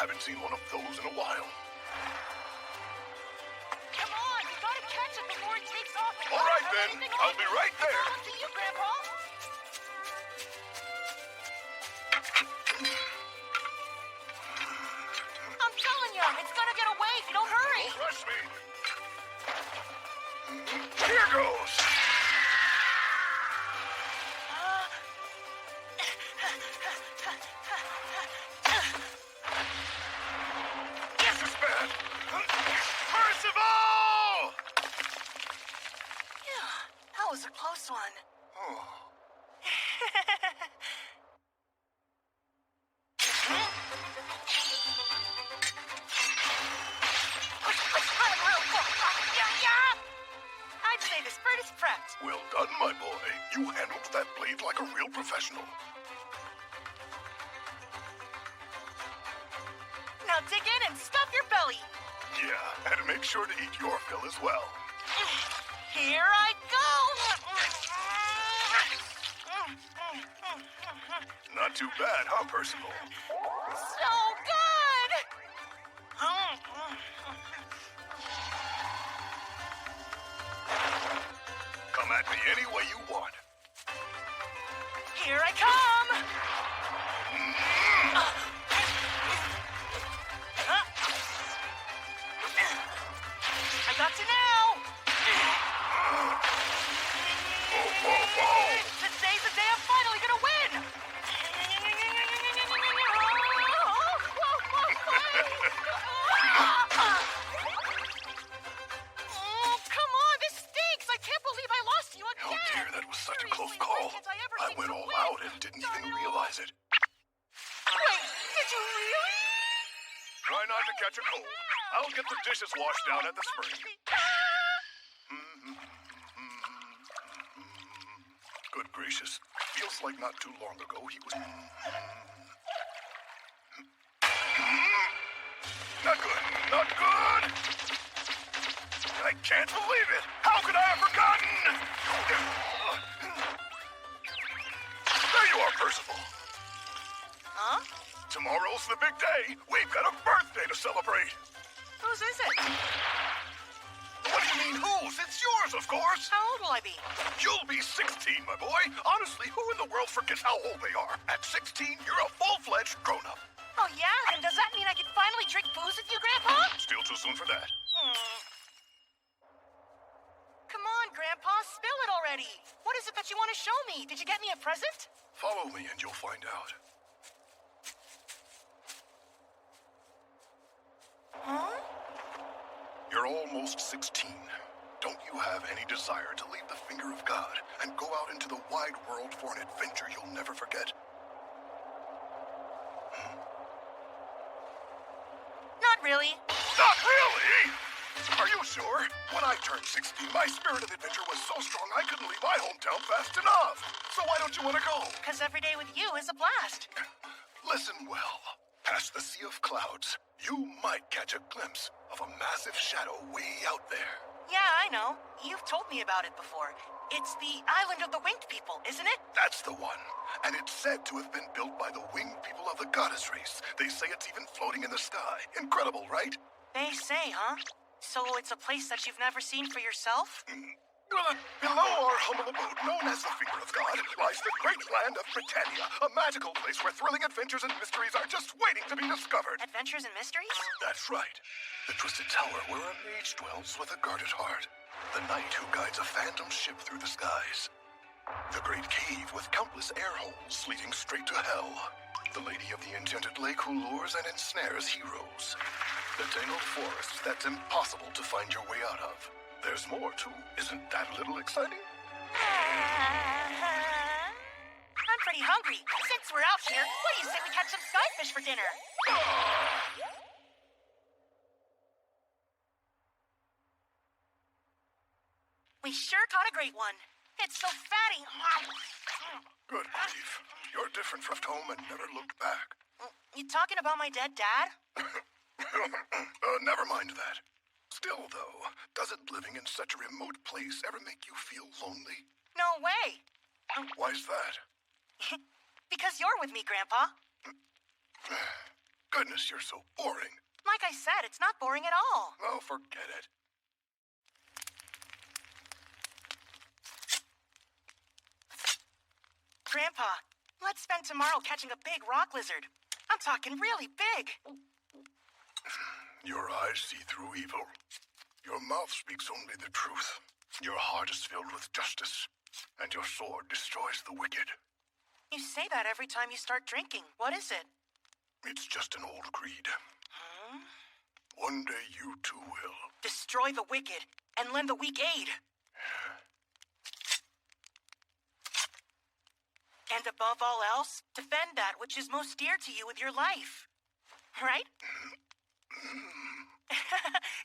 Haven't seen one of those in a while. Come on, you gotta catch it before it takes off. All right, then. I'll be right there. It's all up to you, Grandpa. I'm telling you, it's gonna get away if you don't hurry. Don't rush me. Here goes. This is bad. Percival! Yeah, that was a close one. Oh. I'd say this bird is prepped. Well done, my boy. You handled that blade like a real professional. Now dig in and stuff your belly. Yeah, and make sure to eat your fill as well. Here I go. Not too bad, huh, Percival? So good. Come at me any way you want. Here I come. I got you now. Today's the day I'm finally gonna win. Oh, come on, this stinks. I can't believe I lost to you Oh again. dear, that was such a close Seriously, call. why can't I ever I seem went to all win? out and didn't even realize it. Wait, did you really? Try not to catch a cold. I'll get the dishes washed down at the spring. Good gracious. Feels like not too long ago he was... Not good. Not good! I can't believe it! How could I have forgotten? There you are, Percival. Huh? Tomorrow's the big day. We've got a birthday to celebrate. Whose is it? What do you mean whose? It's yours, of course. How old will I be? You'll be 16, my boy. Honestly, who in the world forgets how old they are? At 16, you're a full-fledged grown-up. Oh, yeah? Then does that mean I can finally drink booze with you, Grandpa? Still too soon for that. Come on, Grandpa, spill it already. What is it that you want to show me? Did you get me a present? Follow me and you'll find out. Huh? You're almost 16. Don't you have any desire to leave the finger of God and go out into the wide world for an adventure you'll never forget? Not really. Not really! Are you sure? When I turned 16, my spirit of adventure was so strong I couldn't leave my hometown fast enough. So why don't you want to go? Because every day with you is a blast. Listen well. Past the sea of clouds, you might catch a glimpse of a massive shadow way out there. Yeah, I know. You've told me about it before. It's the Island of the Winged People, isn't it? That's the one. And it's said to have been built by the winged people of the goddess race. They say it's even floating in the sky. Incredible, right? They say, huh? So it's a place that you've never seen for yourself? Well, below our humble abode, known as the Finger of God, lies the great land of Britannia, a magical place where thrilling adventures and mysteries are just waiting to be discovered. Adventures and mysteries? That's right. The Twisted Tower where a mage dwells with a guarded heart. The knight who guides a phantom ship through the skies. The great cave with countless air holes leading straight to hell. The lady of the enchanted lake who lures and ensnares heroes. The tangled forest that's impossible to find your way out of. There's more, too. Isn't that a little exciting? I'm pretty hungry. Since we're out here, what do you say we catch some skyfish for dinner? We sure caught a great one. It's so fatty. Good grief. You're different from home and never looked back. You talking about my dead dad? Never mind that. Still, though, doesn't living in such a remote place ever make you feel lonely? No way. Why's that? Because you're with me, Grandpa. Goodness, you're so boring. Like I said, it's not boring at all. Oh, forget it. Grandpa, let's spend tomorrow catching a big rock lizard. I'm talking really big. Your eyes see through evil. Your mouth speaks only the truth. Your heart is filled with justice. And your sword destroys the wicked. You say that every time you start drinking. What is it? It's just an old creed. One day you too will. Destroy the wicked and lend the weak aid. And above all else, defend that which is most dear to you with your life. Right?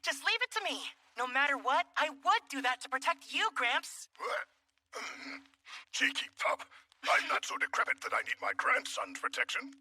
Just leave it to me. No matter what, I would do that to protect you, Gramps. What? Cheeky pup. I'm not so decrepit that I need my grandson's protection.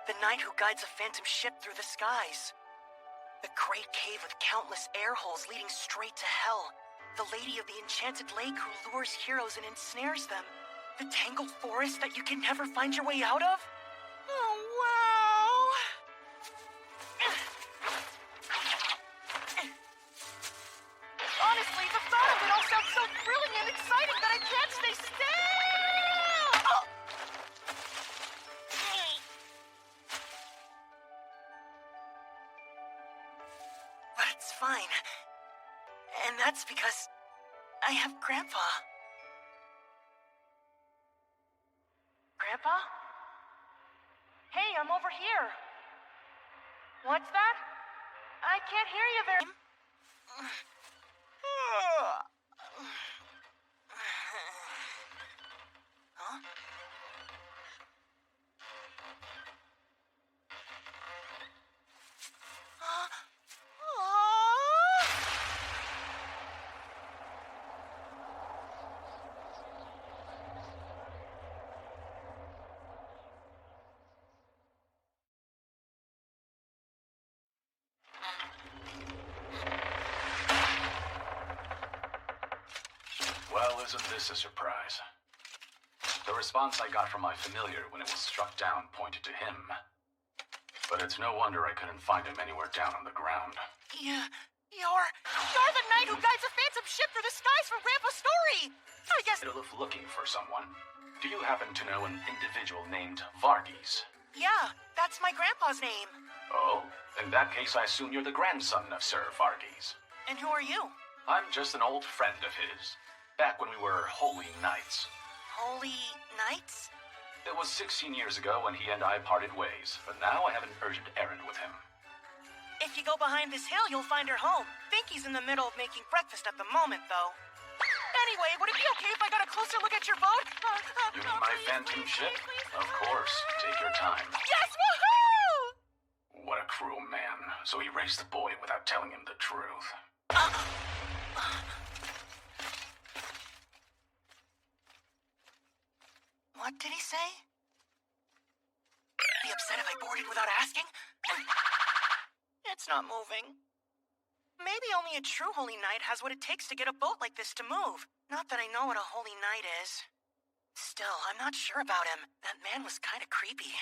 The knight who guides a phantom ship through the skies. The great cave with countless air holes leading straight to hell. The lady of the enchanted lake who lures heroes and ensnares them. The tangled forest that you can never find your way out of. Oh, wow! Honestly, the thought of it all sounds so thrilling and exciting that I can't stay still! Oh. But it's fine. And that's because I have Grandpa. Grandpa? Hey, I'm over here. What's that? I can't hear you very... Huh? Well, isn't this a surprise? The response I got from my familiar when it was struck down pointed to him. But it's no wonder I couldn't find him anywhere down on the ground. Yeah, you're the knight who guides a phantom ship through the skies from Grandpa's story! I guess... Middle of looking for someone. Do you happen to know an individual named Varghese? Yeah, that's my grandpa's name. Oh, in that case I assume you're the grandson of Sir Varghese. And who are you? I'm just an old friend of his. Back when we were holy knights. Holy Knights? It was 16 years ago when he and I parted ways, but now I have an urgent errand with him. If you go behind this hill, you'll find her home. Think he's in the middle of making breakfast at the moment, though. Anyway, would it be okay if I got a closer look at your boat? You mean my Please, phantom please, ship? please, please. Of course. Take your time. Yes, woohoo! What a cruel man. So he raised the boy without telling him the truth. What did he say? Be upset if I boarded without asking? It's not moving. Maybe only a true holy knight has what it takes to get a boat like this to move. Not that I know what a holy knight is. Still, I'm not sure about him. That man was kind of creepy.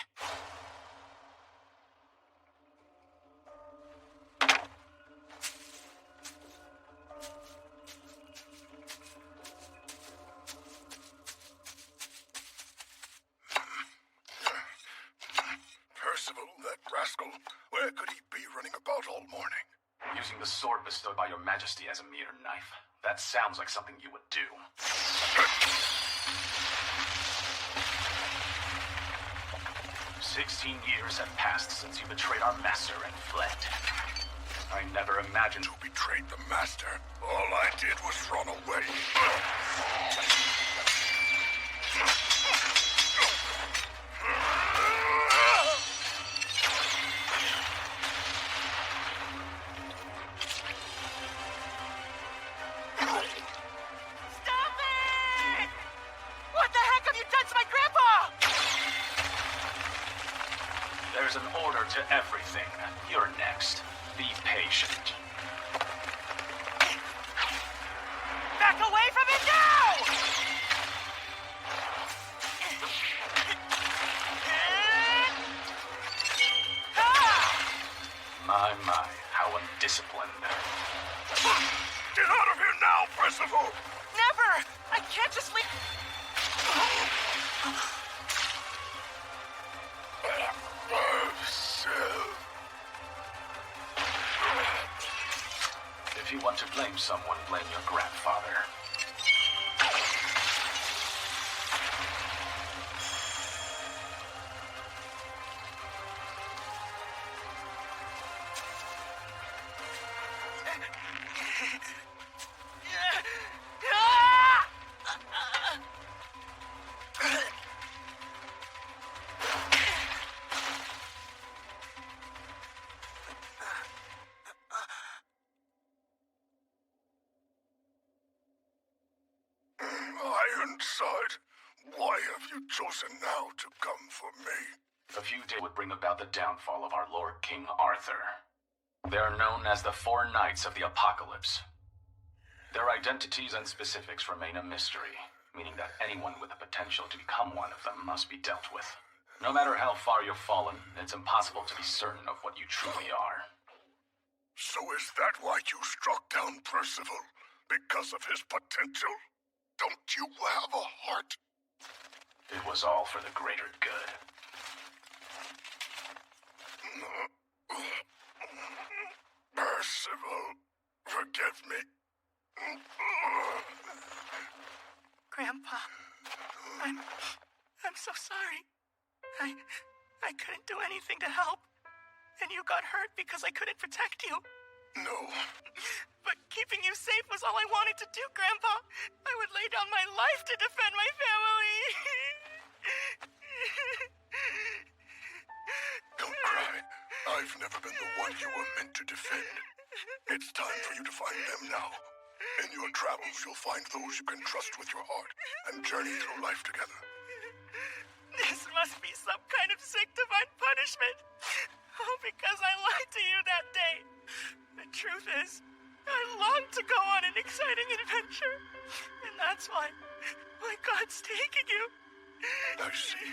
Percival, that rascal. Where could he be running about all morning? Using the sword bestowed by your majesty as a mere knife. That sounds like something you would do. 16 years have passed since you betrayed our master and fled. I never imagined... You betrayed the master. All I did was run away. everything. You're next. Be patient. Back away from it now! My, how undisciplined. Get out of here now, Percival! Never! I can't just leave... If you want to blame someone, blame your grandfather. Ironside, why have you chosen now to come for me? A few days would bring about the downfall of our Lord King Arthur. They are known as the Four Knights of the Apocalypse. Their identities and specifics remain a mystery, meaning that anyone with the potential to become one of them must be dealt with. No matter how far you've fallen, it's impossible to be certain of what you truly are. So is that why you struck down Percival? Because of his potential? Don't you have a heart? It was all for the greater good. Percival, forgive me. Grandpa, I'm so sorry. I couldn't do anything to help. And you got hurt because I couldn't protect you. No. But keeping you safe was all I wanted to do, Grandpa. I would lay down my life to defend my family. Don't cry. I've never been the one you were meant to defend. It's time for you to find them now. In your travels, you'll find those you can trust with your heart and journey through life together. This must be some kind of sick divine punishment. Oh, because I lied to you that day. The truth is, I long to go on an exciting adventure. And that's why God's taking you. I see.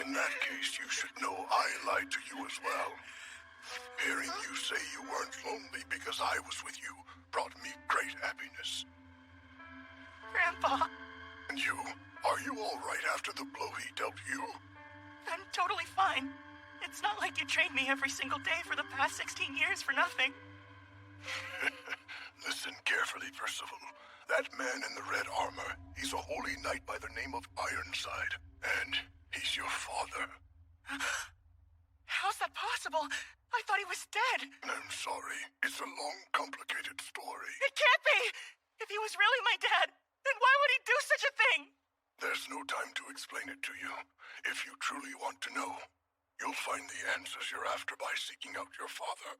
In that case, you should know I lied to you as well. Hearing you say you weren't lonely because I was with you brought me great happiness. Grandpa. And you? Are you all right after the blow he dealt you? I'm totally fine. It's not like you trained me every single day for the past 16 years for nothing. Listen carefully, Percival. That man in the red armor, he's a holy knight by the name of Ironside. And he's your father. How's that possible? I thought he was dead. I'm sorry. It's a long, complicated story. It can't be! If he was really my dad, then why would he do such a thing? There's no time to explain it to you. If you truly want to know, you'll find the answers you're after by seeking out your father.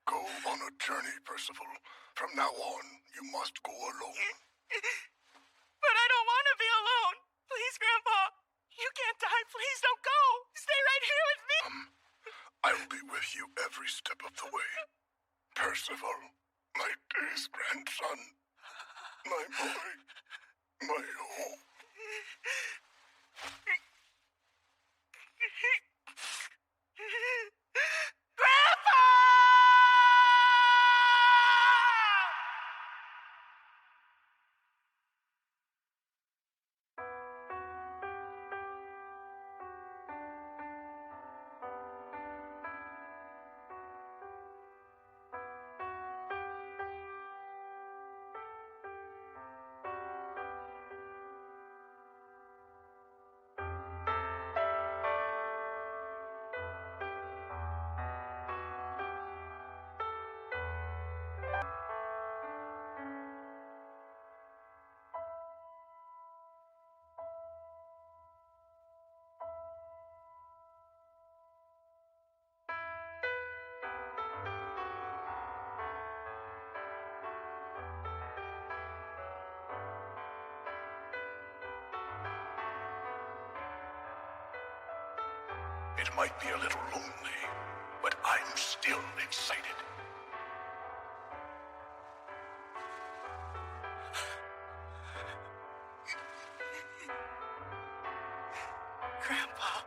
Go on a journey, Percival. From now on, you must go alone. But I don't want to be alone. Please, Grandpa. You can't die. Please don't go. Stay right here with me. I'll be with you every step of the way. Percival, my dearest grandson. My boy. My hope. Grandpa! It might be a little lonely, but I'm still excited. Grandpa.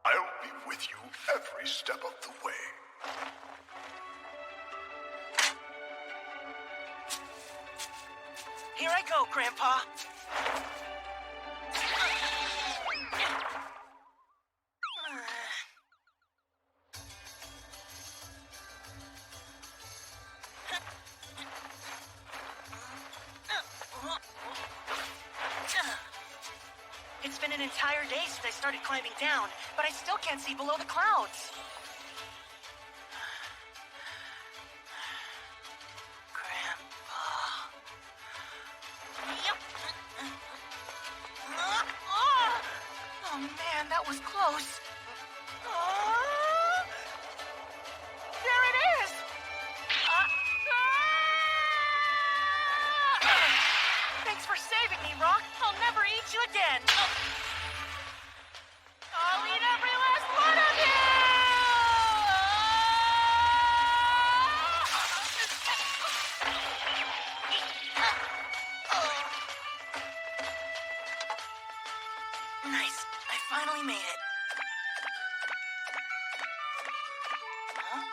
I'll be with you every step of the way. Here I go, Grandpa. It's been an entire day since I started climbing down, but I still can't see below the clouds. Grandpa. Yep. Oh man, that was close. There it is! Thanks for saving me, Rock. I'll never eat you again. I'll eat every last one of you! Nice. I finally made it. Huh?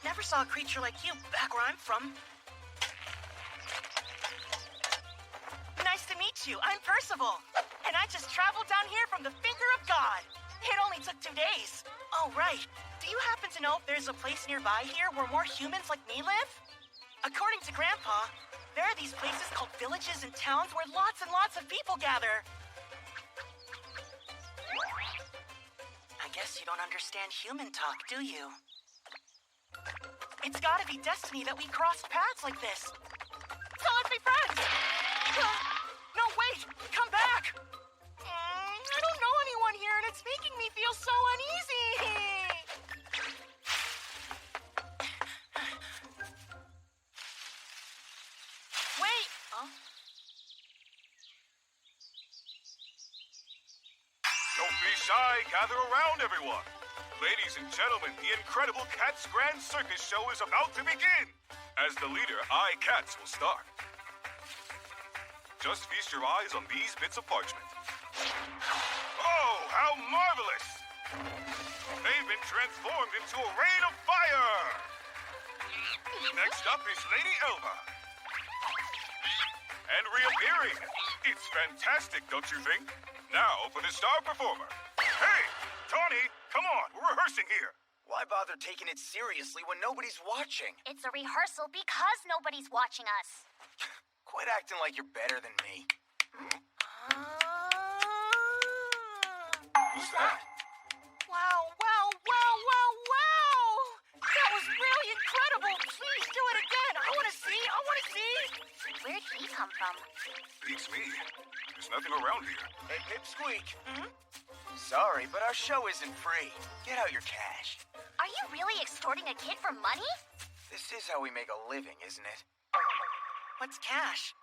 Never saw a creature like you back where I'm from. Nice to meet you. I'm Percival. And I just traveled down here from the finger of God. It only took 2 days. Oh, right. Do you happen to know if there's a place nearby here where more humans like me live? According to Grandpa, there are these places called villages and towns where lots and lots of people gather. I guess you don't understand human talk, do you? It's gotta be destiny that we crossed paths like this. So let's be friends! No, wait! Come back! I don't know anyone here and it's making me feel so uneasy! Wait! Huh? Don't be shy. Gather around, everyone. Ladies and gentlemen, the incredible Cats Grand Circus Show is about to begin. As the leader, I, Cats, will start. Just feast your eyes on these bits of parchment. Oh, how marvelous! They've been transformed into a rain of fire! Next up is Lady Elva. And reappearing. It's fantastic, don't you think? Now for the star performer. Hey, Tawny, come on, we're rehearsing here. Why bother taking it seriously when nobody's watching? It's a rehearsal because nobody's watching us. Quit acting like you're better than me. Who's that? Wow, wow, wow, wow, wow! That was really incredible! Please do it again! I wanna see! Where'd he come from? Beats me. There's nothing around here. Hey, Pipsqueak. Sorry, but our show isn't free. Get out your cash. Are you really extorting a kid for money? This is how we make a living, isn't it? What's cash?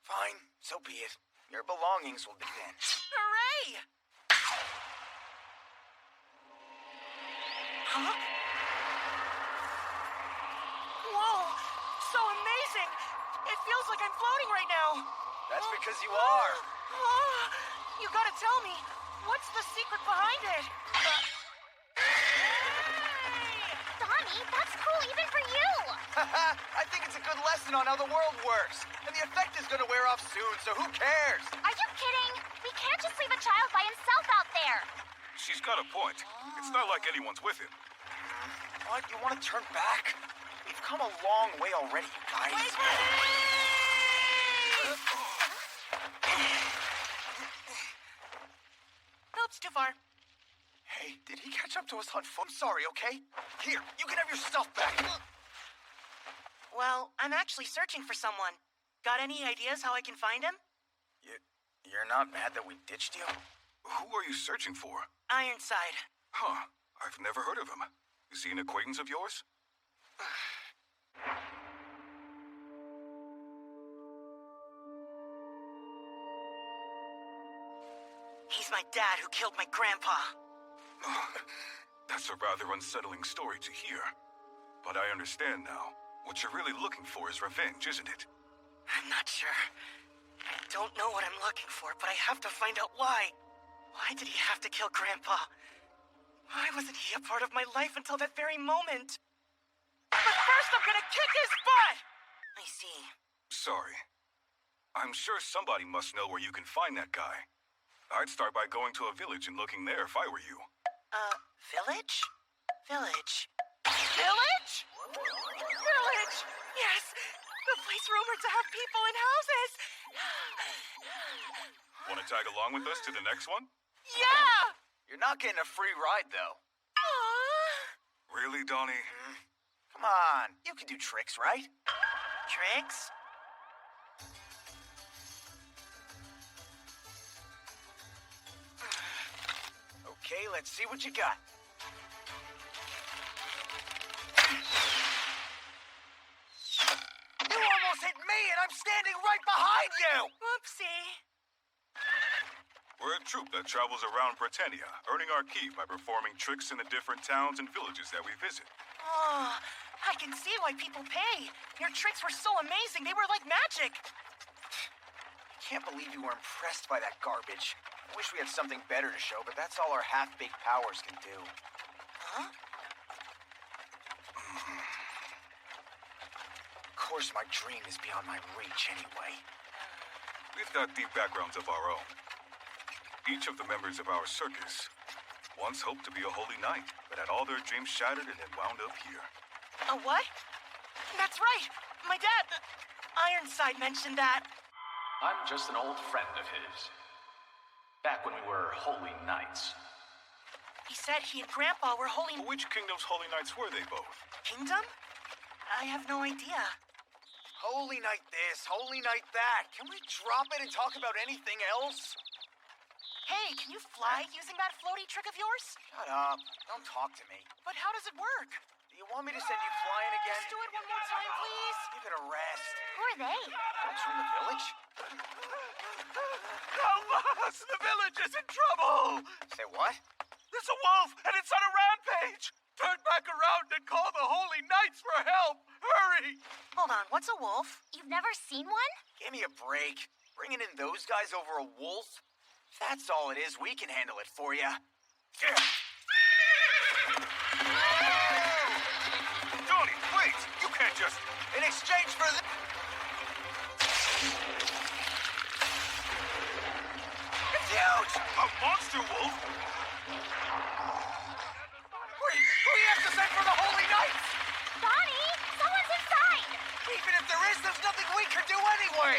Fine, so be it. Your belongings will be then. Hooray! Huh? Whoa! So amazing! It feels like I'm floating right now. That's because you are. You gotta tell me, what's the secret behind it? Donnie, that's cool even for you. I think it's a good lesson on how the world works. And the effect is gonna wear off soon, so who cares? Are you kidding? We can't just leave a child by himself out there. She's got a point. It's not like anyone's with him. What, you want to turn back? We've come a long way already, you guys. Wait for me! it's too far. Hey, did he catch up to us on foot? I'm sorry, okay? Here, you can have your stuff back. Well, I'm actually searching for someone. Got any ideas how I can find him? You're not mad that we ditched you? Who are you searching for? Ironside. Huh. I've never heard of him. Is he an acquaintance of yours? He's my dad who killed my grandpa. That's a rather unsettling story to hear. But I understand now. What you're really looking for is revenge, isn't it? I'm not sure. I don't know what I'm looking for, but I have to find out why. Why did he have to kill Grandpa? Why wasn't he a part of my life until that very moment? But first I'm gonna kick his butt! I see. Sorry. I'm sure somebody must know where you can find that guy. I'd start by going to a village and looking there if I were you. Village? Village. Village? Village! Yes! The place rumored to have people in houses! Want to tag along with us to the next one? Yeah! You're not getting a free ride, though. Aww. Really, Donnie? Come on, you can do tricks, right? Tricks? Okay, let's see what you got. You almost hit me, and I'm standing right behind you! Whoopsie. We're a troupe that travels around Britannia, earning our keep by performing tricks in the different towns and villages that we visit. Oh, I can see why people pay. Your tricks were so amazing, they were like magic. I can't believe you were impressed by that garbage. I wish we had something better to show, but that's all our half-baked powers can do. Huh? Of course, my dream is beyond my reach anyway. We've got deep backgrounds of our own. Each of the members of our circus once hoped to be a holy knight, but had all their dreams shattered and then wound up here. A what? That's right. My dad, Ironside, mentioned that. I'm just an old friend of his. Back when we were holy knights. He said he and Grandpa were holy... Which kingdom's holy knights were they both? Kingdom? I have no idea. Holy night this, holy night that. Can we drop it and talk about anything else? Hey, can you fly using that floaty trick of yours? Shut up. Don't talk to me. But how does it work? Do you want me to send you flying again? Just do it one more time, please. Give it a rest. Who are they? Folks from the village? Help us! The village is in trouble! Say what? There's a wolf, and it's on a rampage! Turn back around and call the Holy Knights for help! Hurry! Hold on, what's a wolf? You've never seen one? Give me a break. Bringing in those guys over a wolf? If that's all it is, we can handle it for you. Donnie, wait! You can't just... In exchange for this... It's huge! A monster wolf? We have to send for the Holy Knights! Bonnie! Someone's inside! Even if there is, there's nothing we can do anyway!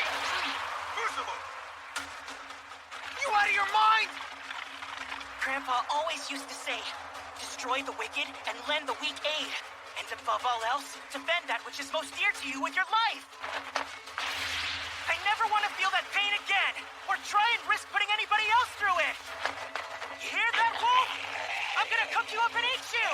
Crucible! You out of your mind? Grandpa always used to say, destroy the wicked and lend the weak aid. And above all else, defend that which is most dear to you with your life. I never want to feel that pain again, or try and risk putting anybody else through it. You hear that, wolf? I'm gonna cook you up and eat you!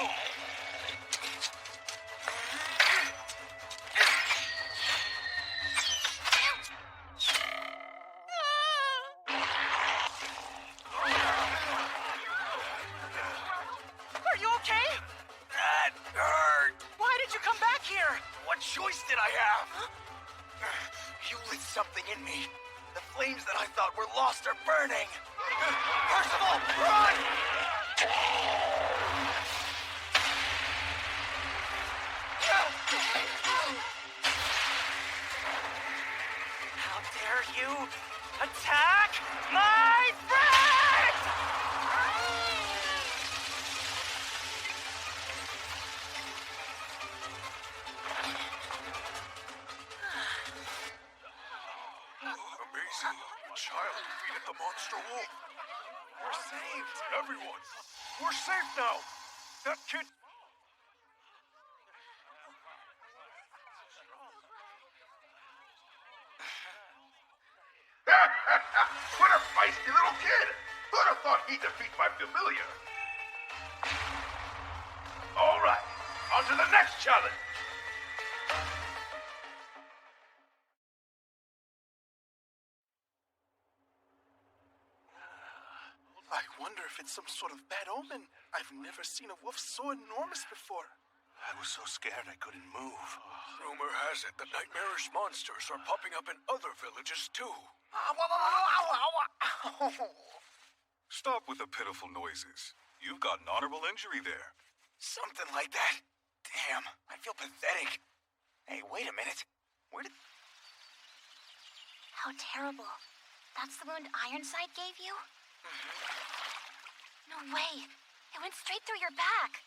Are you okay? That hurt! Why did you come back here? What choice did I have? You lit something in me. The flames that I thought were lost are burning. Percival, run! How dare you attack my friend! Amazing. A child defeated the monster wolf. We're saved. Everyone, we're safe now. That kid... What a feisty little kid! Who'd have thought he'd defeat my familiar? All right, on to the next challenge. I wonder if it's some sort of bad omen. I've never seen a wolf so enormous before. I was so scared I couldn't move. Rumor has it that nightmarish monsters are popping up in other villages too. Stop with the pitiful noises. You've got an honorable injury there. Something like that. Damn, I feel pathetic. Hey, wait a minute. Where did... How terrible. That's the wound Ironside gave you? No way. It went straight through your back.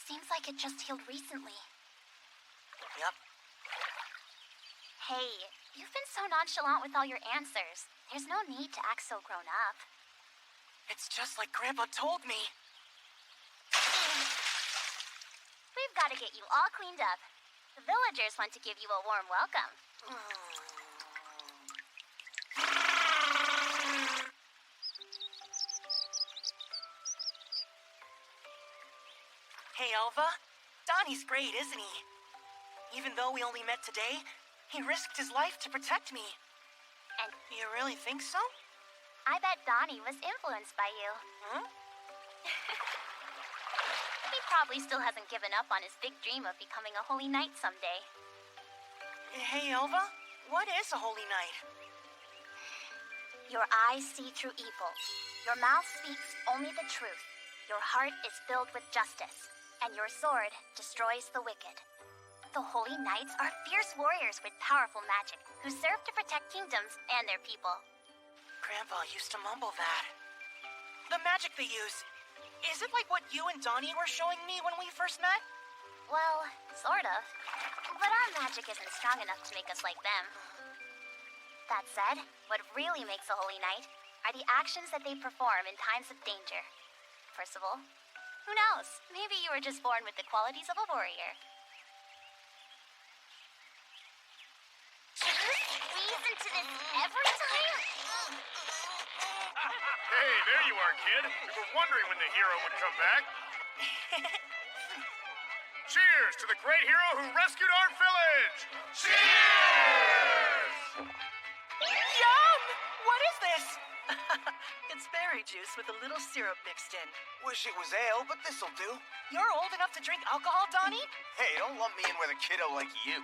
Seems like it just healed recently. Yep. Hey, you've been so nonchalant with all your answers. There's no need to act so grown up. It's just like Grandpa told me. We've got to get you all cleaned up. The villagers want to give you a warm welcome. Hey, Elva. Donnie's great, isn't he? Even though we only met today, he risked his life to protect me. And You really think so? I bet Donnie was influenced by you. Huh? He probably still hasn't given up on his big dream of becoming a holy knight someday. Hey, Elva. What is a holy knight? Your eyes see through evil. Your mouth speaks only the truth. Your heart is filled with justice. And your sword destroys the wicked. The holy knights are fierce warriors with powerful magic who serve to protect kingdoms and their people. Grandpa used to mumble that. The magic they use. Is it like what you and Donnie were showing me when we first met? Well, sort of. But our magic isn't strong enough to make us like them. That said, what really makes a holy knight are the actions that they perform in times of danger. First of all, who knows? Maybe you were just born with the qualities of a warrior. Squeeze into this every time? Hey, there you are, kid. We were wondering when the hero would come back. Cheers to the great hero who rescued our village! Cheers! Yum! What is this? It's berry juice with a little syrup mixed in. Wish it was ale, but this'll do. You're old enough to drink alcohol, Donnie? Hey, don't lump me in with a kiddo like you.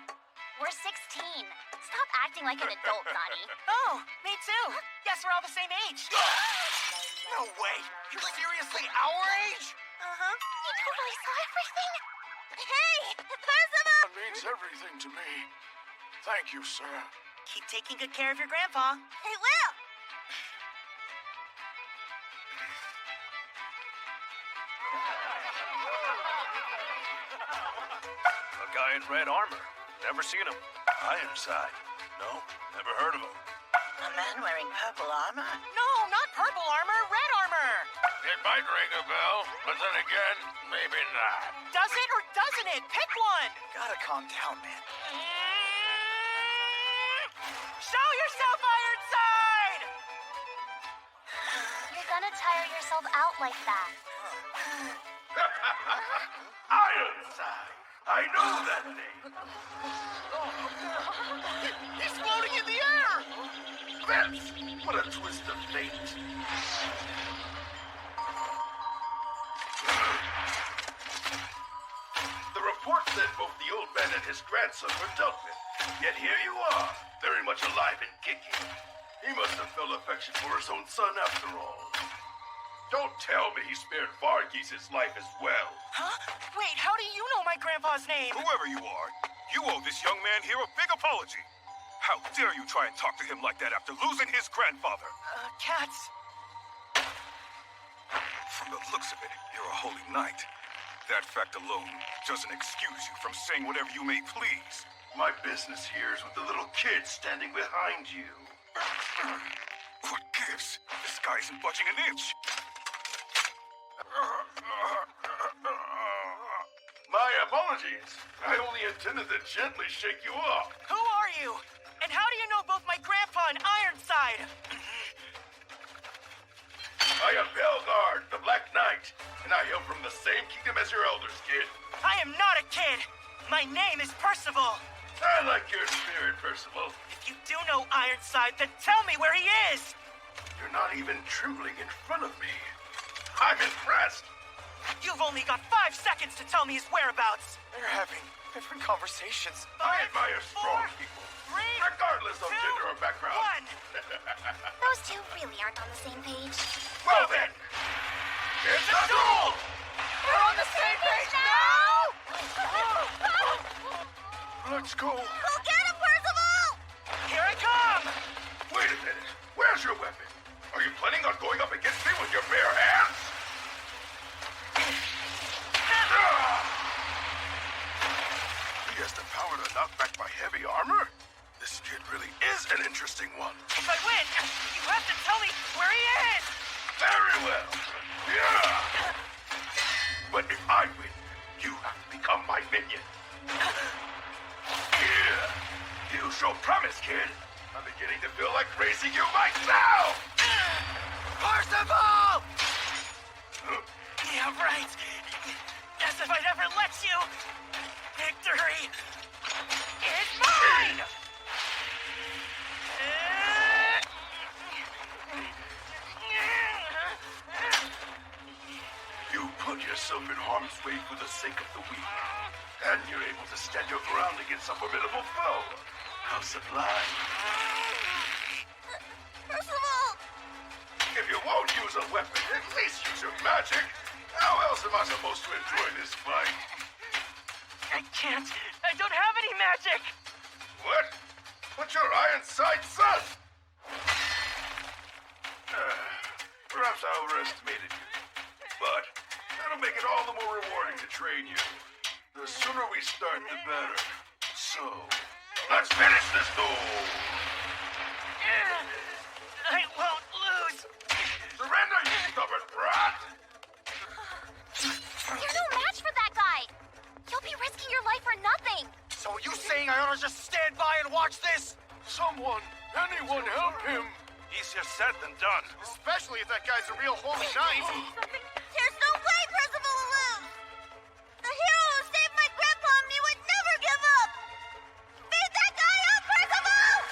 We're 16. Stop acting like an adult, Donnie. Oh, me too. Guess we're all the same age. No way! You're seriously our age? Uh-huh. You totally saw everything. Hey, Percival! That means everything to me. Thank you, sir. Keep taking good care of your grandpa. I will. A guy in red armor. Never seen him. Ironside. No, never heard of him. A man wearing purple armor? No, not purple armor, red armor. It might ring a bell, but then again, maybe not. Does it or doesn't it? Pick one. Gotta calm down, man. Show yourself, Ironside! You're gonna tire yourself out like that. Ironside. I know that name. He's floating in the air! Vince, what a twist of fate. The report said both the old man and his grandson were dealt with. Yet here you are, very much alive and kicking. He must have felt affection for his own son after all. Don't tell me he spared Varghese' life as well. Huh? Wait, how do you know my grandpa's name? Whoever you are, you owe this young man here a big apology. How dare you try and talk to him like that after losing his grandfather? Cats. From the looks of it, you're a holy knight. That fact alone doesn't excuse you from saying whatever you may please. My business here is with the little kid standing behind you. What guy isn't budging an inch. My apologies. I only intended to gently shake you off. Who are you? And how do you know both my grandpa and Ironside? I am Belgard, the Black Knight, and I hail from the same kingdom as your elders, kid. I am not a kid. My name is Percival. I like your spirit, Percival. If you do know Ironside, then tell me where he is. You're not even trembling in front of me. I'm impressed. You've only got 5 seconds to tell me his whereabouts. They're having different conversations. I admire strong 4, people, 3, regardless of 2, gender or background. 1. Those two really aren't on the same page. Well then, it's a duel! We're on the same page now! Let's go. Go get him, Percival! Here I come. Wait a minute. Where's your weapon? Are you planning on going up against me with your bare hands? He has the power to knock back my heavy armor? This kid really is an interesting one. If I win, you have to tell me where he is. Very well. Yeah. But if I win, you have to become my minion. Yeah. You show promise, kid. I'm beginning to feel like racing you myself. Percival! Yeah, right. As if I'd ever let you. Victory is mine! You put yourself in harm's way for the sake of the weak. And you're able to stand your ground against a formidable foe. How sublime. Percival! If you won't use a weapon, at least use your magic. How else am I supposed to enjoy this fight? I can't. I don't have any magic. What? But you're Ironside son! Perhaps I overestimated you. But that'll make it all the more rewarding to train you. The sooner we start, the better. So, let's finish this duel! I won't lose. Surrender, you stubborn brat! You're no match for that guy! You'll be risking your life for nothing! So are you saying I ought to just stand by and watch this? Someone, anyone help him! Easier said than done. Especially if that guy's a real holy knight. There's no way Percival will lose! The hero who saved my grandpa and me would never give up! Beat that guy up, Percival!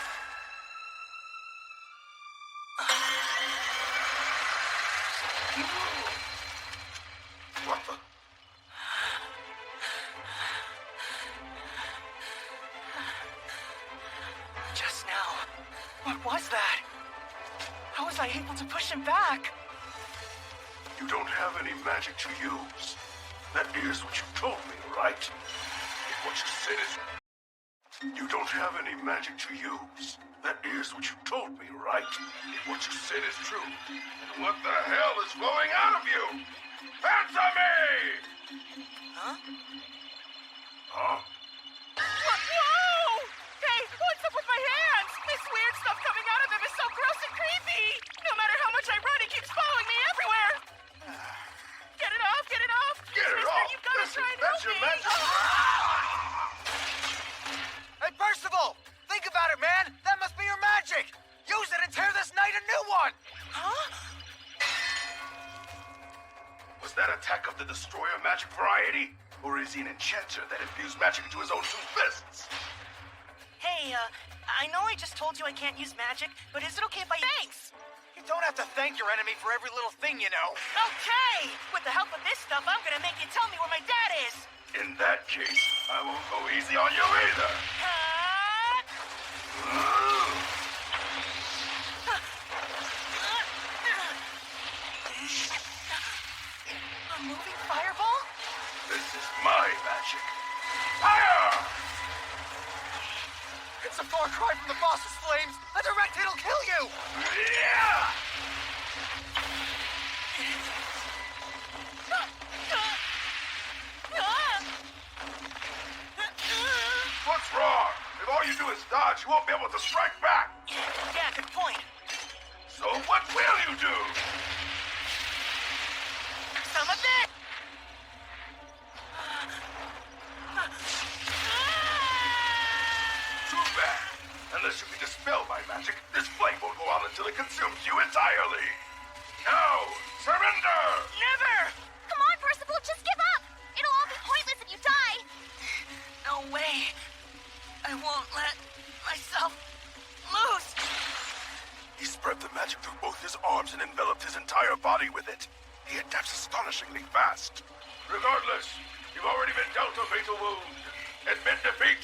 What the? Just now. What was that? How was I able to push him back? You don't have any magic to use. That is what you told me, right? If what you said is... You don't have any magic to use. That is what you told me, right? If what you said is true. And what the hell is flowing out of you? Answer me! Huh? Huh? Whoa! Hey, what's up with my hands? This weird stuff coming out of them is so gross and creepy! No matter how much I run, it keeps following me everywhere! Get it off, get it off! Get it Mister, off! You've got to Listen, try and that's help your me! magic! Hey, Percival! Think about it, man! That must be your magic! Use it and tear this knight a new one! Huh? Was that attack of the Destroyer magic variety? Or is he an enchanter that infused magic into his own two fists? Hey, I know I just told you I can't use magic, but is it okay if I... Thanks! You don't have to thank your enemy for every little thing, you know. Okay! With the help of this stuff, I'm gonna make you tell me where my dad is! In that case, I won't go easy on you either. A moving fireball? This is my magic. Fire! It's a far cry from the boss's flames. A direct hit'll kill you. Yeah! What's wrong? If all you do is dodge, you won't be able to strike back. Yeah, good point. So what will you do? Some of it! Too bad. Unless you can dispel my magic, this flame won't go out until it consumes you entirely. Now, surrender! Never! Come on, Percival, just give up! It'll all be pointless if you die! No way. I won't let myself loose. He spread the magic through both his arms and enveloped his entire body with it. He adapts astonishingly fast. Regardless, you've already been dealt a fatal wound. Admit defeat.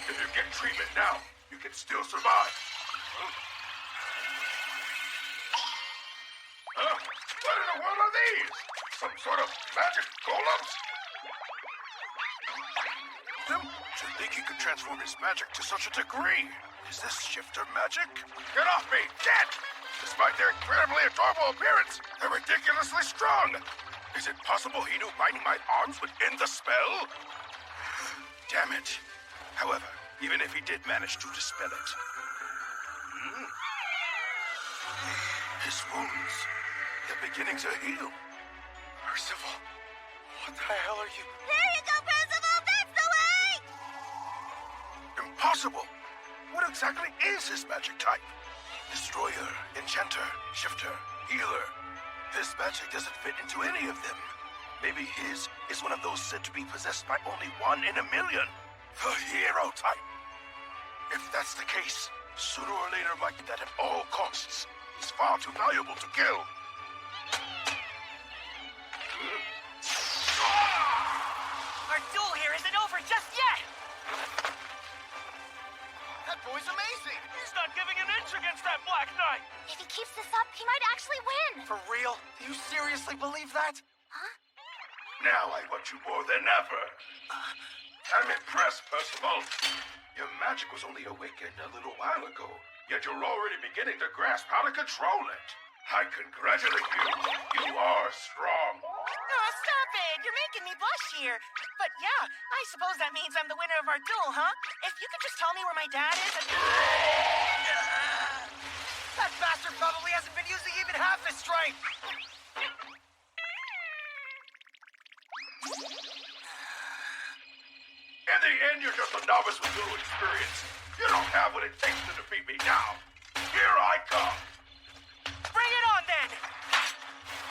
If you get treatment now, you can still survive. Huh? What in the world are these? Some sort of magic golems? To think he could transform his magic to such a degree. Is this shifter magic? Get off me, dead! Despite their incredibly adorable appearance, they're ridiculously strong. Is it possible he knew binding my arms would end the spell? Damn it. However, even if he did manage to dispel it, his wounds, they're beginning to heal. Percival, what the hell are you? There you go, Percival! That's the way! Impossible! What exactly is his magic type? Destroyer, enchanter, shifter, healer. This magic doesn't fit into any of them. Maybe his is one of those said to be possessed by only 1 in a million. The hero type. If that's the case, sooner or later might get that at all costs. He's far too valuable to kill. Our duel here isn't over just yet! That boy's amazing! He's not giving an inch against that Black Knight! If he keeps this up, he might actually win! For real? Do you seriously believe that? Huh? Now I want you more than ever. I'm impressed, Percival. Your magic was only awakened a little while ago, yet you're already beginning to grasp how to control it. I congratulate you. You are strong. Oh, stop it! You're making me blush here. But yeah, I suppose that means I'm the winner of our duel, huh? If you could just tell me where my dad is and... That bastard probably hasn't been using even half his strength! In the end, you're just a novice with little experience. You don't have what it takes to defeat me now. Here I come. Bring it on, then!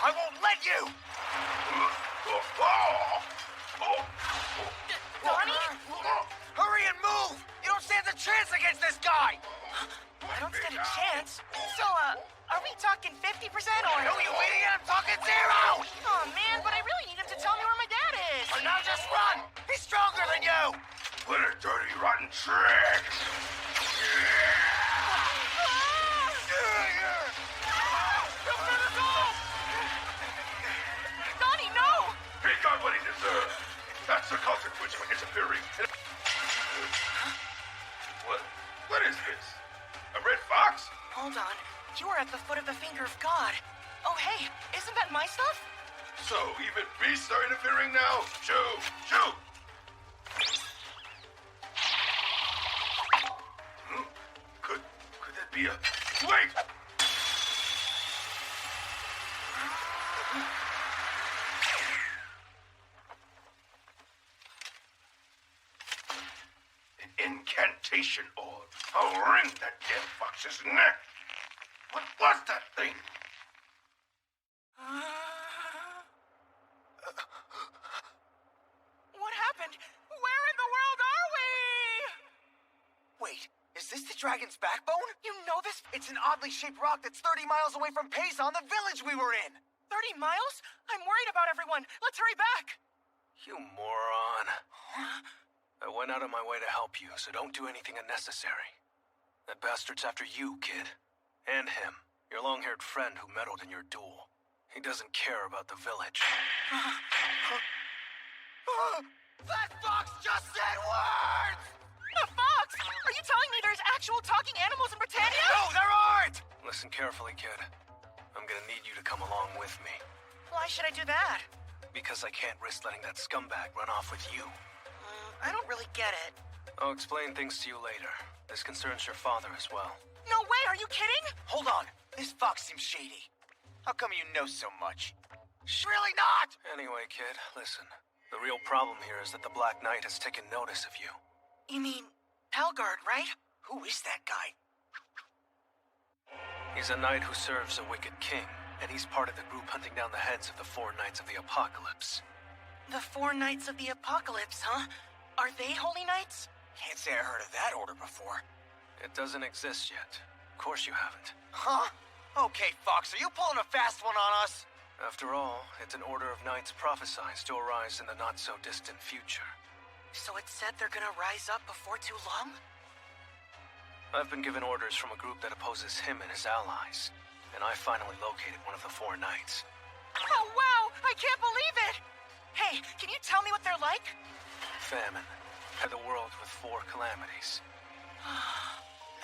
I won't let you! Donnie? Hurry and move! You don't stand a chance against this guy! I don't stand a chance. So, are we talking 50% or... No, you idiot! I'm talking zero! Oh, man, but I really need him to tell me where my dad is. Or now just run! He's stronger than you! What a dirty, rotten trick! Donnie, no! He got what he deserved. That's the consequence for interfering. What is this? A red fox? Hold on. You are at the foot of the finger of God. Oh, hey, isn't that my stuff? So even beasts are interfering now? Shoo! Shoo! Could that be a... Wait! An incantation orb. I'll wring that dead fox's neck. What was that thing? What happened? Where in the world are we? Wait, is this the dragon's backbone? You know this? It's an oddly shaped rock that's 30 miles away from Payson, the village we were in! 30 miles? I'm worried about everyone. Let's hurry back. You moron. I went out of my way to help you, so don't do anything unnecessary. That bastard's after you, kid. And him, your long-haired friend who meddled in your duel. He doesn't care about the village. That fox just said words! A fox? Are you telling me there's actual talking animals in Britannia? No, there aren't! Listen carefully, kid. I'm gonna need you to come along with me. Why should I do that? Because I can't risk letting that scumbag run off with you. I don't really get it. I'll explain things to you later. This concerns your father as well. No way, are you kidding? Hold on. This fox seems shady. How come you know so much? Really not! Anyway, kid, listen. The real problem here is that the Black Knight has taken notice of you. You mean Pelgard, right? Who is that guy? He's a knight who serves a wicked king, and he's part of the group hunting down the heads of the four knights of the Apocalypse. The four knights of the Apocalypse, huh? Are they holy knights? Can't say I heard of that order before. It doesn't exist yet. Of course you haven't. Huh? Okay, Fox, are you pulling a fast one on us? After all, it's an order of knights prophesied to arise in the not-so-distant future. So it said they're gonna rise up before too long? I've been given orders from a group that opposes him and his allies, and I finally located one of the four knights. Oh, wow! I can't believe it! Hey, can you tell me what they're like? Famine. And a world with four calamities.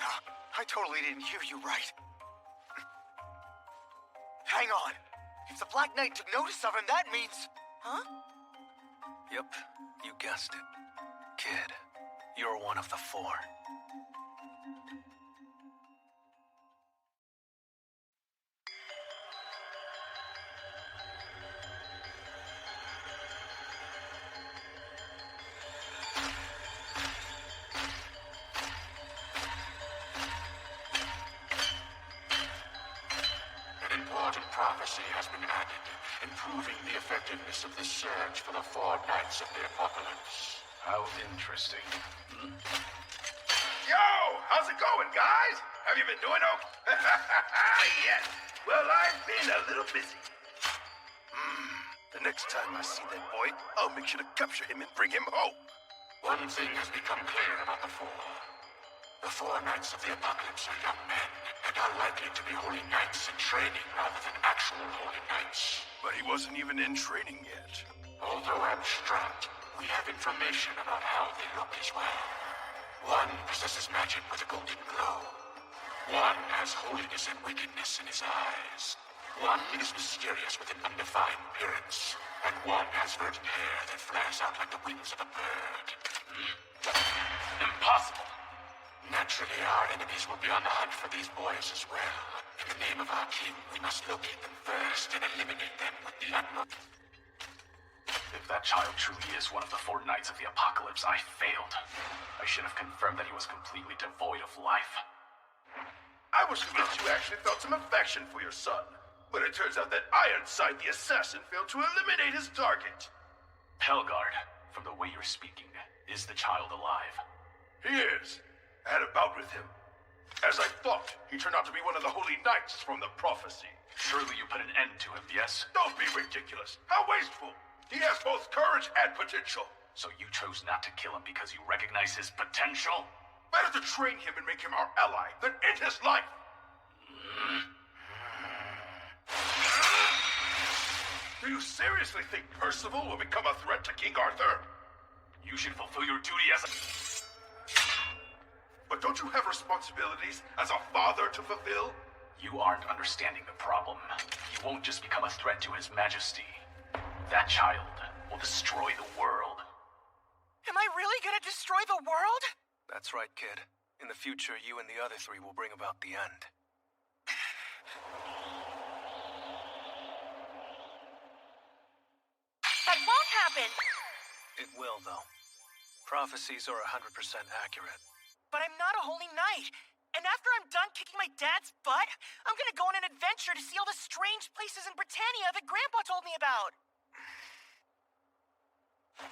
No, I totally didn't hear you right. Hang on. If the Black Knight took notice of him, that means... Huh? Yep, you guessed it. Kid, you're one of the four. An important prophecy has been added, improving the effectiveness of the search for the four knights of the Apocalypse. How interesting. Yo, how's it going, guys? Have you been doing okay? Yes. Well, I've been a little busy. The next time I see that boy, I'll make sure to capture him and bring him home. One thing has become clear about the four. The four knights of the Apocalypse are young men, and are likely to be holy knights in training rather than actual holy knights. But he wasn't even in training yet. Although abstract, we have information about how they look as well. One possesses magic with a golden glow. One has holiness and wickedness in his eyes. One is mysterious with an undefined appearance. And one has verdant hair that flares out like the wings of a bird. Impossible! Naturally, our enemies will be on the hunt for these boys as well. In the name of our king, we must locate them first and eliminate them with the utmost. If that child truly is one of the four knights of the Apocalypse, I failed. I should have confirmed that he was completely devoid of life. I was convinced you actually felt some affection for your son. But it turns out that Ironside the assassin failed to eliminate his target. Pelgard, from the way you're speaking, is the child alive? He is. I had a bout with him. As I thought, he turned out to be one of the holy knights from the prophecy. Surely you put an end to him, yes? Don't be ridiculous. How wasteful. He has both courage and potential. So you chose not to kill him because you recognize his potential? Better to train him and make him our ally than end his life. Do you seriously think Percival will become a threat to King Arthur? You should fulfill your duty as a... But don't you have responsibilities as a father to fulfill? You aren't understanding the problem. He won't just become a threat to His Majesty. That child will destroy the world. Am I really gonna destroy the world? That's right, kid. In the future, you and the other three will bring about the end. That won't happen! It will, though. Prophecies are 100% accurate. But I'm not a holy knight. And after I'm done kicking my dad's butt, I'm gonna go on an adventure to see all the strange places in Britannia that Grandpa told me about.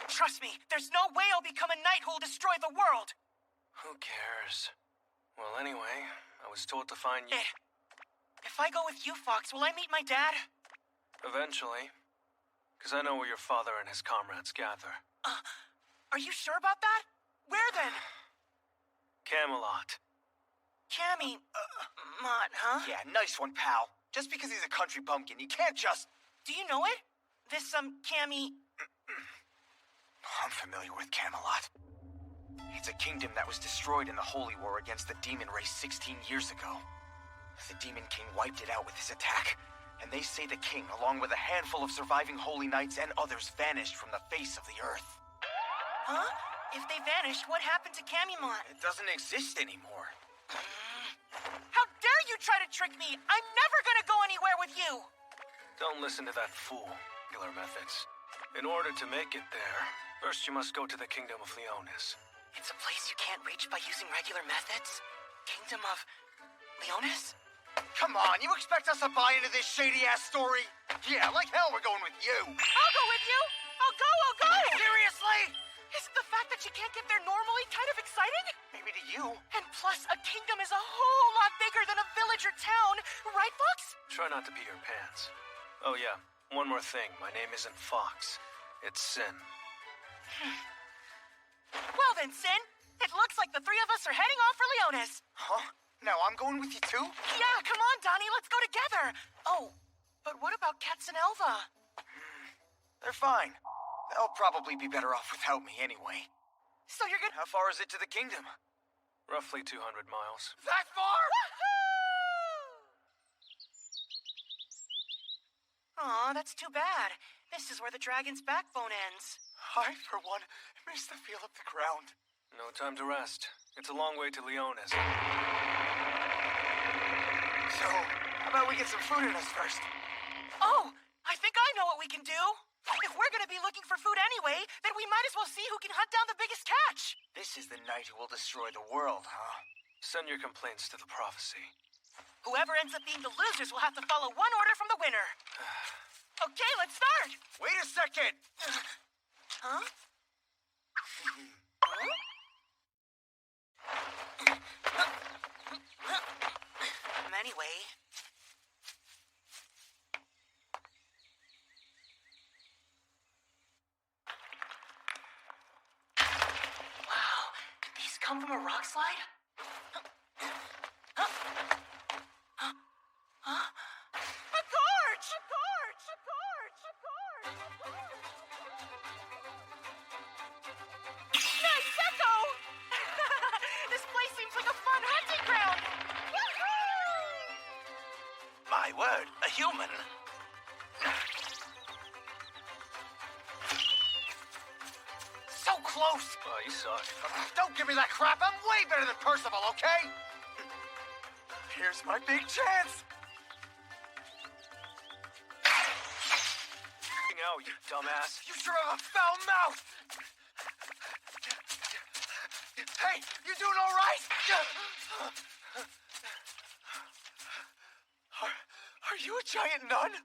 Trust me, there's no way I'll become a knight who'll destroy the world. Who cares? Well, anyway, I was told to find you... If I go with you, Fox, will I meet my dad? Eventually. Because I know where your father and his comrades gather. Are you sure about that? Where then? Camelot. Cammy... Mott, huh? Yeah, nice one, pal. Just because he's a country bumpkin, you can't just... Do you know it? This, Cammy... I'm familiar with Camelot. It's a kingdom that was destroyed in the Holy War against the demon race 16 years ago. The Demon King wiped it out with his attack, and they say the king, along with a handful of surviving holy knights and others, vanished from the face of the earth. Huh? If they vanished, what happened to Cammy Mott? It doesn't exist anymore. How dare you try to trick me. I'm never gonna go anywhere with you. Don't listen to that fool. Regular methods. In order to make it there, first you must go to the Kingdom of Leonis. It's a place you can't reach by using regular methods? Kingdom of Leonis? Come on, you expect us to buy into this shady-ass story? Yeah, like hell we're going with you. I'll go with you. I'll go. Seriously? Isn't the fact that you can't get there normally kind of exciting? Maybe to you. And plus, a kingdom is a whole lot bigger than a village or town. Right, Fox? Try not to pee your pants. Oh yeah, one more thing. My name isn't Fox. It's Sin. Well then, Sin. It looks like the three of us are heading off for Leonis. Huh? Now I'm going with you too? Yeah, come on, Donnie. Let's go together. Oh, but what about Katz and Elva? They're fine. They'll probably be better off without me anyway. So you're gonna... How far is it to the kingdom? Roughly 200 miles. That far? Aw, that's too bad. This is where the dragon's backbone ends. I, for one, miss the feel of the ground. No time to rest. It's a long way to Leonis. So, how about we get some food in us first? Oh, I think I know what we can do. If we're gonna be looking for food anyway, then we might as well see who can hunt down the biggest catch. This is the knight who will destroy the world, huh? Send your complaints to the prophecy. Whoever ends up being the losers will have to follow one order from the winner. Okay, let's start. Wait a second! Huh? Anyway. Wow, did these come from a rock slide? Huh? A gorge! A gorge! A gorge! A gorge! Nice echo! This place seems like a fun hunting ground! My word, a human. So close! Oh, you suck. Don't give me that crap! I'm way better than Percival, okay? Here's my big chance! Out, you dumbass. You sure have a foul mouth! Hey, you doing all right? Are you a giant nun?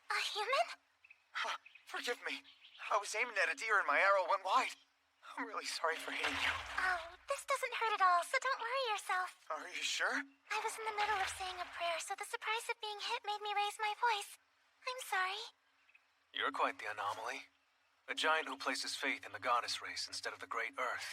A human? Forgive me. I was aiming at a deer and my arrow went wide. I'm really sorry for hitting you. Oh, this doesn't hurt at all, so don't worry yourself. Are you sure? I was in the middle of saying a prayer, so the surprise of being hit made me raise my voice. I'm sorry. You're quite the anomaly. A giant who places faith in the goddess race instead of the great earth.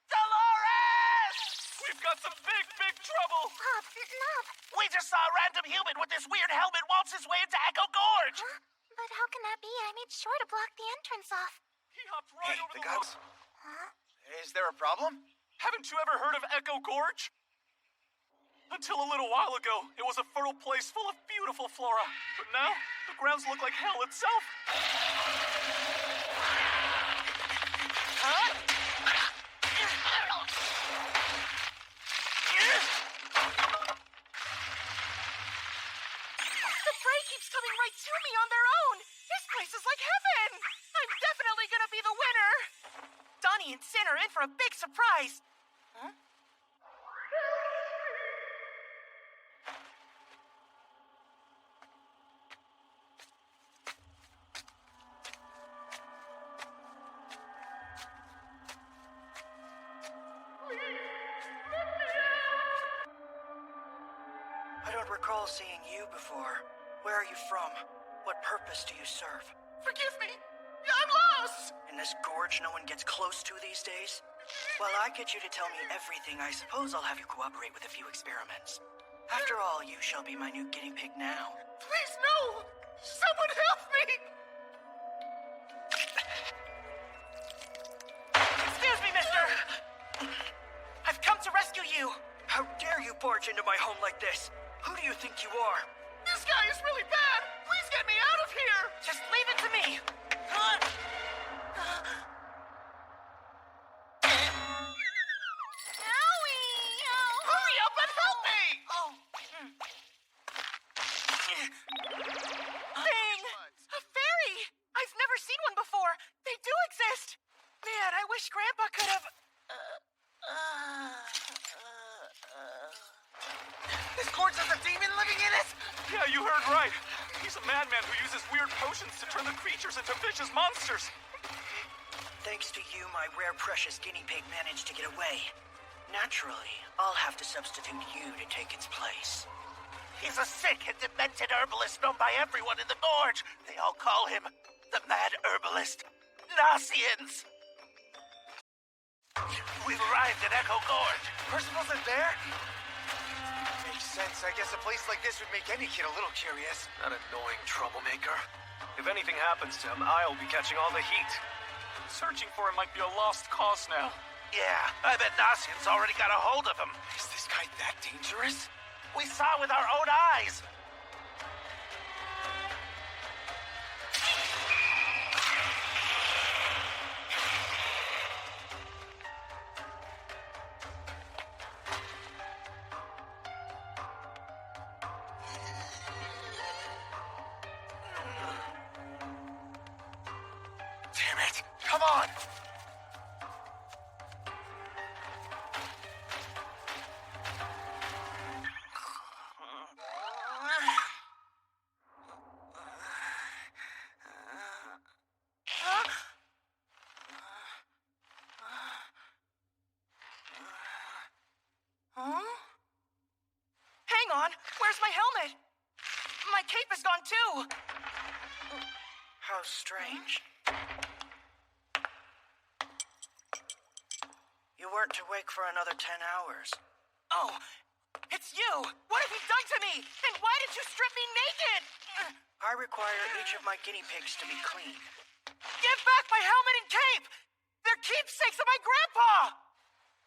Dolores! We've got some big trouble! Bob, Nob. We just saw a random human with this weird helmet waltz his way into Echo Gorge. Huh? But how can that be? I made sure to block the entrance off. He hopped right over the the guys. Huh? Is there a problem? Haven't you ever heard of Echo Gorge? Until a little while ago, it was a fertile place full of beautiful flora. But now, the grounds look like hell itself. Huh? The prey keeps coming right to me on their own. This place is like heaven. I'm definitely gonna be the winner. Donnie and Sin are in for a big surprise. Huh? I don't recall seeing you before. Where are you from? What purpose do you serve? Forgive me. I'm lost. In this gorge no one gets close to these days? While I get you to tell me everything, I suppose I'll have you cooperate with a few experiments. After all, you shall be my new guinea pig now. Please, no. Someone help me. Excuse me, mister! I've come to rescue you! How dare you barge into my home like this? Who do you think you are? This guy is really bad. Please get me out of here. Just leave it to me! Owie! Hurry up and Help me! Oh. Dang! A fairy! I've never seen one before. They do exist. Man, I wish Grandpa could have... This corpse has a demon living in it? Yeah, you heard right. He's a madman who uses weird potions to turn the creatures into vicious monsters. Thanks to you, my rare precious guinea pig managed to get away. Naturally, I'll have to substitute you to take its place. He's a sick and demented herbalist known by everyone in the gorge. They all call him the Mad Herbalist. Nasians! We've arrived at Echo Gorge. Percival's in there? Makes sense. I guess a place like this would make any kid a little curious. That annoying troublemaker. If anything happens to him, I'll be catching all the heat. Searching for him might be a lost cause now. Yeah, I bet Nasians already got a hold of him. Is this guy that dangerous? We saw with our own eyes. Damn it! Come on! Huh? Hang on! Where's my helmet? My cape is gone too! How strange. You weren't awake for another 10 hours. Oh, it's you! What have you done to me? And why did you strip me naked? I require each of my guinea pigs to be clean. Give back my helmet and cape! They're keepsakes of my grandpa!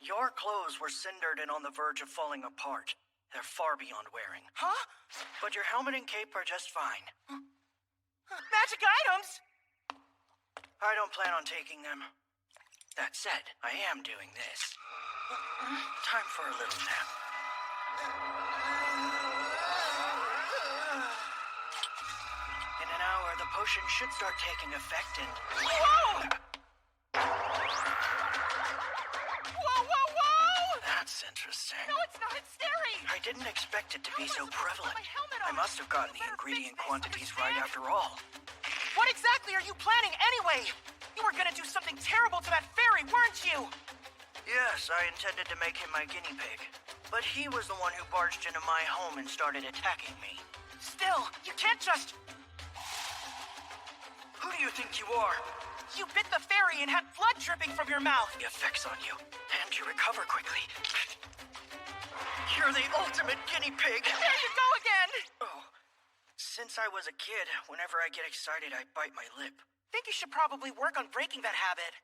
Your clothes were cindered and on the verge of falling apart. They're far beyond wearing. Huh? But your helmet and cape are just fine. Magic items? I don't plan on taking them. That said, I am doing this. Time for a little nap. In an hour, the potion should start taking effect and... Whoa! Whoa, whoa, whoa! That's interesting. No, it's not. It's scary. I didn't expect it to be so prevalent. I must have gotten the ingredient quantities right after all. What exactly are you planning anyway? You were gonna do something terrible to that fairy, weren't you? Yes, I intended to make him my guinea pig. But he was the one who barged into my home and started attacking me. Still, you can't just... Who do you think you are? You bit the fairy and had blood dripping from your mouth. The effects on you, and you recover quickly. You're the ultimate guinea pig. There you go again! Oh, since I was a kid, whenever I get excited, I bite my lip. Think you should probably work on breaking that habit.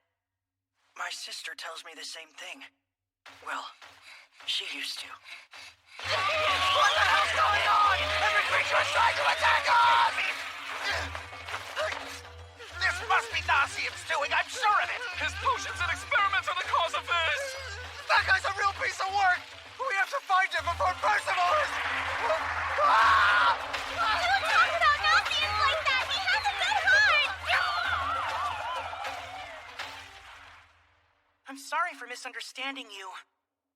My sister tells me the same thing. Well, she used to. What the hell's going on? Every creature is trying to attack us! This must be Nasian's doing, I'm sure of it! His potions and experiments are the cause of this! That guy's a real piece of work! We have to find him before Percival is... Don't talk about Nasians like that! He has a good heart! I'm sorry for misunderstanding you,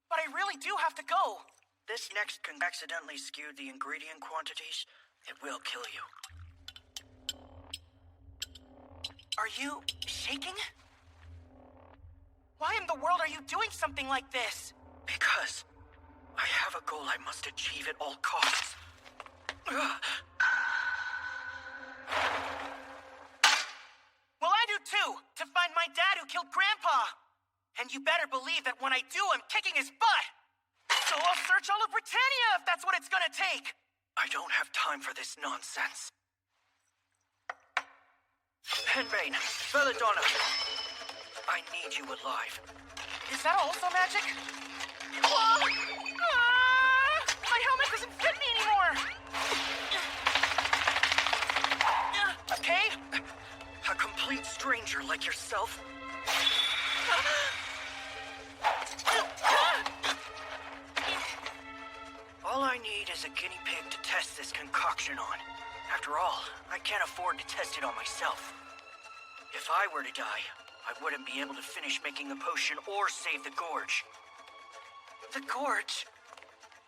but I really do have to go. This next can accidentally skew the ingredient quantities. It will kill you. Are you shaking? Why in the world are you doing something like this? Because I have a goal I must achieve at all costs. Well, I do too, to find my dad who killed Grandpa. And you better believe that when I do, I'm kicking his butt. So I'll search all of Britannia if that's what it's gonna take. I don't have time for this nonsense. Henbane, Belladonna, I need you alive. Is that also magic? Whoa! My helmet doesn't fit me anymore! Okay? A complete stranger like yourself? I need is a guinea pig to test this concoction on. After all, I can't afford to test it on myself. If I were to die, I wouldn't be able to finish making the potion or save the gorge. The gorge?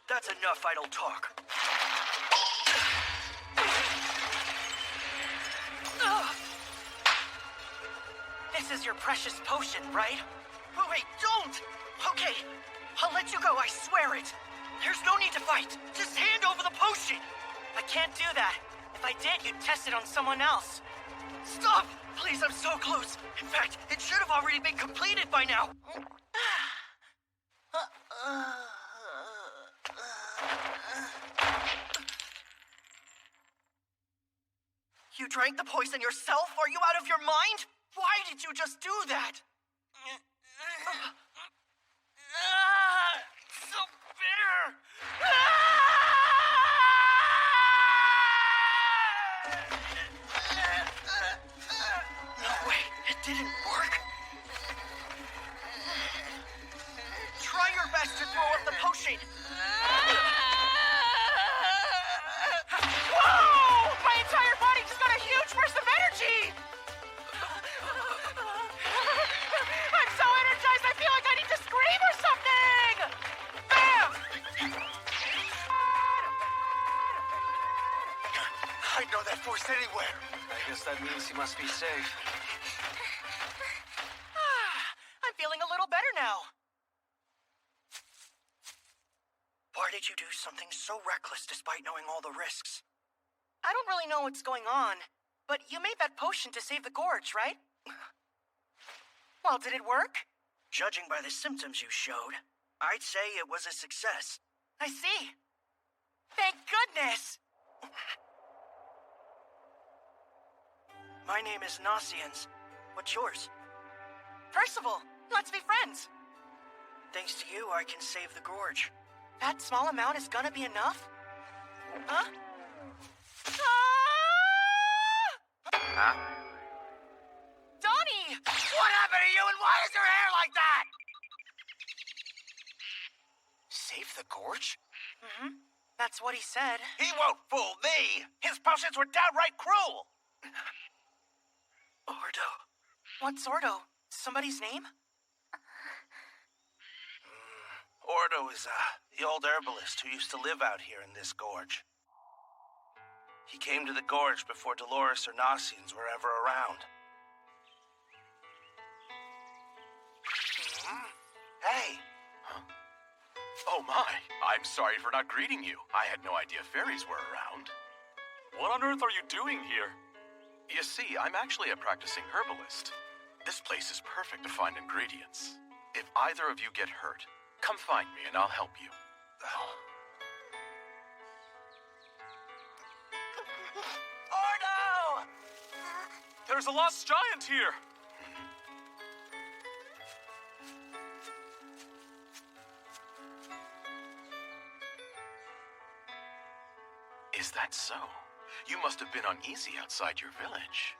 That's enough idle talk. This is your precious potion, right? Oh, wait, don't! Okay, I'll let you go, I swear it. There's no need to fight. Just hand over the potion. I can't do that. If I did, you'd test it on someone else. Stop! Please, I'm so close. In fact, it should have already been completed by now. You drank the poison yourself? Are you out of your mind? Why did you just do that? So bitter! No way, it didn't work. Try your best to throw up the potion. Whoa! My entire body just got a huge burst of energy! I'm so energized, I feel like I need to scream or something! Bam! I'd know that force anywhere. I guess that means he must be safe. I'm feeling a little better now. Why did you do something so reckless despite knowing all the risks? I don't really know what's going on, but you made that potion to save the gorge, right? Well, did it work? Judging by the symptoms you showed, I'd say it was a success. I see. Thank goodness! My name is Nasians. What's yours? Percival, let's be friends. Thanks to you, I can save the gorge. That small amount is gonna be enough? Huh? Huh? Donnie! What happened to you and why is your hair like that? Save the gorge? Mm-hmm. That's what he said. He won't fool me. His potions were downright cruel. Ordo. What's Ordo? Somebody's name? Ordo is the old herbalist who used to live out here in this gorge. He came to the gorge before Dolores or Nasians were ever around. Hey. Huh? Oh my, I'm sorry for not greeting you. I had no idea fairies were around. What on earth are you doing here? You see, I'm actually a practicing herbalist. This place is perfect to find ingredients. If either of you get hurt, come find me and I'll help you. Ordo! There's a lost giant here! Is that so? You must have been uneasy outside your village.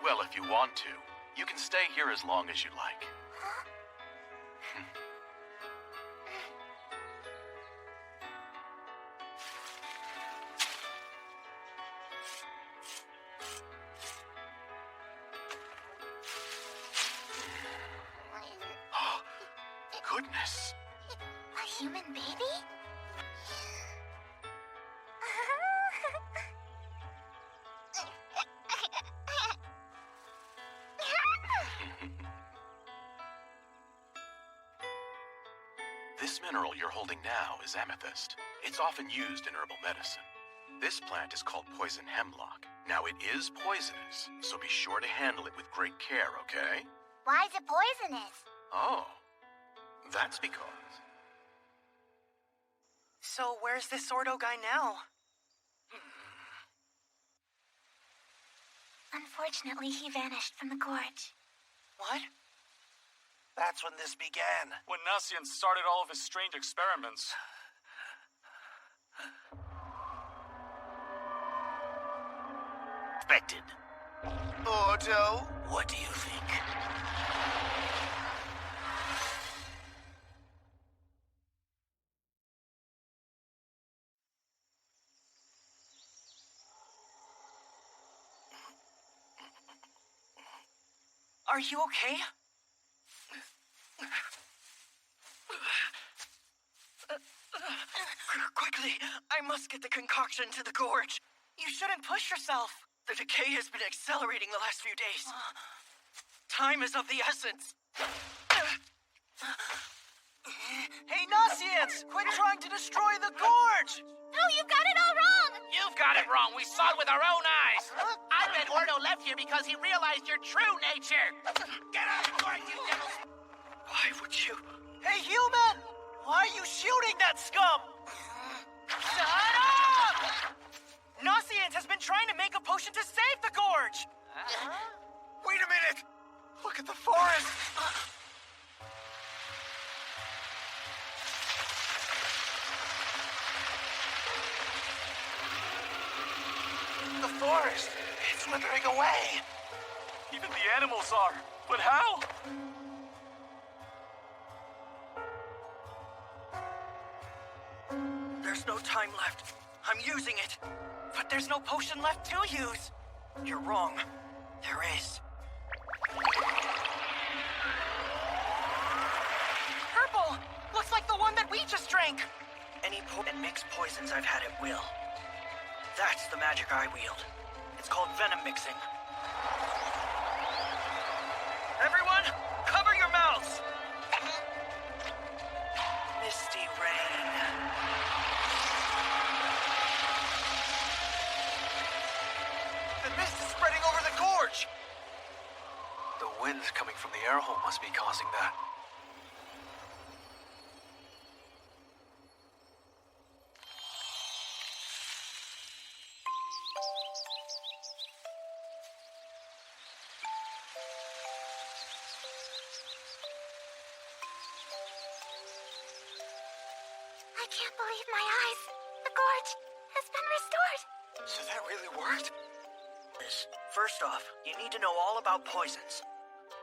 Well, if you want to, you can stay here as long as you like. Oh, goodness. A human baby? This mineral you're holding now is amethyst. It's often used in herbal medicine. This plant is called poison hemlock. Now, it is poisonous, so be sure to handle it with great care, okay? Why is it poisonous? Oh, that's because... So where's this Ordo guy now? Unfortunately, he vanished from the gorge. What? That's when this began. When Nasian started all of his strange experiments. Expected. Ordo, what do you think? Are you okay? Quickly, I must get the concoction to the gorge. You shouldn't push yourself. The decay has been accelerating the last few days. Time is of the essence. Hey, Nosians! Quit trying to destroy the gorge! No, you've got it all wrong! You've got it wrong. We saw it with our own eyes. I bet Ordo left here because he realized your true nature. Get out of the gorge, you devils! Why would you? Hey, human! Why are you shooting that scum? Shut up! Nosians has been trying to make a potion to save the gorge! Wait a minute! Look at the forest! The forest! It's withering away! Even the animals are. But how? There's no time left. I'm using it. But there's no potion left to use. You're wrong. There is. Purple! Looks like the one that we just drank! Any potent mixed poisons I've had at will. That's the magic I wield. It's called venom mixing. Everyone, cover your mouths! Misty rain. The mist is spreading over the gorge! The wind coming from the air hole must be causing that. I can't believe my eyes. The gorge has been restored. So that really worked? First off, you need to know all about poisons.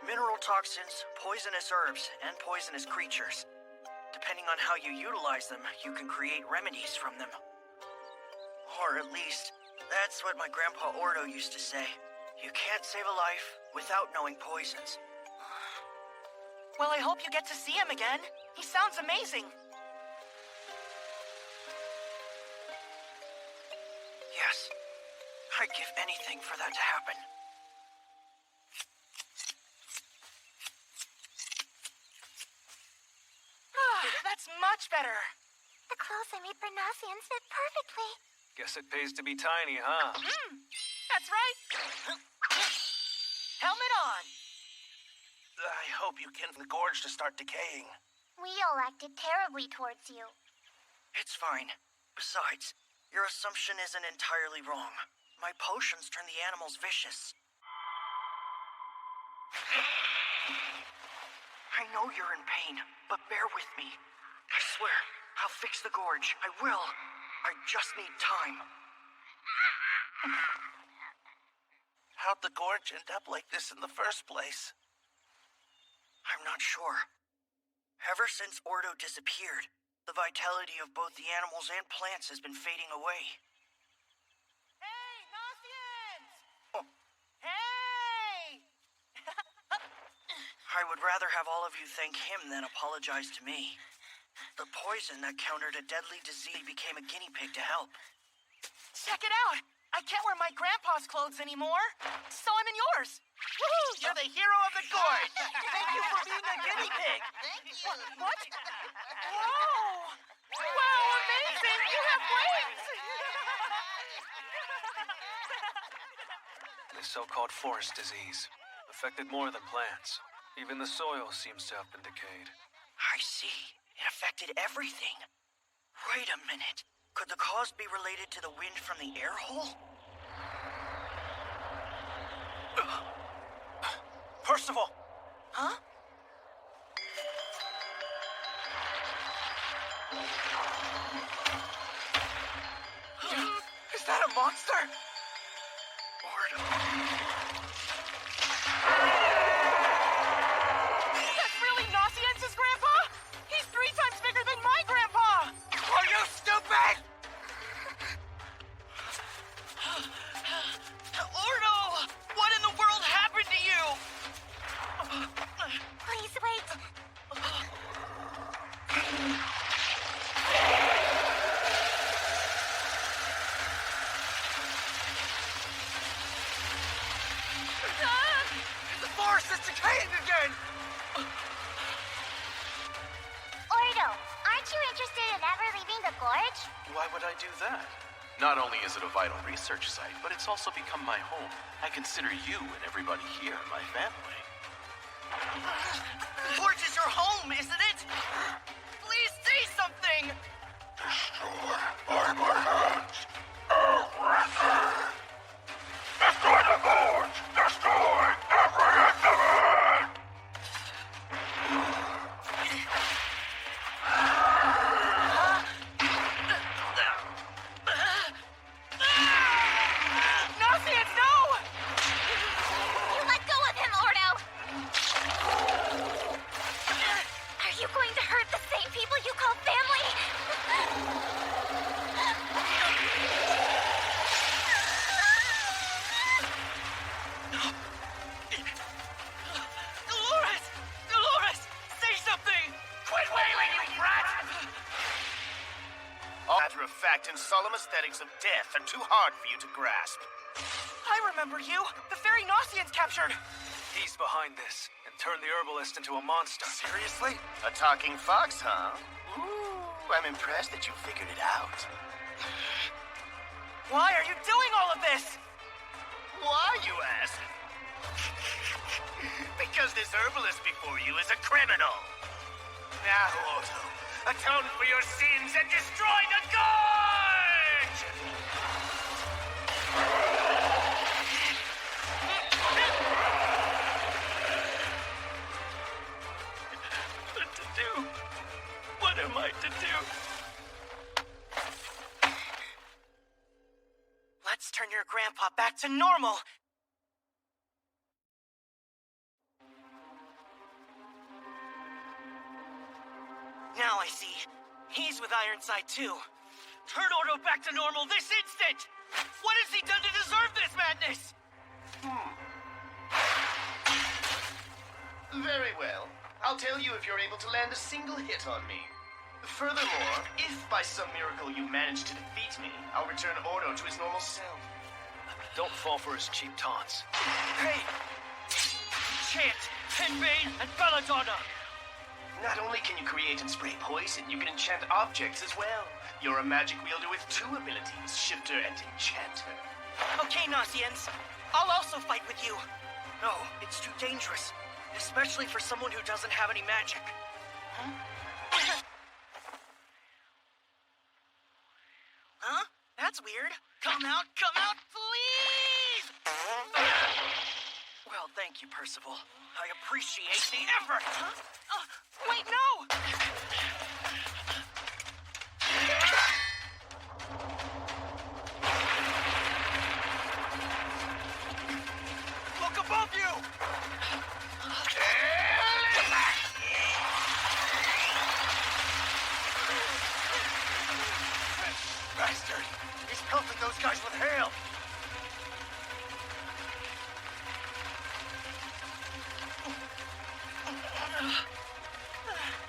Mineral toxins, poisonous herbs, and poisonous creatures. Depending on how you utilize them, you can create remedies from them. Or at least, that's what my grandpa Ordo used to say. You can't save a life without knowing poisons. Well, I hope you get to see him again. He sounds amazing. Yes, I'd give anything for that to happen. That's much better. The clothes I made for Nosians fit perfectly. Guess it pays to be tiny, huh? That's right. Helmet on. I hope you can the gorge to start decaying. We all acted terribly towards you. It's fine. Besides, your assumption isn't entirely wrong. My potions turn the animals vicious. I know you're in pain, but bear with me. I swear, I'll fix the gorge. I will. I just need time. How'd the gorge end up like this in the first place? I'm not sure. Ever since Ordo disappeared, the vitality of both the animals and plants has been fading away. Hey, Nosians! Oh. Hey! I would rather have all of you thank him than apologize to me. The poison that countered a deadly disease became a guinea pig to help. Check it out! I can't wear my grandpa's clothes anymore, so I'm in yours. Woohoo! You're the hero of the gorge. Thank you for being a guinea pig. Thank you. What? Whoa! Wow, amazing! You have wings! This so-called forest disease affected more than plants. Even the soil seems to have been decayed. I see. It affected everything. Wait a minute. Could the cause be related to the wind from the air hole? Percival! Huh? Is that a monster? Ordo. That's really Nosians' grandpa? He's 3 times bigger than my grandpa! Are you stupid? Ordo! What in the world happened to you? What? Why would I do that? Not only is it a vital research site, but it's also become my home. I consider you and everybody here my family. Forge is your home, isn't it? Please say something! Destroy by my hands. Aggressor! Destroy the forge! Destroy every inch of it! Nasians, no! You let go of him, Ordo! Are you going to hurt the same people you call family? Dolores! Dolores! Say something! Quit wailing, you brat! Matter of fact and solemn aesthetics of death are too hard for you to grasp. I remember you! The fairy Nasians captured! He's behind this and turned the herbalist into a monster. Seriously? A talking fox, huh? Ooh, I'm impressed that you figured it out. Why are you doing all of this? Why, you ask? Because this herbalist before you is a criminal. Now, Otto, atone for your sins and destroy the gorge! What to do? What am I to do? Let's turn your grandpa back to normal. Now I see. He's with Ironside too. Turn Ordo back to normal this instant! What has he done to deserve this madness? Very well. I'll tell you if you're able to land a single hit on me. Furthermore, if by some miracle you manage to defeat me, I'll return Ordo to his normal self. Don't fall for his cheap taunts. Hey! Chant, Penbane, and Belladonna! Not only can you create and spray poison, you can enchant objects as well. You're a magic wielder with two abilities, Shifter and Enchanter. Okay, Nasians. I'll also fight with you. No, it's too dangerous. Especially for someone who doesn't have any magic. Huh? Huh? That's weird. Come out, please! Well, thank you, Percival. I appreciate the effort. Huh? Wait, no! Look above you! Bastard! He's pelting those guys with hail!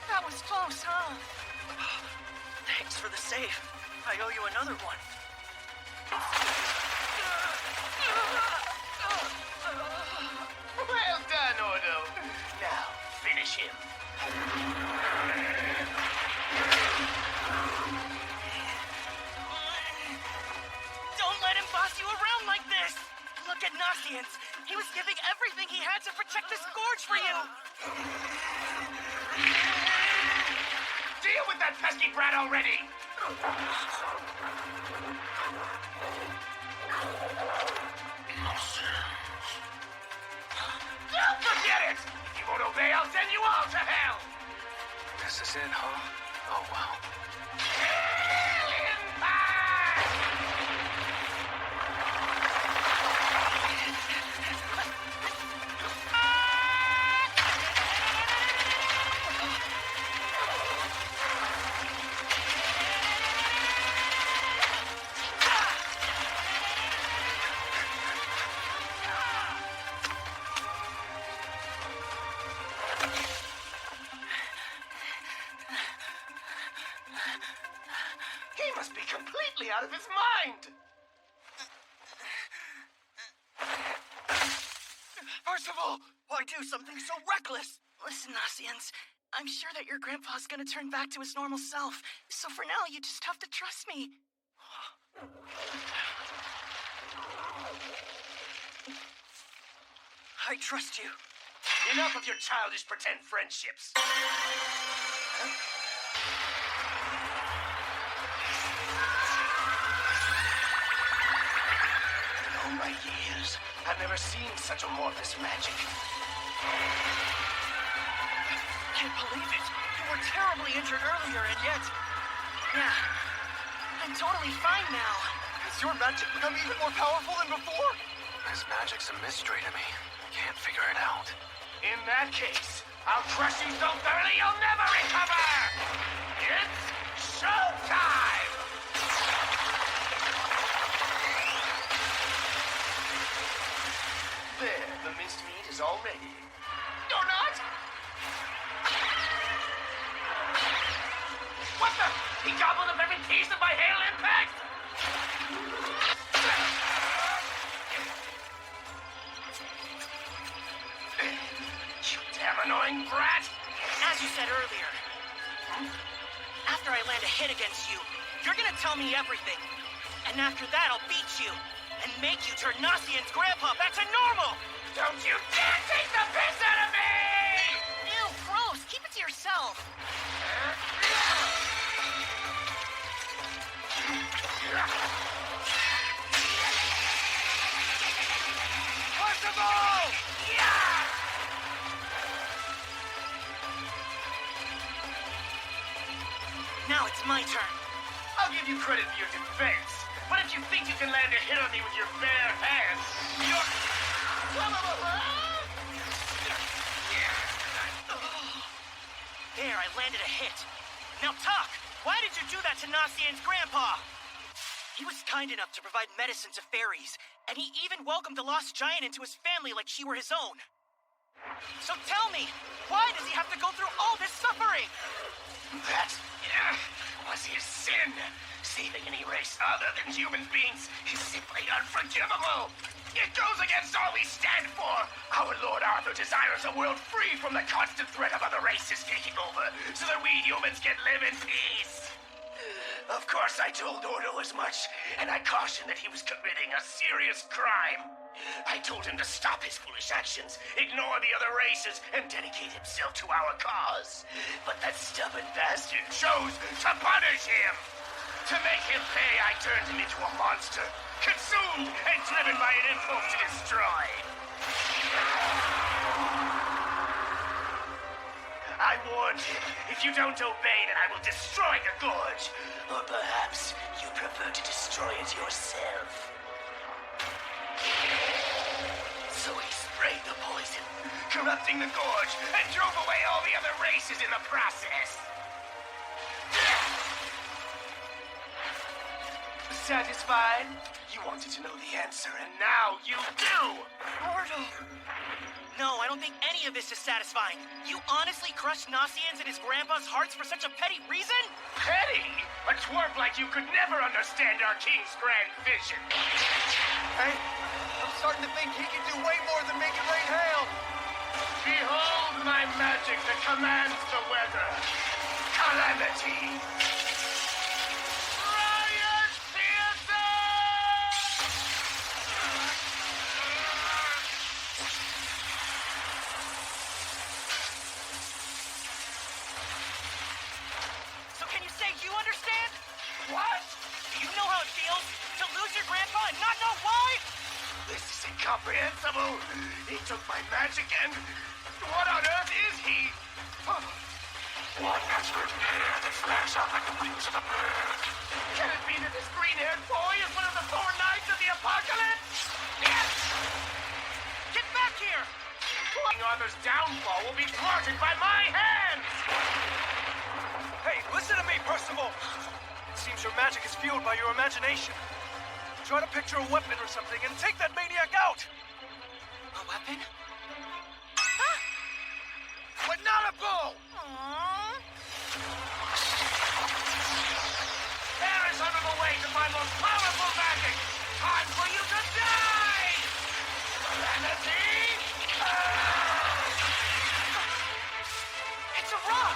That was close, huh? Thanks for the save. I owe you another one. Well done, Ordo. Now, finish him. Don't let him boss you around like this! Look at Nasians. He was giving everything he had to protect this gorge for you! Deal with that pesky brat already! Forget it! If you won't obey, I'll send you all to hell! This is it, huh? Oh, wow. He must be completely out of his mind! Percival, why do something so reckless? Listen, Nasians, I'm sure that your grandpa's gonna turn back to his normal self. So for now, you just have to trust me. I trust you. Enough of your childish pretend friendships. In all my years, I've never seen such amorphous magic. Can't believe it. You were terribly injured earlier, and yet... Yeah. I'm totally fine now. Has your magic become even more powerful than before? This magic's a mystery to me. I can't figure it out. In that case, I'll crush you so thoroughly you'll never recover! It's showtime! There, the minced meat is all ready. You're not? What the? He gobbled up every piece of my hail impact? You damn annoying brat! As you said earlier, after I land a hit against you, you're gonna tell me everything. And after that, I'll beat you and make you turn Nasian's grandpa back to normal! Don't you dare take the piss out of me! Ew, gross. Keep it to yourself. Possible! Yeah! Now it's my turn. I'll give you credit for your defense, but if you think you can land a hit on me with your bare hands, you're... There, I landed a hit. Now talk! Why did you do that to Nasian's grandpa? He was kind enough to provide medicine to fairies, and he even welcomed the lost giant into his family like she were his own. So tell me, why does he have to go through all this suffering? That was his sin. Saving any race other than human beings is simply unforgivable. It goes against all we stand for. Our Lord Arthur desires a world free from the constant threat of other races taking over, so that we humans can live in peace. Of course, I told Ordo as much, and I cautioned that he was committing a serious crime. I told him to stop his foolish actions, ignore the other races, and dedicate himself to our cause. But that stubborn bastard chose to punish him. To make him pay, I turned him into a monster, consumed and driven by an impulse to destroy. I warned him, if you don't obey, then I will destroy the gorge. Or perhaps you prefer to destroy it yourself. So he sprayed the poison, corrupting the gorge, and drove away all the other races in the process. Satisfied? You wanted to know the answer, and now you do! Ordo! No, I don't think any of this is satisfying. You honestly crushed Nasian's and his grandpa's hearts for such a petty reason? Petty? A twerp like you could never understand our king's grand vision. Hey, I'm starting to think he can do way more than make it rain hail. Behold my magic that commands the weather. Calamity. Riot Theater! So can you say you understand? What? Do you know how it feels to lose your grandpa and not know why? This is incomprehensible. He took my magic and... What on earth is he? One has red hair that flares out like the wings of a bird. Can it be that this green-haired boy is one of the four knights of the apocalypse? Yes! Get back here! King Arthur's downfall will be thwarted by my hands! Hey, listen to me, Percival! It seems your magic is fueled by your imagination. Try to picture a weapon or something and take that maniac out! A weapon? But not a bow! Aww. There is another way to my most powerful magic! Time for you to die! Calamity! It's a rock!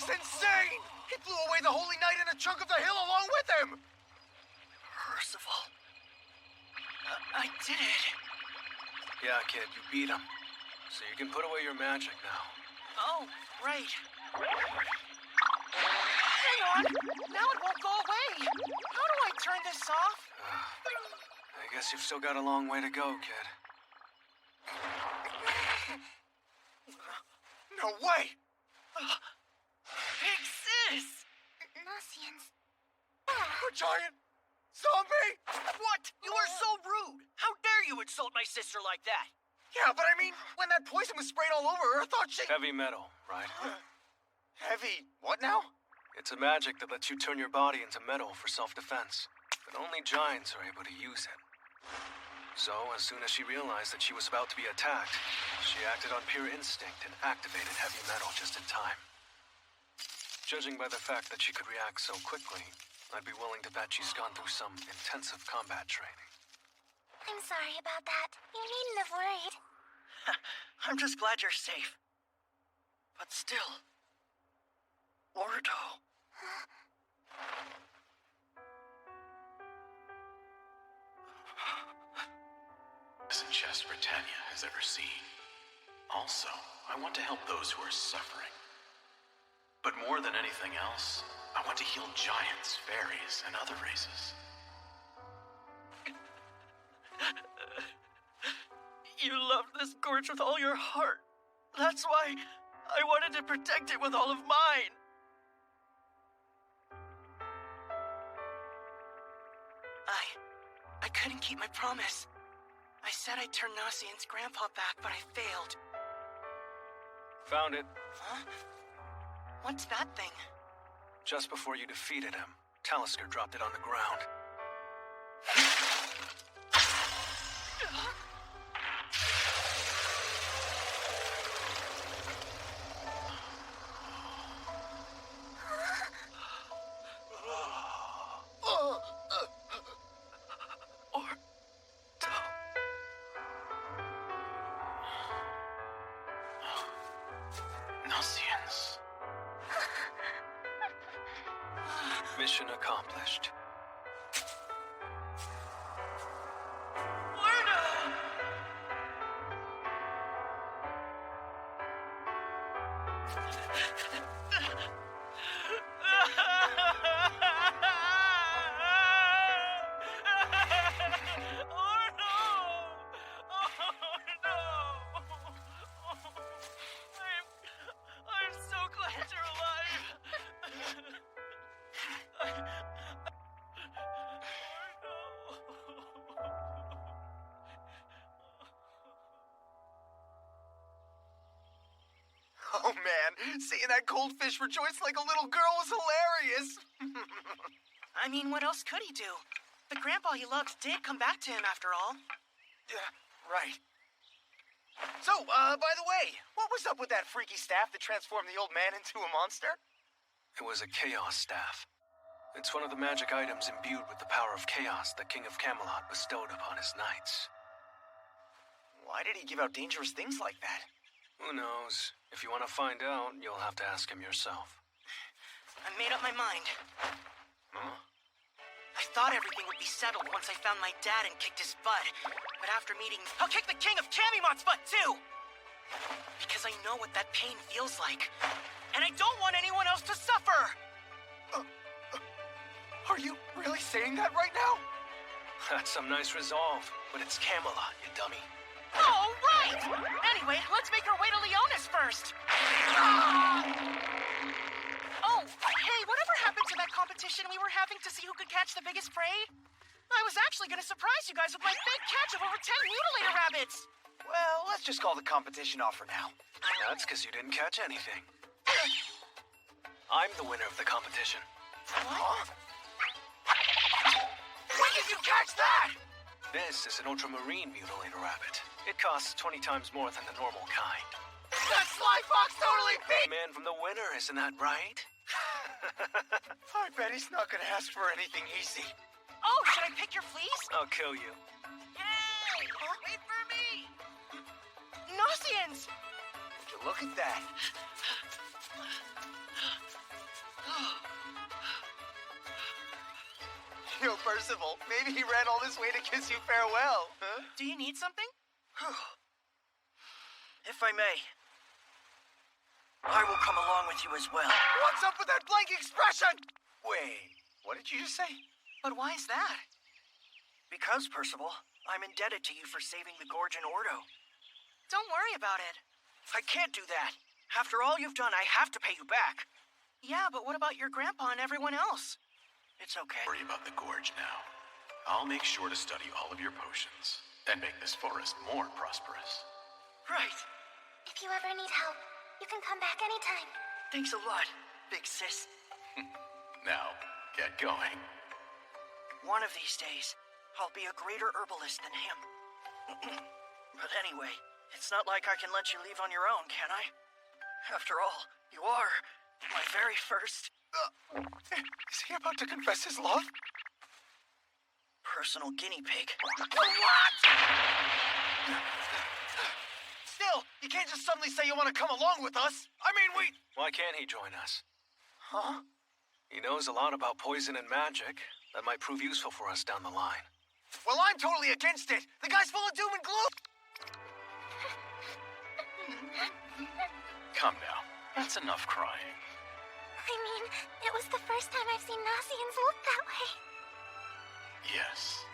was insane! He blew away the Holy Knight and a chunk of the hill along with him! Percival. I did it. Yeah, kid, you beat him. So you can put away your magic now. Oh, right. Hang on. Now it won't go away. How do I turn this off? I guess you've still got a long way to go, kid. No way! Big Sis! Nosians. A giant zombie! What? You are so rude! How dare you insult my sister like that? Yeah, but I mean, when that poison was sprayed all over her, I thought she... Heavy metal, right? Heavy... what now? It's a magic that lets you turn your body into metal for self-defense. But only giants are able to use it. So, as soon as she realized that she was about to be attacked, she acted on pure instinct and activated heavy metal just in time. Judging by the fact that she could react so quickly, I'd be willing to bet she's gone through some intensive combat training. I'm sorry about that. You needn't have worried. I'm just glad you're safe. But still... Ordo... Isn't chest Britannia has ever seen. Also, I want to help those who are suffering. But more than anything else, I want to heal giants, fairies, and other races. You loved this gorge with all your heart. That's why I wanted to protect it with all of mine. I couldn't keep my promise. I said I'd turn Nosian's grandpa back, but I failed. Found it. Huh? What's that thing? Just before you defeated him, Talisker dropped it on the ground. Nosians. Mission accomplished. Oh man, seeing that goldfish rejoice like a little girl was hilarious! I mean, what else could he do? The grandpa he loved did come back to him after all. Yeah, right. So, by the way, what was up with that freaky staff that transformed the old man into a monster? It was a chaos staff. It's one of the magic items imbued with the power of chaos the King of Camelot bestowed upon his knights. Why did he give out dangerous things like that? Who knows? If you want to find out, you'll have to ask him yourself. I made up my mind. Huh? I thought everything would be settled once I found my dad and kicked his butt. But after meeting, I'll kick the King of Camelot's butt too! Because I know what that pain feels like. And I don't want anyone else to suffer! Are you really saying that right now? That's some nice resolve, but it's Camelot, you dummy. Oh, right! Anyway, let's make our way to Leonis first. Oh, hey, whatever happened to that competition we were having to see who could catch the biggest prey? I was actually gonna surprise you guys with my big catch of over 10 mutilator rabbits. Well, let's just call the competition off for now. That's because you didn't catch anything. I'm the winner of the competition. Huh? When did you catch that? This is an ultramarine mutilator rabbit. It costs 20 times more than the normal kind. That Sly Fox totally beat! Man from the winner, isn't that right? I bet he's not gonna ask for anything easy. Oh, should I pick your fleas? I'll kill you. Yay! Wait for me! Nosians! Look at that. Yo, Percival, maybe he ran all this way to kiss you farewell, huh? Do you need something? If I may, I will come along with you as well. What's up with that blank expression? Wait, what did you just say? But why is that? Because, Percival, I'm indebted to you for saving the Gorge and Ordo. Don't worry about it. I can't do that. After all you've done, I have to pay you back. Yeah, but what about your grandpa and everyone else? It's okay. Worry about the Gorge now. I'll make sure to study all of your potions and make this forest more prosperous. Right. If you ever need help, you can come back anytime. Thanks a lot, big sis. Now, get going. One of these days, I'll be a greater herbalist than him. But anyway, it's not like I can let you leave on your own, can I? After all, you are my very first... Is he about to confess his love? personal guinea pig. What? Still, you can't just suddenly say you want to come along with us. I mean, Why can't he join us? Huh? He knows a lot about poison and magic that might prove useful for us down the line. Well, I'm totally against it. The guy's full of doom and gloom. Come now. That's enough crying. I mean, it was the first time I've seen Nasians look that way. Yes.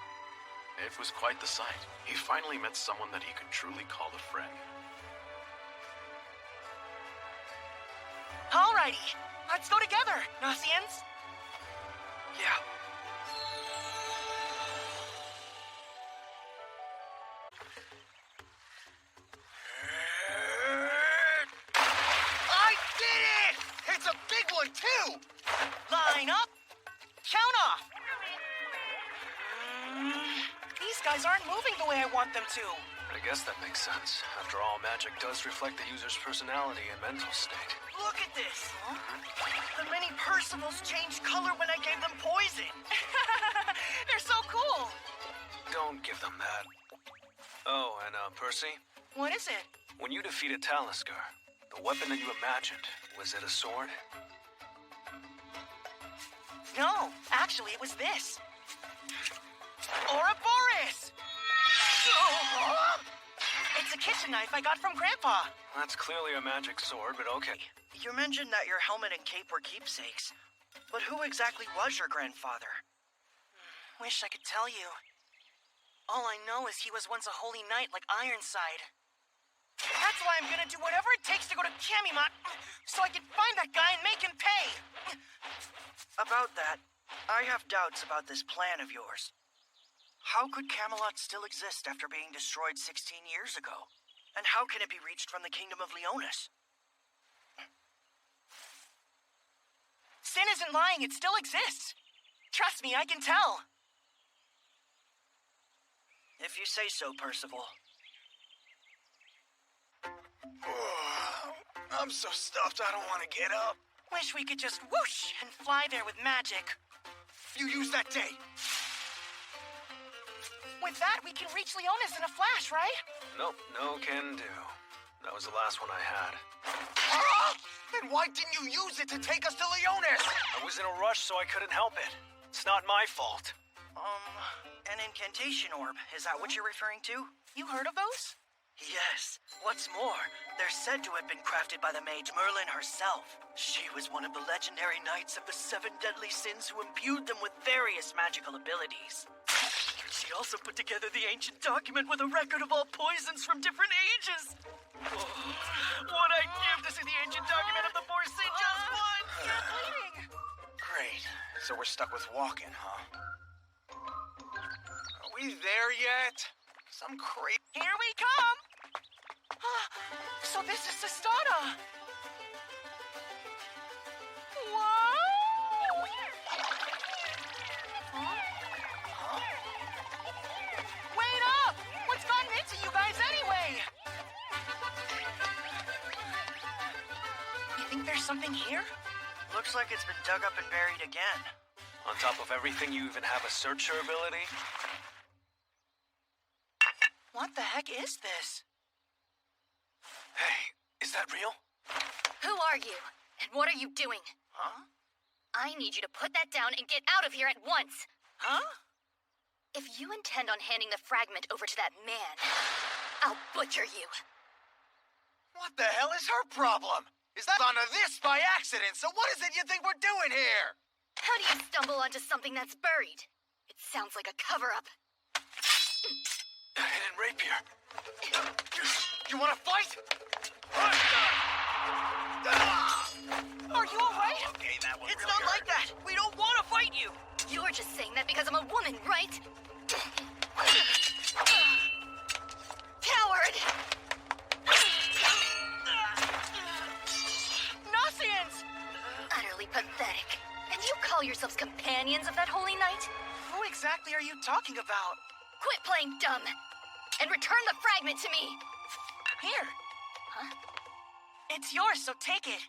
It was quite the sight. He finally met someone that he could truly call a friend. Alrighty, let's go together, Nasians. Yeah. I did it! It's a big one, too! Line up, count off. These guys aren't moving the way I want them to. I guess that makes sense. After all, magic does reflect the user's personality and mental state. Look at this. The mini Percivals changed color when I gave them poison. They're so cool. Don't give them that. Oh, and Percy? What is it? When you defeated Talisker, the weapon that you imagined, was it a sword? No, actually it was this. Ouroboros! It's a kitchen knife I got from Grandpa. That's clearly a magic sword, but okay. You mentioned that your helmet and cape were keepsakes. But who exactly was your grandfather? Wish I could tell you. All I know is he was once a holy knight like Ironside. That's why I'm gonna do whatever it takes to go to Camelot so I can find that guy and make him pay. About that, I have doubts about this plan of yours. How could Camelot still exist after being destroyed 16 years ago? And how can it be reached from the kingdom of Leonis? Sin isn't lying, it still exists. Trust me, I can tell. If you say so, Percival. I'm so stuffed I don't want to get up. Wish we could just whoosh and fly there with magic. You used that day. With that, we can reach Leonis in a flash, right? Nope, no can do. That was the last one I had. Then why didn't you use it to take us to Leonis? I was in a rush, so I couldn't help it. It's not my fault. An incantation orb. Is that what you're referring to? You heard of those? Yes. What's more, they're said to have been crafted by the mage Merlin herself. She was one of the legendary knights of the 7 deadly sins who imbued them with various magical abilities. She also put together the ancient document with a record of all poisons from different ages. What I'd give to see the ancient document of the four just one. You're bleeding. Great. So we're stuck with walking, huh? Are we there yet? Some crazy... Here we come! So this is Sestana! Whoa! Wait up! What's gotten into you guys anyway? You think there's something here? Looks like it's been dug up and buried again. On top of everything, you even have a searcher ability? What the heck is this? Hey, is that real? Who are you? And what are you doing? Huh? I need you to put that down and get out of here at once. Huh? If you intend on handing the fragment over to that man, I'll butcher you. What the hell is her problem? Is that onto this by accident, so what is it you think we're doing here? How do you stumble onto something that's buried? It sounds like a cover-up. A hidden rapier. You wanna fight? Are you alright? Okay, that one It's really not hurt. like that. We don't want to fight you. You're just saying that because I'm a woman, right? Coward! Nonsense. Utterly pathetic. And you call yourselves companions of that holy knight? Who exactly are you talking about? Quit playing dumb! And return the fragment to me! Here. Huh? It's yours, so take it.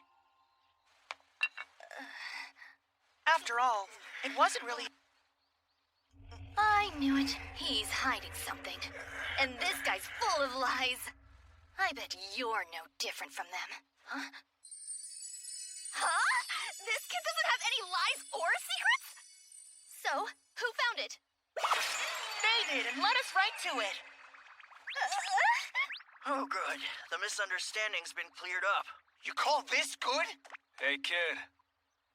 After all, it wasn't really... I knew it. He's hiding something. And this guy's full of lies. I bet you're no different from them. Huh? Huh? This kid doesn't have any lies or secrets? So, who found it? They did, and led us right to it. Oh, good. The misunderstanding's been cleared up. You call this good? Hey, kid.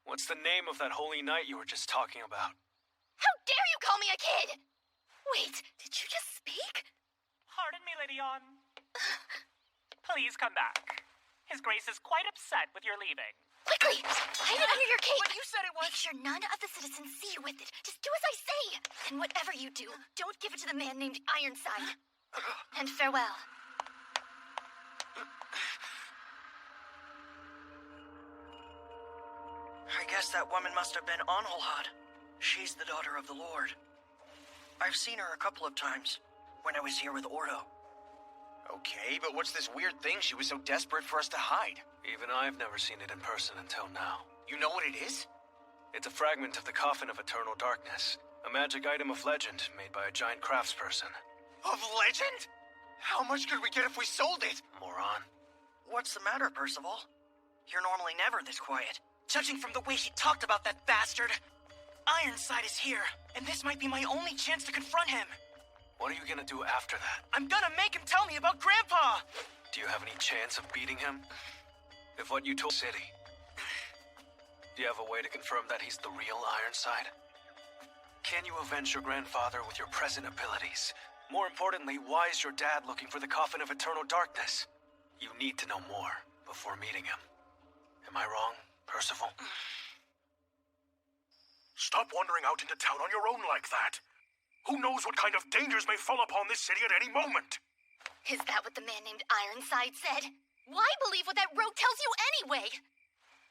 What's the name of that holy knight you were just talking about? How dare you call me a kid? Wait, did you just speak? Pardon me, Lady On. Please come back. His Grace is quite upset with your leaving. Quickly! Hide it under your cape! But you said it was... Make sure none of the citizens see you with it. Just do as I say! And whatever you do, don't give it to the man named Ironside. And farewell. I guess that woman must have been Onholhad. She's the daughter of the Lord. I've seen her a couple of times, when I was here with Ordo. Okay, but what's this weird thing she was so desperate for us to hide? Even I've never seen it in person until now. You know what it is? It's a fragment of the Coffin of Eternal Darkness, a magic item of legend made by a giant craftsperson. Of legend? How much could we get if we sold it? Moron. What's the matter, Percival? You're normally never this quiet. Judging from the way she talked about that bastard, Ironside is here, and this might be my only chance to confront him. What are you gonna do after that? I'm gonna make him tell me about Grandpa! Do you have any chance of beating him? If what you told City. Do you have a way to confirm that he's the real Ironside? Can you avenge your grandfather with your present abilities? More importantly, why is your dad looking for the Coffin of Eternal Darkness? You need to know more before meeting him. Am I wrong, Percival? Stop wandering out into town on your own like that. Who knows what kind of dangers may fall upon this city at any moment? Is that what the man named Ironside said? Why believe what that rogue tells you anyway?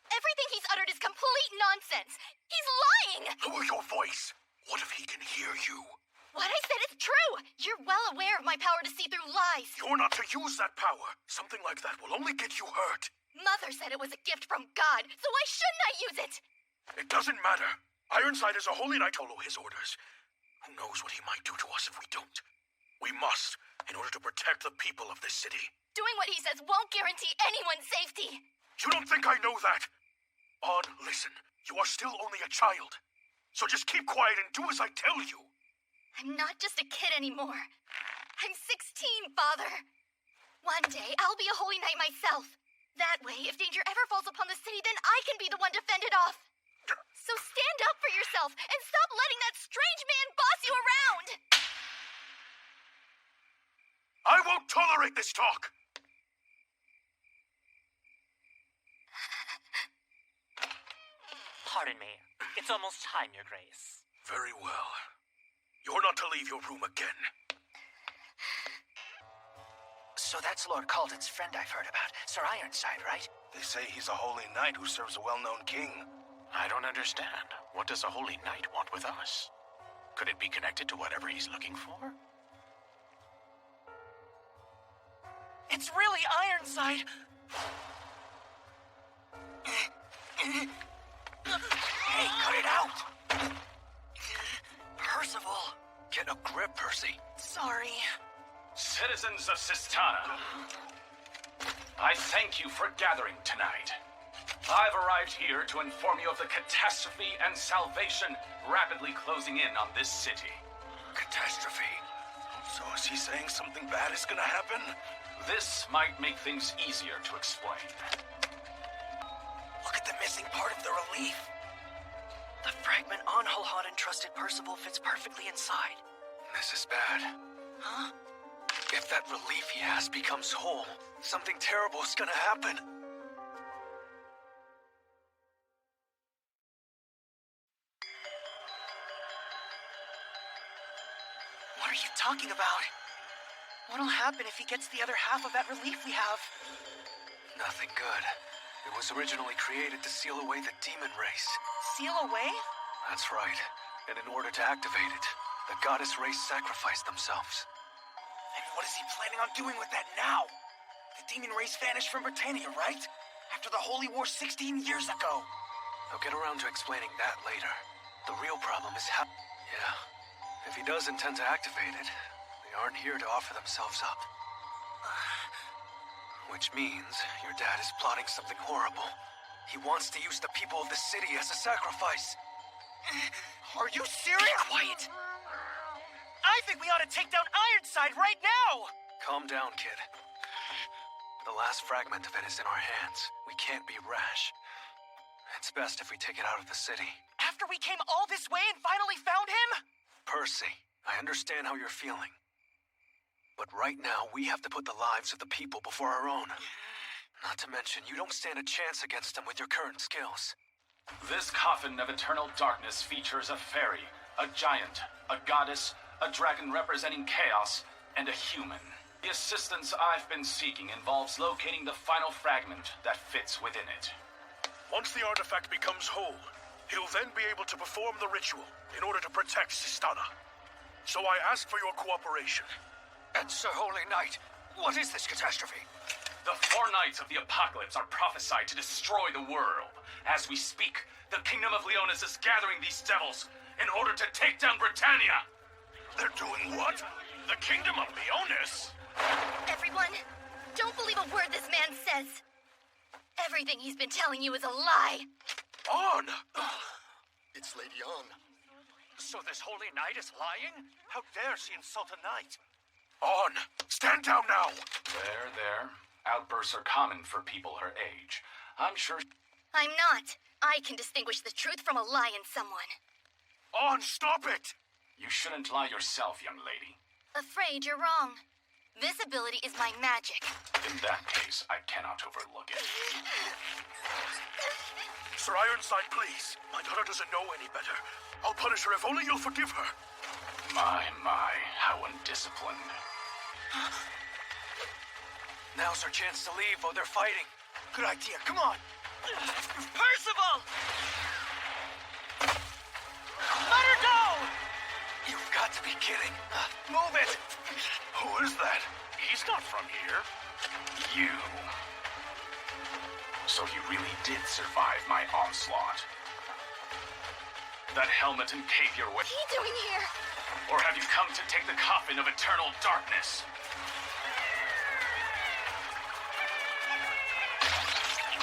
Everything he's uttered is complete nonsense. He's lying! Lower your voice. What if he can hear you? What I said is true! You're well aware of my power to see through lies. You're not to use that power. Something like that will only get you hurt. Mother said it was a gift from God, so why shouldn't I use it? It doesn't matter. Ironside is a holy knight. Follow his orders. Who knows what he might do to us if we don't? We must, in order to protect the people of this city. Doing what he says won't guarantee anyone's safety. You don't think I know that? On, listen. You are still only a child. So just keep quiet and do as I tell you. I'm not just a kid anymore. I'm 16, Father. One day, I'll be a holy knight myself. That way, if danger ever falls upon the city, then I can be the one to fend it off. So stand up for yourself and stop letting that strange man boss you around! I won't tolerate this talk! Pardon me. It's almost time, Your Grace. Very well. You're not to leave your room again. So that's Lord Calden's friend I've heard about, Sir Ironside, right? They say he's a holy knight who serves a well-known king. I don't understand. What does a holy knight want with us? Could it be connected to whatever he's looking for? It's really Ironside! Hey, cut it out! Percival! Get a grip, Percy. Sorry. Citizens of Sistana, I thank you for gathering tonight. I've arrived here to inform you of the catastrophe and salvation rapidly closing in on this city. Catastrophe? So is he saying something bad is gonna happen? This might make things easier to explain. Look at the missing part of the relief. The fragment Anhalhan entrusted Percival fits perfectly inside. This is bad. Huh? If that relief he has becomes whole, something terrible is gonna happen. What are you talking about? What'll happen if he gets the other half of that relief we have? Nothing good. It was originally created to seal away the demon race. Seal away? That's right. And in order to activate it, the goddess race sacrificed themselves. And what is he planning on doing with that now? The demon race vanished from Britannia, right? After the Holy War 16 years ago. I'll get around to explaining that later. The real problem is how... Yeah. If he does intend to activate it, they aren't here to offer themselves up. Which means your dad is plotting something horrible. He wants to use the people of the city as a sacrifice. Are you serious? Quiet! I think we ought to take down Ironside right now! Calm down, kid. The last fragment of it is in our hands. We can't be rash. It's best if we take it out of the city. After we came all this way and finally found him? Percy, I understand how you're feeling. But right now, we have to put the lives of the people before our own. Not to mention, you don't stand a chance against them with your current skills. This coffin of eternal darkness features a fairy, a giant, a goddess, a dragon representing chaos, and a human. The assistance I've been seeking involves locating the final fragment that fits within it. Once the artifact becomes whole, he'll then be able to perform the ritual in order to protect Sistana. So I ask for your cooperation. And Sir Holy Knight, what is this catastrophe? The four knights of the Apocalypse are prophesied to destroy the world. As we speak, the Kingdom of Leonis is gathering these devils in order to take down Britannia. They're doing what? The Kingdom of Leonis? Everyone, don't believe a word this man says. Everything he's been telling you is a lie. On! It's Lady On. So this holy knight is lying? How dare she insult a knight? On! Stand down now! There. Outbursts are common for people her age. I'm sure... I'm not. I can distinguish the truth from a lie in someone. On, stop it! You shouldn't lie yourself, young lady. Afraid you're wrong. This ability is my magic. In that case, I cannot overlook it. Sir Ironside, please. My daughter doesn't know any better. I'll punish her if only you'll forgive her. My, how undisciplined. Now's our chance to leave while they're fighting. Good idea, come on! Percival! Let her go! You've got to be kidding. Move it! Who is that? He's not from here. You. So he really did survive my onslaught. That helmet and cape you're What are you doing here? Or have you come to take the coffin of eternal darkness?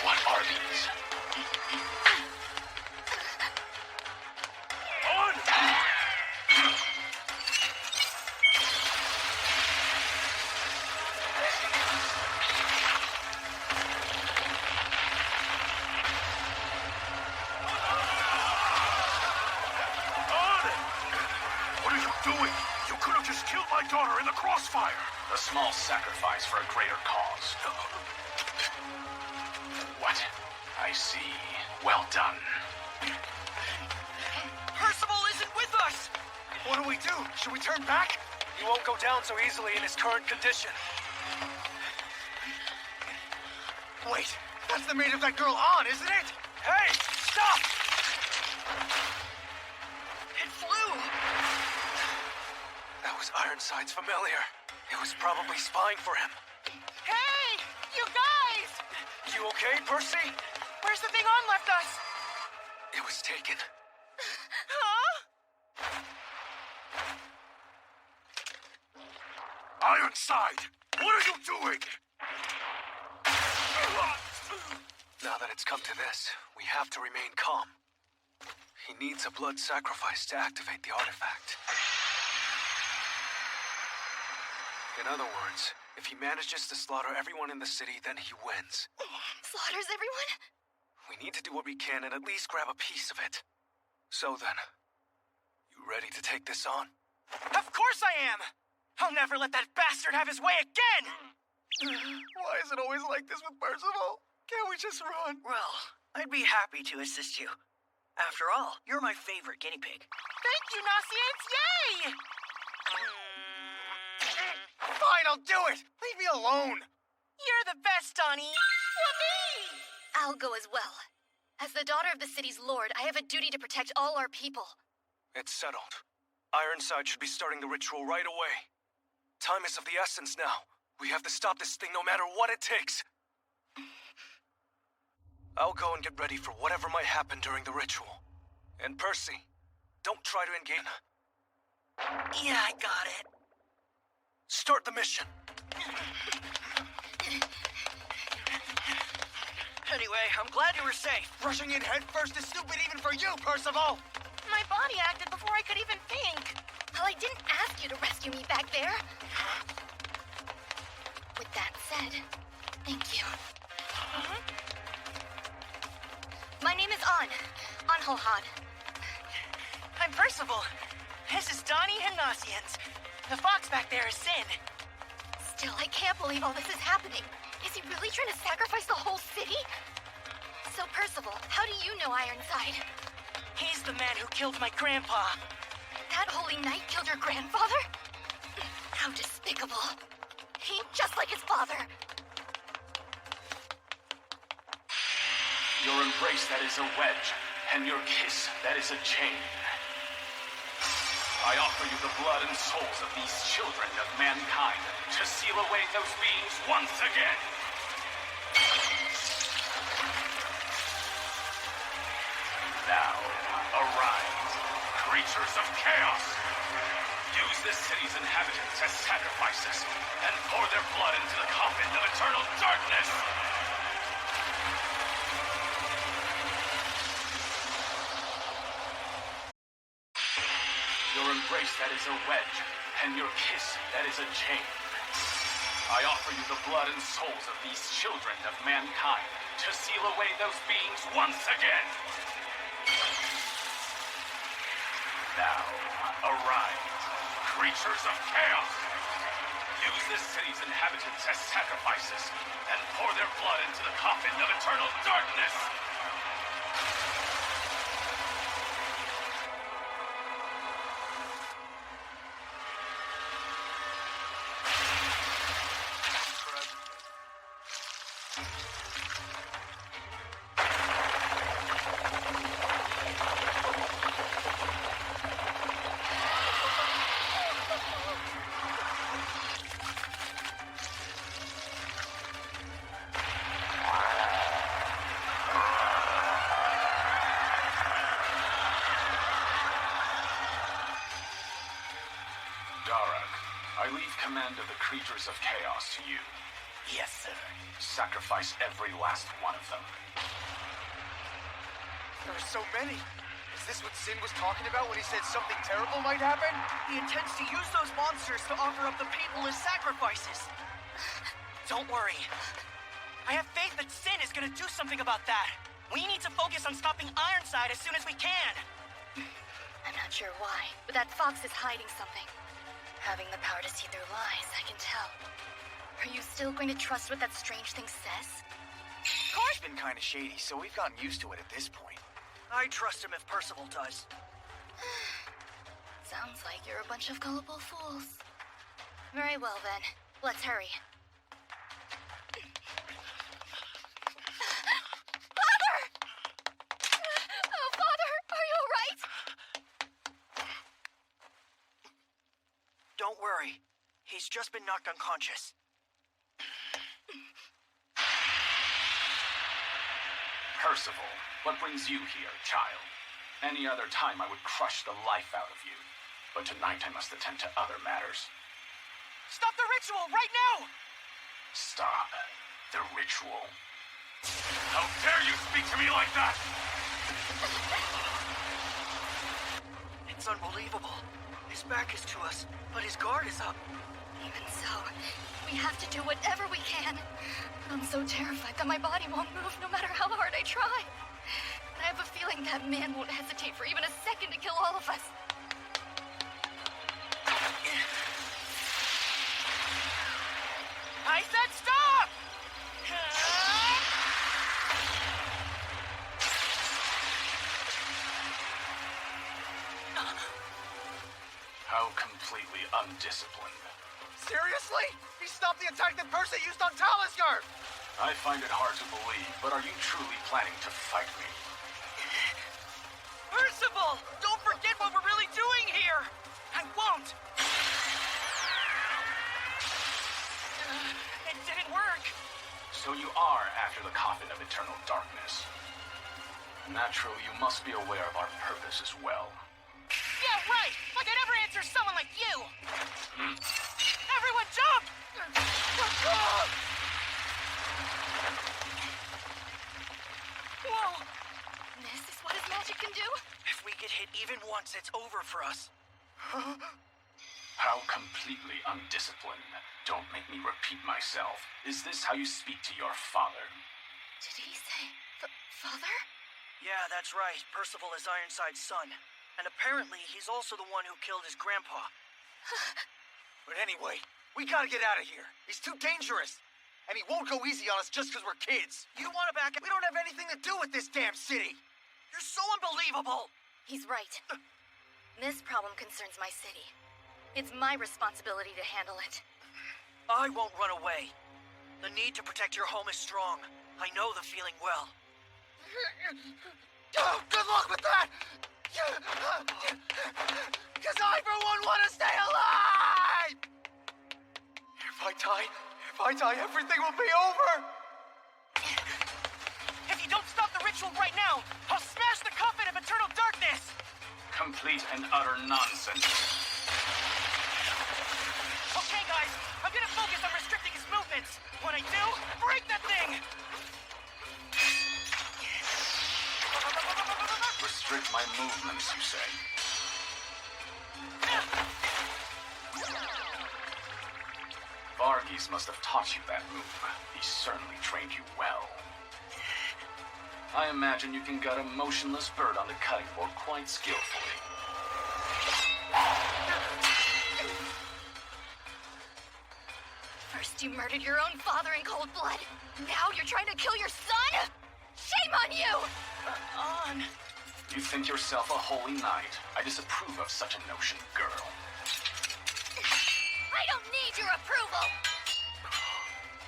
What are these? On! What are you doing? You could have just killed my daughter in the crossfire! A small sacrifice for a greater cause. What? I see. Well done. Percival isn't with us! What do we do? Should we turn back? He won't go down so easily in his current condition. Wait, that's the mate of that girl On, isn't it? Hey, stop! It flew! That was Ironside's familiar. It was probably spying for him. Hey! You guys! You okay, Percy? Where's the thing On left us? It was taken. Huh? Ironside! What are you doing? Now that it's come to this, we have to remain calm. He needs a blood sacrifice to activate the artifact. In other words, if he manages to slaughter everyone in the city, then he wins. Slaughters everyone? We need to do what we can and at least grab a piece of it. So then, you ready to take this on? Of course I am! I'll never let that bastard have his way again! Why is it always like this with Percival? Can't we just run? Well, I'd be happy to assist you. After all, you're my favorite guinea pig. Thank you, Nosians! Yay! Fine, I'll do it! Leave me alone! You're the best, Donnie! Whoopee! I'll go as well. As the daughter of the city's lord, I have a duty to protect all our people. It's settled. Ironside should be starting the ritual right away. Time is of the essence now. We have to stop this thing no matter what it takes. I'll go and get ready for whatever might happen during the ritual. And Percy, don't try to engage. Yeah, I got it. Start the mission. Anyway, I'm glad you were safe. Rushing in headfirst is stupid even for you, Percival! My body acted before I could even think. Well, I didn't ask you to rescue me back there. With that said, thank you. My name is Anhalhad. I'm Percival. This is Donnie and Nosians. The fox back there is Sin. Still, I can't believe all this is happening. Is he really trying to sacrifice the whole city? So, Percival, how do you know Ironside? He's the man who killed my grandpa. That holy knight killed your grandfather? How despicable. He ain't just like his father. Your embrace, that is a wedge, and your kiss, that is a chain. I offer you the blood and souls of these children of mankind to seal away those beings once again. Now, arise, creatures of chaos. Use this city's inhabitants as sacrifices and pour their blood into the coffin of eternal darkness. Your embrace, that is a wedge, and your kiss, that is a chain. I offer you the blood and souls of these children of mankind to seal away those beings once again. Now, arise, creatures of chaos. Use this city's inhabitants as sacrifices and pour their blood into the coffin of eternal darkness. I leave command of the creatures of chaos to you. Yes, sir. Sacrifice every last one of them. There are so many. Is this what Sin was talking about when he said something terrible might happen? He intends to use those monsters to offer up the people as sacrifices. Don't worry. I have faith that Sin is gonna do something about that. We need to focus on stopping Ironside as soon as we can. I'm not sure why, but that fox is hiding something. Having the power to see through lies, I can tell. Are you still going to trust what that strange thing says? Car's been kind of shady, so we've gotten used to it at this point. I trust him if Percival does. Sounds like you're a bunch of gullible fools. Very well then, let's hurry. Father! Oh, Father, are you alright? Don't worry. He's just been knocked unconscious. Percival, what brings you here, child? Any other time I would crush the life out of you. But tonight I must attend to other matters. Stop the ritual right now! Stop the ritual. How dare you speak to me like that? It's unbelievable. His back is to us, but his guard is up. Even so, we have to do whatever we can. I'm so terrified that my body won't move no matter how hard I try. And I have a feeling that man won't hesitate for even a second to kill all of us. I said stop! How completely undisciplined. Seriously? He stopped the attack that Percy used on Talisker! I find it hard to believe, but are you truly planning to fight me? Percival! Don't forget what we're really doing here! I won't! It didn't work! So you are after the coffin of eternal darkness. Naturally, you must be aware of our purpose as well. Yeah, right! Like I never answer someone like you! Everyone jump! Whoa! This is what his magic can do? If we get hit even once, it's over for us. How completely undisciplined. Don't make me repeat myself. Is this how you speak to your father? Did he say father? Yeah, that's right. Percival is Ironside's son. And apparently, he's also the one who killed his grandpa. But anyway, we gotta get out of here. He's too dangerous. And he won't go easy on us just because we're kids. You want to back up? We don't have anything to do with this damn city. You're so unbelievable! He's right. This problem concerns my city. It's my responsibility to handle it. I won't run away. The need to protect your home is strong. I know the feeling well. Oh, good luck with that! Because I, for one, want to stay alive! If I die, everything will be over! If you don't stop the ritual right now, I'll smash the coffin of eternal darkness! Complete and utter nonsense. Okay, guys, I'm gonna focus on restricting his movements. When I do, break that thing! Restrict my movements, you say? Varghese must have taught you that move. He certainly trained you well. I imagine you can gut a motionless bird on the cutting board quite skillfully. First you murdered your own father in cold blood. Now you're trying to kill your son? Shame on you! On. You think yourself a holy knight. I disapprove of such a notion, girl. I don't need your approval!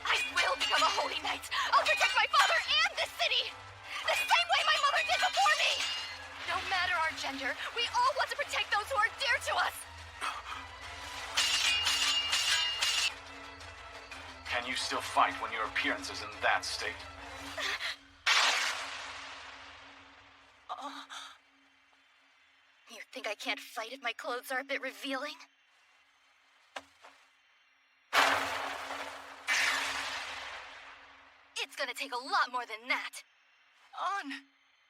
I will become a holy knight! I'll protect my father and this city! The same way my mother did before me! No matter our gender, we all want to protect those who are dear to us! Can you still fight when your appearance is in that state? You think I can't fight if my clothes are a bit revealing? It's gonna take a lot more than that. On.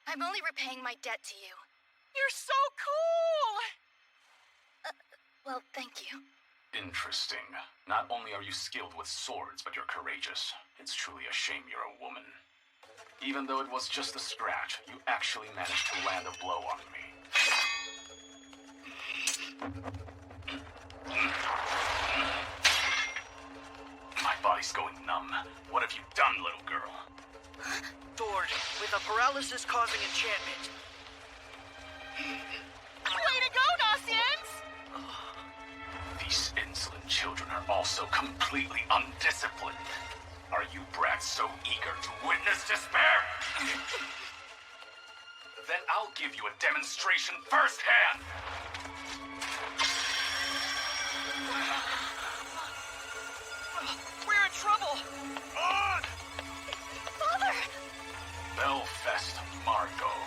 I'm only repaying my debt to you. You're so cool! Well, thank you. Interesting. Not only are you skilled with swords, but you're courageous. It's truly a shame you're a woman. Even though it was just a scratch, you actually managed to land a blow on me. My body's going numb. What have you done, little girl? Thord, with a paralysis-causing enchantment. Way to go, Nasians! These insolent children are also completely undisciplined. Are you brats so eager to witness despair? Then I'll give you a demonstration firsthand! We're in trouble! On! Father! Belfast, Margot.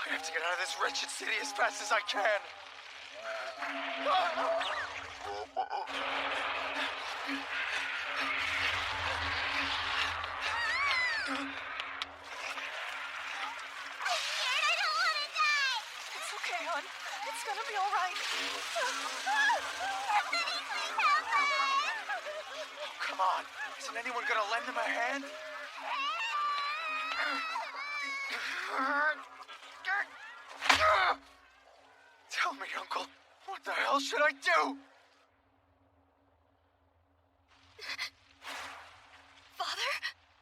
I have to get out of this wretched city as fast as I can. It's okay, hon. It's gonna be all right. Come on. Isn't anyone gonna lend them a hand? Tell me, Uncle, what the hell should I do? Father?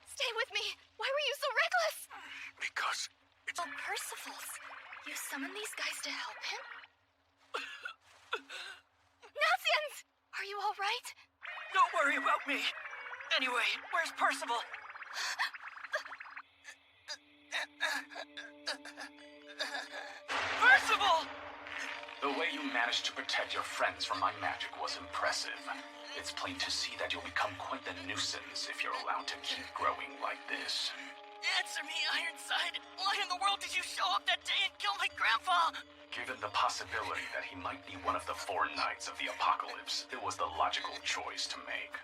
Stay with me. Why were you so reckless? Because it's... Oh, Percival's. You summoned these guys to help him? Nazians! Are you all right? Don't worry about me. Anyway, where's Percival? Percival! The way you managed to protect your friends from my magic was impressive. It's plain to see that you'll become quite the nuisance if you're allowed to keep growing like this. Answer me, Ironside. Why in the world did you show up that day and kill my grandpa? Given the possibility that he might be one of the 4 Knights of the Apocalypse, it was the logical choice to make.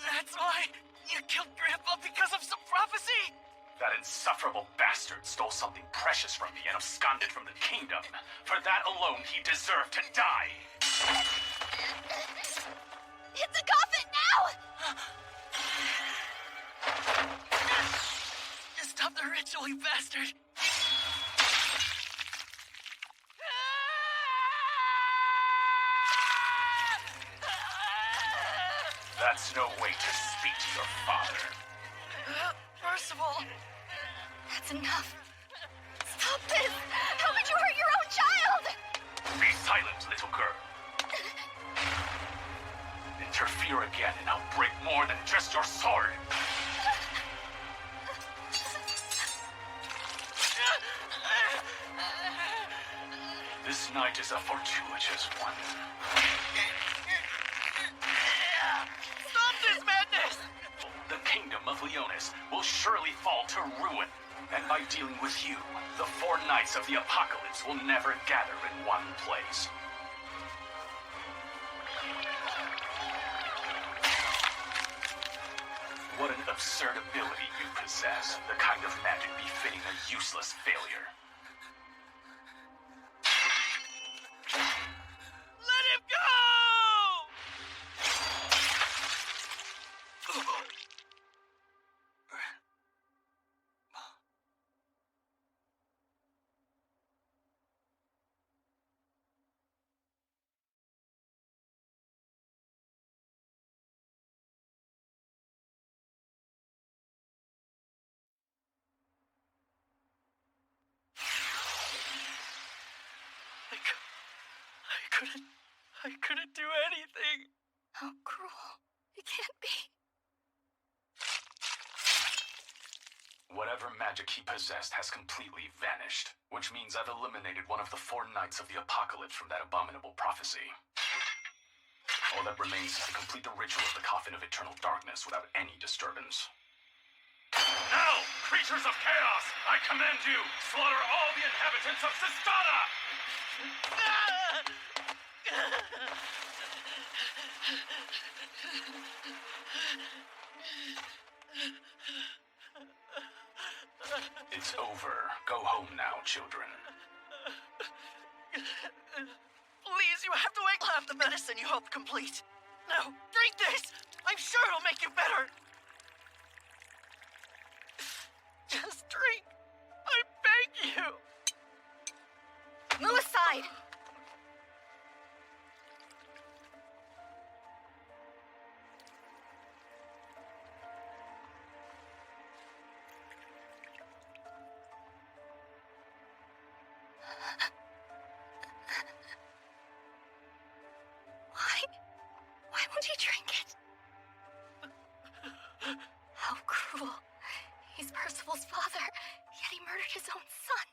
That's why you killed Grandpa because of some prophecy? That insufferable bastard stole something precious from me and absconded from the kingdom. For that alone, he deserved to die. Hit the coffin now! Stop the ritual, you bastard! That's no way to speak to your father. Percival! That's enough. Stop this! How could you hurt your own child? Be silent, little girl. Interfere again and I'll break more than just your sword. This night is a fortuitous one. Stop this madness! The kingdom of Leonis will surely fall to ruin. And by dealing with you, the 4 Knights of the Apocalypse will never gather in one place. What an absurd ability you possess, the kind of magic befitting a useless failure. Let him go! I couldn't do anything. How cruel. It can't be. Whatever magic he possessed has completely vanished, which means I've eliminated one of the 4 Knights of the Apocalypse from that abominable prophecy. All that remains is to complete the ritual of the Coffin of Eternal Darkness without any disturbance. Now, creatures of chaos, I command you, slaughter all the inhabitants of Sistana! It's over. Go home now, children. Please, you have to wake half the medicine you helped complete. Now, drink this! I'm sure it'll make you better! Just drink! I beg you! Move aside! Why won't he drink it? How cruel. He's Percival's father, yet he murdered his own son.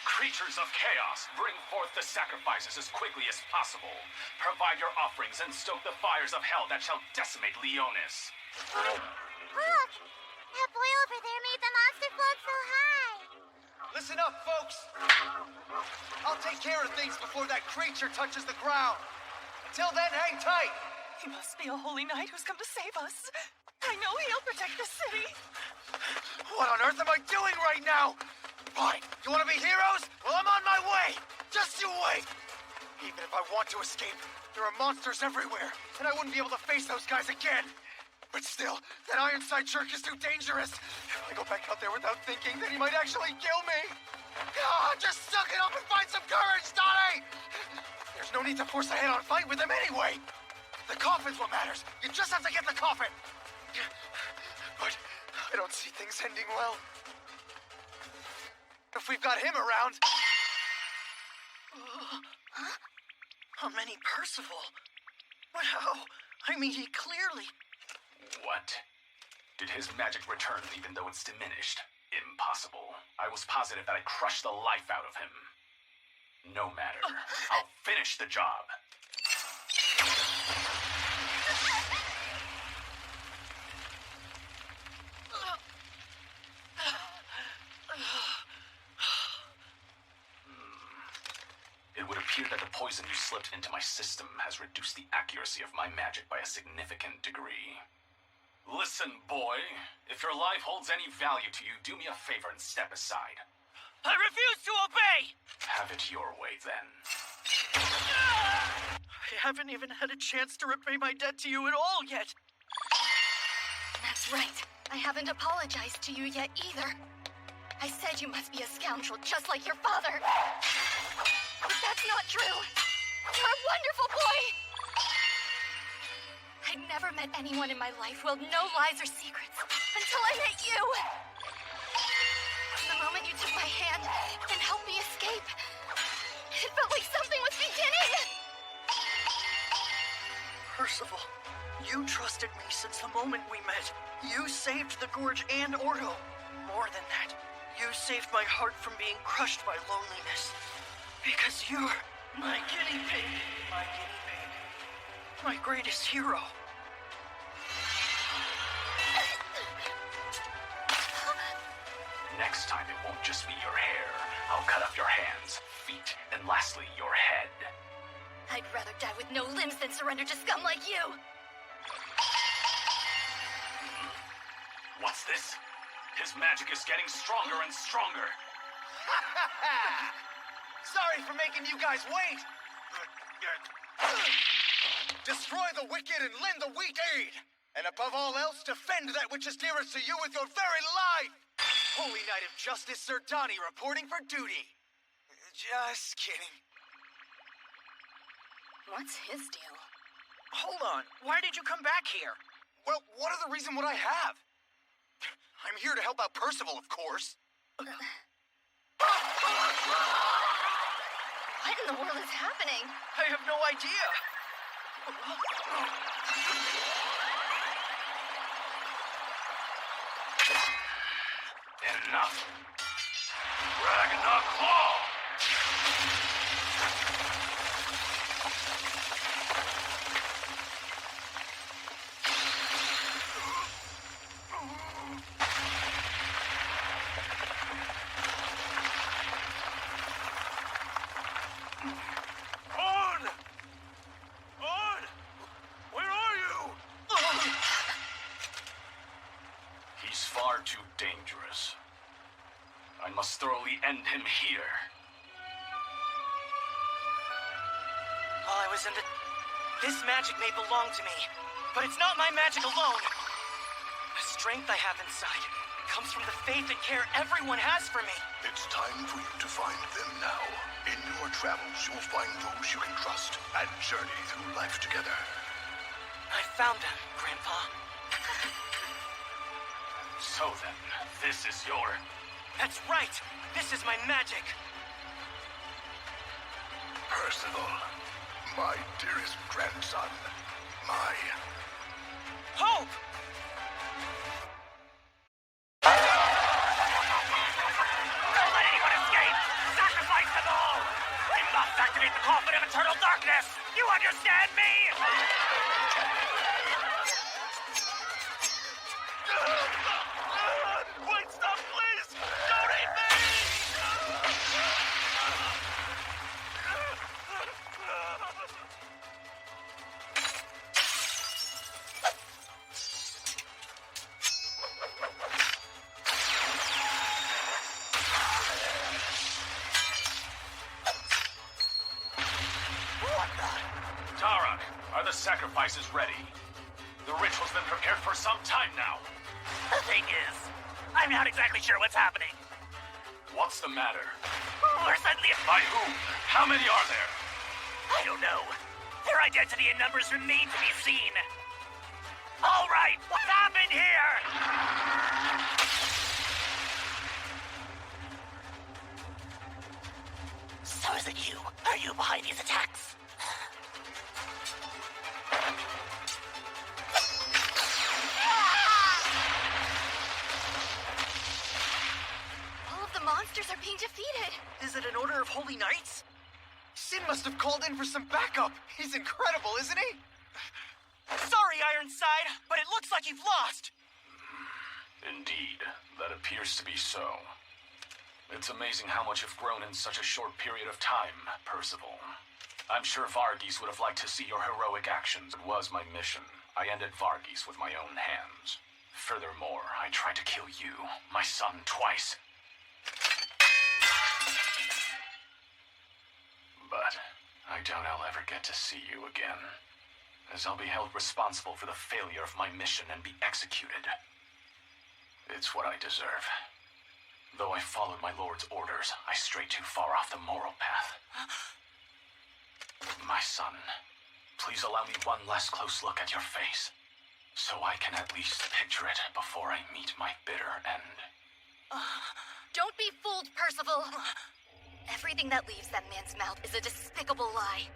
Creatures of chaos, bring forth the sacrifices as quickly as possible. Provide your offerings and stoke the fires of hell that shall decimate Leonis. Look! That boy over there made the monster float so high. Listen up, folks! I'll take care of things before that creature touches the ground. Until then, hang tight! He must be a holy knight who's come to save us. I know he'll protect the city. What on earth am I doing right now? Fine, you want to be heroes? Well, I'm on my way! Just you wait! Even if I want to escape, there are monsters everywhere, and I wouldn't be able to face those guys again. But still, that Ironside jerk is too dangerous. If I go back out there without thinking, then he might actually kill me. Just suck it up and find some courage, Donnie! There's no need to force a head-on fight with him anyway. The coffin's what matters. You just have to get the coffin. But I don't see things ending well. If we've got him around... Huh? A mini Percival? But how? I mean, he clearly... What? Did his magic return even though it's diminished? Impossible. I was positive that I crushed the life out of him. No matter. I'll finish the job. It would appear that the poison you slipped into my system has reduced the accuracy of my magic by a significant degree. Listen, boy. If your life holds any value to you, do me a favor and step aside. I refuse to obey! Have it your way, then. I haven't even had a chance to repay my debt to you at all yet. That's right. I haven't apologized to you yet either. I said you must be a scoundrel just like your father. But that's not true. You're a wonderful boy. I'd never met anyone in my life who held no lies or secrets until I met you. The moment you took my hand and helped me escape, it felt like something was beginning. Percival, you trusted me since the moment we met. You saved the Gorge and Ordo. More than that, you saved my heart from being crushed by loneliness. Because you're my guinea pig. My guinea pig. My greatest hero. Next time, it won't just be your hair. I'll cut off your hands, feet, and lastly, your head. I'd rather die with no limbs than surrender to scum like you. What's this? His magic is getting stronger and stronger. Sorry for making you guys wait. Destroy the wicked and lend the weak aid. And above all else, defend that which is dearest to you with your very life. Holy Knight of Justice, Sir Donnie, reporting for duty. Just kidding. What's his deal? Hold on. Why did you come back here? Well, what other reason would I have? I'm here to help out Percival, of course. What in the world is happening? I have no idea. Enough. Ragnarok Claw! Where are you? He's far too dangerous. I must thoroughly end him here. While I was in the... This magic may belong to me, but it's not my magic alone. The strength I have inside comes from the faith and care everyone has for me. It's time for you to find them now. In your travels, you'll find those you can trust and journey through life together. I found them, Grandpa. So then, this is your... That's right! This is my magic! Percival, my dearest grandson, my... Hope! Don't let anyone escape! Sacrifice them all! We must activate the coffin of eternal darkness! You understand me? Wait, stop, please! Don't eat me! sacrifice is ready. The ritual's been prepared for some time now. The thing is, I'm not exactly sure what's happening. What's the matter? We're suddenly... By whom? How many are there? I don't know. Their identity and numbers remain to be seen. All right, what happened here? So is it you? Are you behind these attacks? All of the monsters are being defeated. Is it an order of holy knights? Sin must have called in for some backup. He's incredible, isn't he? Sorry, Ironside, but it looks like you've lost. Indeed, that appears to be so. It's amazing how much you've grown in such a short period of time, Percival. I'm sure Varghese would have liked to see your heroic actions. It was my mission. I ended Varghese with my own hands. Furthermore, I tried to kill you, my son, twice. But I doubt I'll ever get to see you again, as I'll be held responsible for the failure of my mission and be executed. It's what I deserve. Though I followed my lord's orders, I strayed too far off the moral path. My son, please allow me one last close look at your face, so I can at least picture it before I meet my bitter end. Don't be fooled, Percival. Everything that leaves that man's mouth is a despicable lie.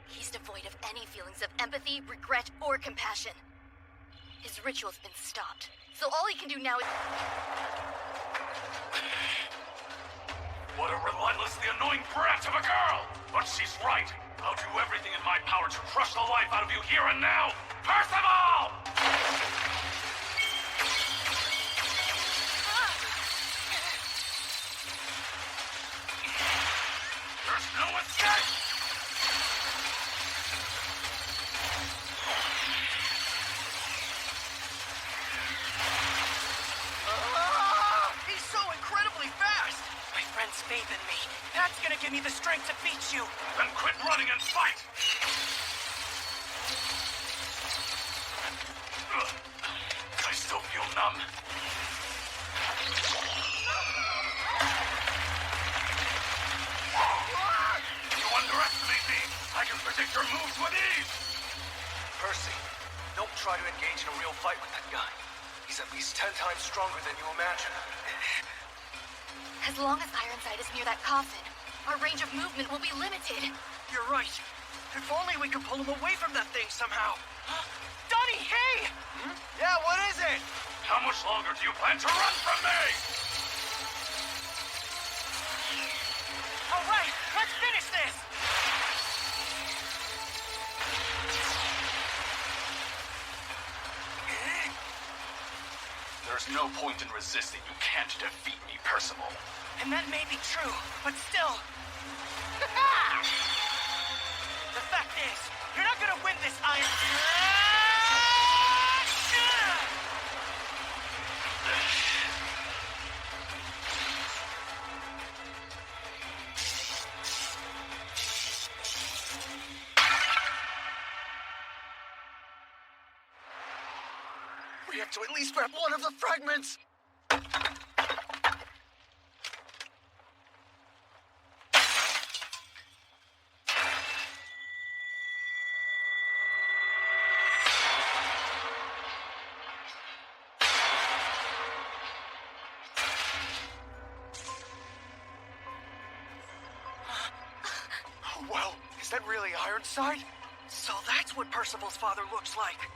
He's devoid of any feelings of empathy, regret, or compassion. His ritual's been stopped, so all he can do now is... What a relentlessly annoying brat of a girl! But she's right. I'll do everything in my power to crush the life out of you here and now! Percival! There's no escape! He's so incredibly fast! My friend's faith in me. That's gonna give me the strength to beat you. Then quit running and fight! I still feel numb. You underestimate me! I can predict your moves with ease! Percy, don't try to engage in a real fight with that guy. He's at least 10 times stronger than you imagine. As long as Ironside is near that coffin, our range of movement will be limited. You're right. If only we could pull him away from that thing somehow. Donnie, hey! Yeah, what is it? How much longer do you plan to run from me? All right, let's finish this! There's no point in resisting. You can't defeat me, Percival. And that may be true, but still... The fact is, you're not gonna win this iron... We have to at least grab one of the fragments! Oh, well, is that really Ironside? So that's what Percival's father looks like.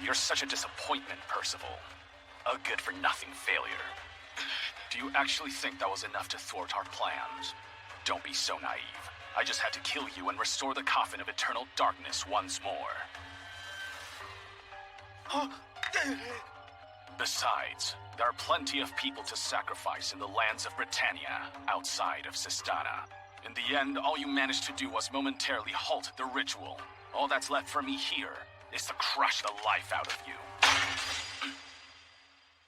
You're such a disappointment, Percival. A good-for-nothing failure. Do you actually think that was enough to thwart our plans? Don't be so naive. I just had to kill you and restore the coffin of eternal darkness once more. Besides, there are plenty of people to sacrifice in the lands of Britannia, outside of Sistana. In the end, all you managed to do was momentarily halt the ritual. All that's left for me here is to crush the life out of you.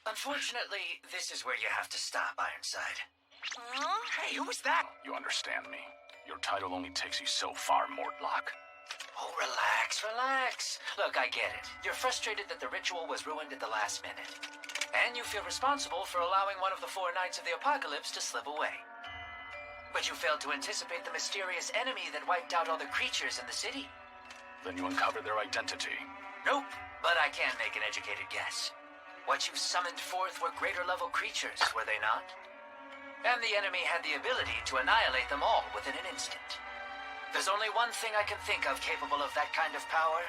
Unfortunately, this is where you have to stop, Ironside. Hey, who was that? You understand me. Your title only takes you so far, Mortlock. Oh, relax, relax. Look, I get it. You're frustrated that the ritual was ruined at the last minute. And you feel responsible for allowing one of the four Knights of the Apocalypse to slip away. But you failed to anticipate the mysterious enemy that wiped out all the creatures in the city. Then you uncovered their identity. Nope, but I can make an educated guess. What you summoned forth were greater level creatures, were they not? And the enemy had the ability to annihilate them all within an instant. There's only one thing I can think of capable of that kind of power.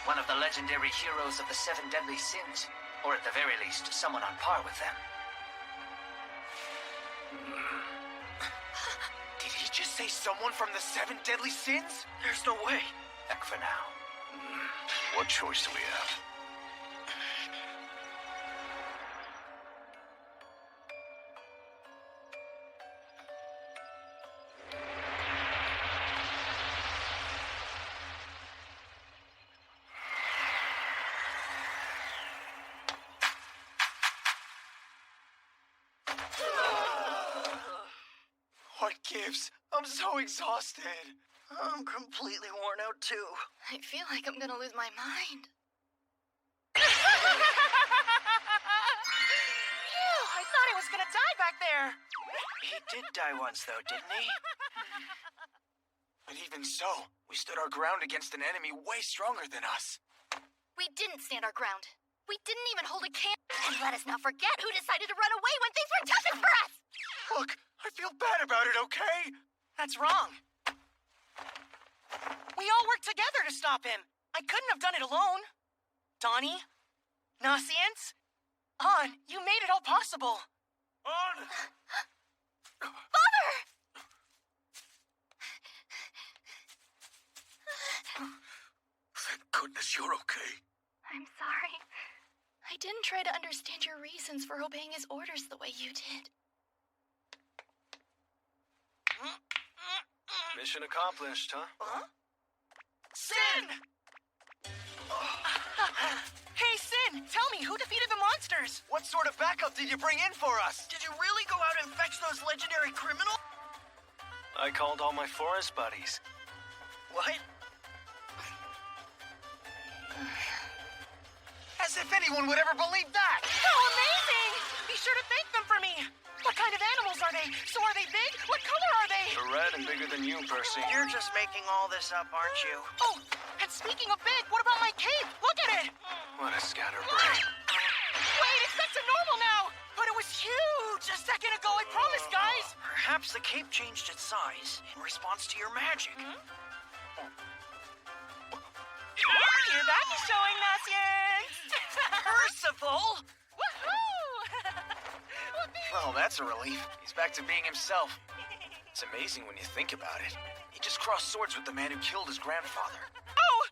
One of the legendary heroes of the Seven Deadly Sins, or at the very least, someone on par with them. Did he just say someone from the Seven Deadly Sins? There's no way. Heck for now. What choice do we have? What gives? I'm so exhausted. I'm completely worn out, too. I feel like I'm gonna lose my mind. Phew, I thought I was gonna die back there. He did die once, though, didn't he? But even so, we stood our ground against an enemy way stronger than us. We didn't stand our ground. We didn't even hold a camp. And let us not forget who decided to run away when things were tougher for us! Look, I feel bad about it, okay? That's wrong. We all worked together to stop him. I couldn't have done it alone. Donnie, Nasience, An, you made it all possible. On! Father! Thank goodness you're okay. I'm sorry. I didn't try to understand your reasons for obeying his orders the way you did. Mission accomplished, huh? Sin! Hey, Sin, tell me, who defeated the monsters? What sort of backup did you bring in for us? Did you really go out and fetch those legendary criminals? I called all my forest buddies. What? As if anyone would ever believe that! How amazing! Be sure to thank them for me. What kind of animals are they? So are they big? What color are they? They're red and bigger than you, Percy. You're just making all this up, aren't you? Oh, and speaking of big, what about my cave? Look at it! What a scatterbrain. Wait, it's back to normal now! But it was huge a second ago, I promise, guys! Perhaps the cape changed its size in response to your magic. You're back to showing, Nasience! Percival! Woohoo! Well, that's a relief. He's back to being himself. It's amazing when you think about it. He just crossed swords with the man who killed his grandfather. Oh!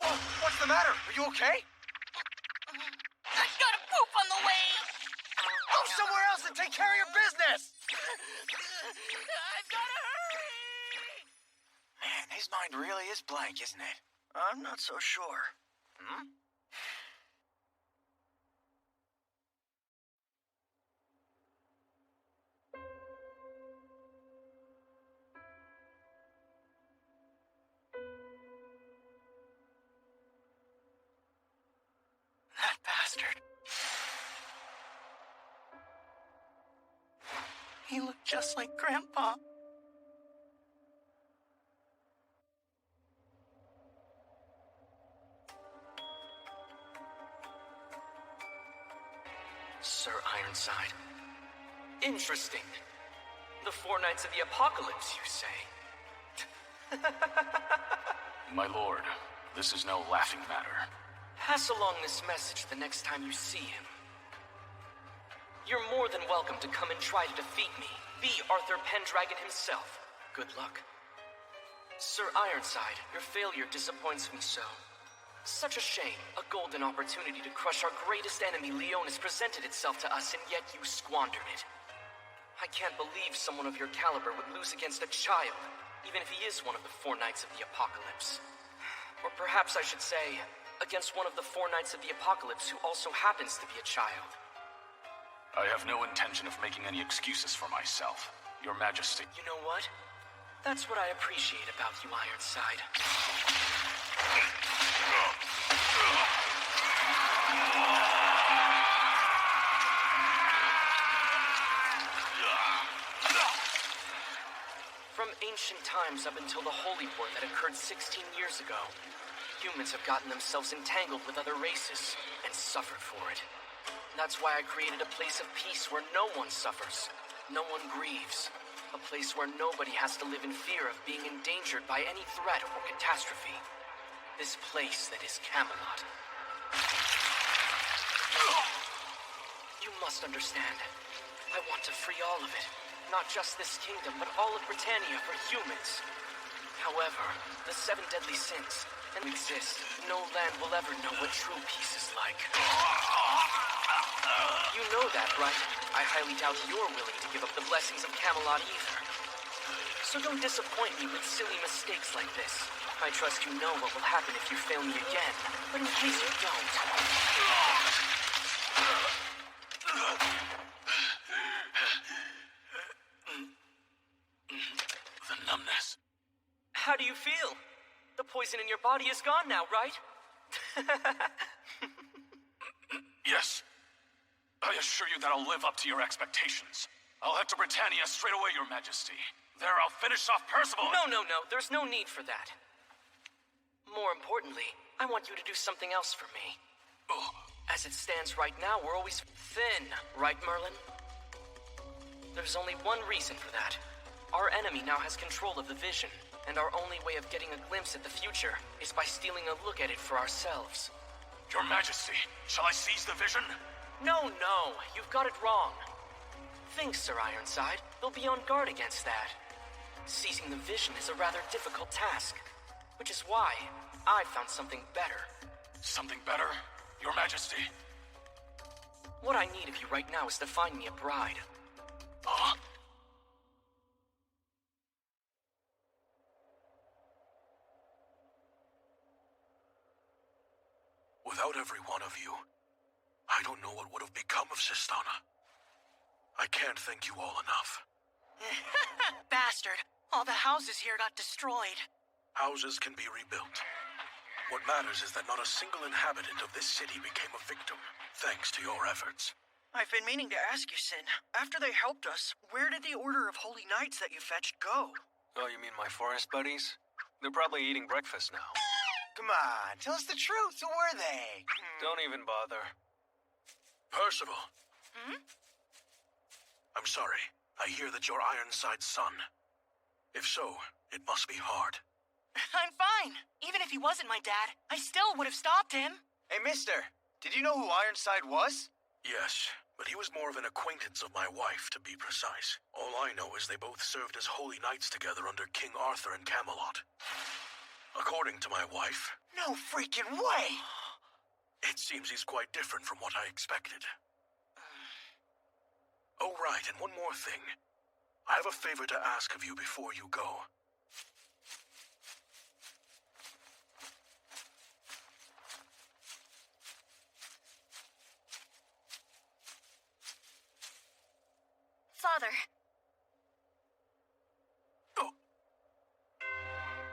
Whoa, what's the matter? Are you okay? I gotta poop on the way! Go somewhere else and take care of your business! I've gotta hurry! Man, his mind really is blank, isn't it? I'm not so sure. That bastard. He looked just like Grandpa. Sir Ironside. Interesting. The Four Knights of the Apocalypse, you say? My lord, this is no laughing matter. Pass along this message the next time you see him. You're more than welcome to come and try to defeat me. Be Arthur Pendragon himself. Good luck. Sir Ironside, your failure disappoints me so. Such a shame. A golden opportunity to crush our greatest enemy, Leonis, presented itself to us, and yet you squandered it. I can't believe someone of your caliber would lose against a child, even if he is one of the Four Knights of the Apocalypse. Or perhaps I should say, against one of the four Knights of the Apocalypse who also happens to be a child. I have no intention of making any excuses for myself, Your Majesty. You know what? That's what I appreciate about you, Ironside. From ancient times up until the Holy War that occurred 16 years ago, humans have gotten themselves entangled with other races and suffered for it. That's why I created a place of peace where no one suffers, no one grieves. A place where nobody has to live in fear of being endangered by any threat or catastrophe. This place that is Camelot. You must understand. I want to free all of it. Not just this kingdom, but all of Britannia for humans. However, the 7 deadly sins exist. No land will ever know what true peace is like. You know that, right? I highly doubt you're willing to give up the blessings of Camelot either. So don't disappoint me with silly mistakes like this. I trust you know what will happen if you fail me again, but in case you don't... The numbness. How do you feel? The poison in your body is gone now, right? Yes. I assure you that I'll live up to your expectations. I'll head to Britannia straight away, Your Majesty. There, I'll finish off Percival. No. There's no need for that. More importantly, I want you to do something else for me. Oh. As it stands right now, we're always thin, right, Merlin? There's only one reason for that. Our enemy now has control of the vision, and our only way of getting a glimpse at the future is by stealing a look at it for ourselves. Your Majesty, shall I seize the vision? No, you've got it wrong. Think, Sir Ironside, they'll be on guard against that. Seizing the vision is a rather difficult task, which is why I found something better. Something better, Your Majesty? What I need of you right now is to find me a bride. Huh? Without every one of you, I don't know what would have become of Sistana. I can't thank you all enough. Bastard. All the houses here got destroyed. Houses can be rebuilt. What matters is that not a single inhabitant of this city became a victim, thanks to your efforts. I've been meaning to ask you, Sin. After they helped us, where did the Order of Holy Knights that you fetched go? Oh, you mean my forest buddies? They're probably eating breakfast now. Come on, tell us the truth. Who were they? Don't even bother. Percival. I'm sorry. I hear that you're Ironside's son. If so, it must be hard. I'm fine. Even if he wasn't my dad, I still would have stopped him. Hey, mister. Did you know who Ironside was? Yes, but he was more of an acquaintance of my wife, to be precise. All I know is they both served as holy knights together under King Arthur in Camelot. According to my wife... No freaking way! It seems he's quite different from what I expected. Oh, right, and one more thing. I have a favor to ask of you before you go. Father. Oh.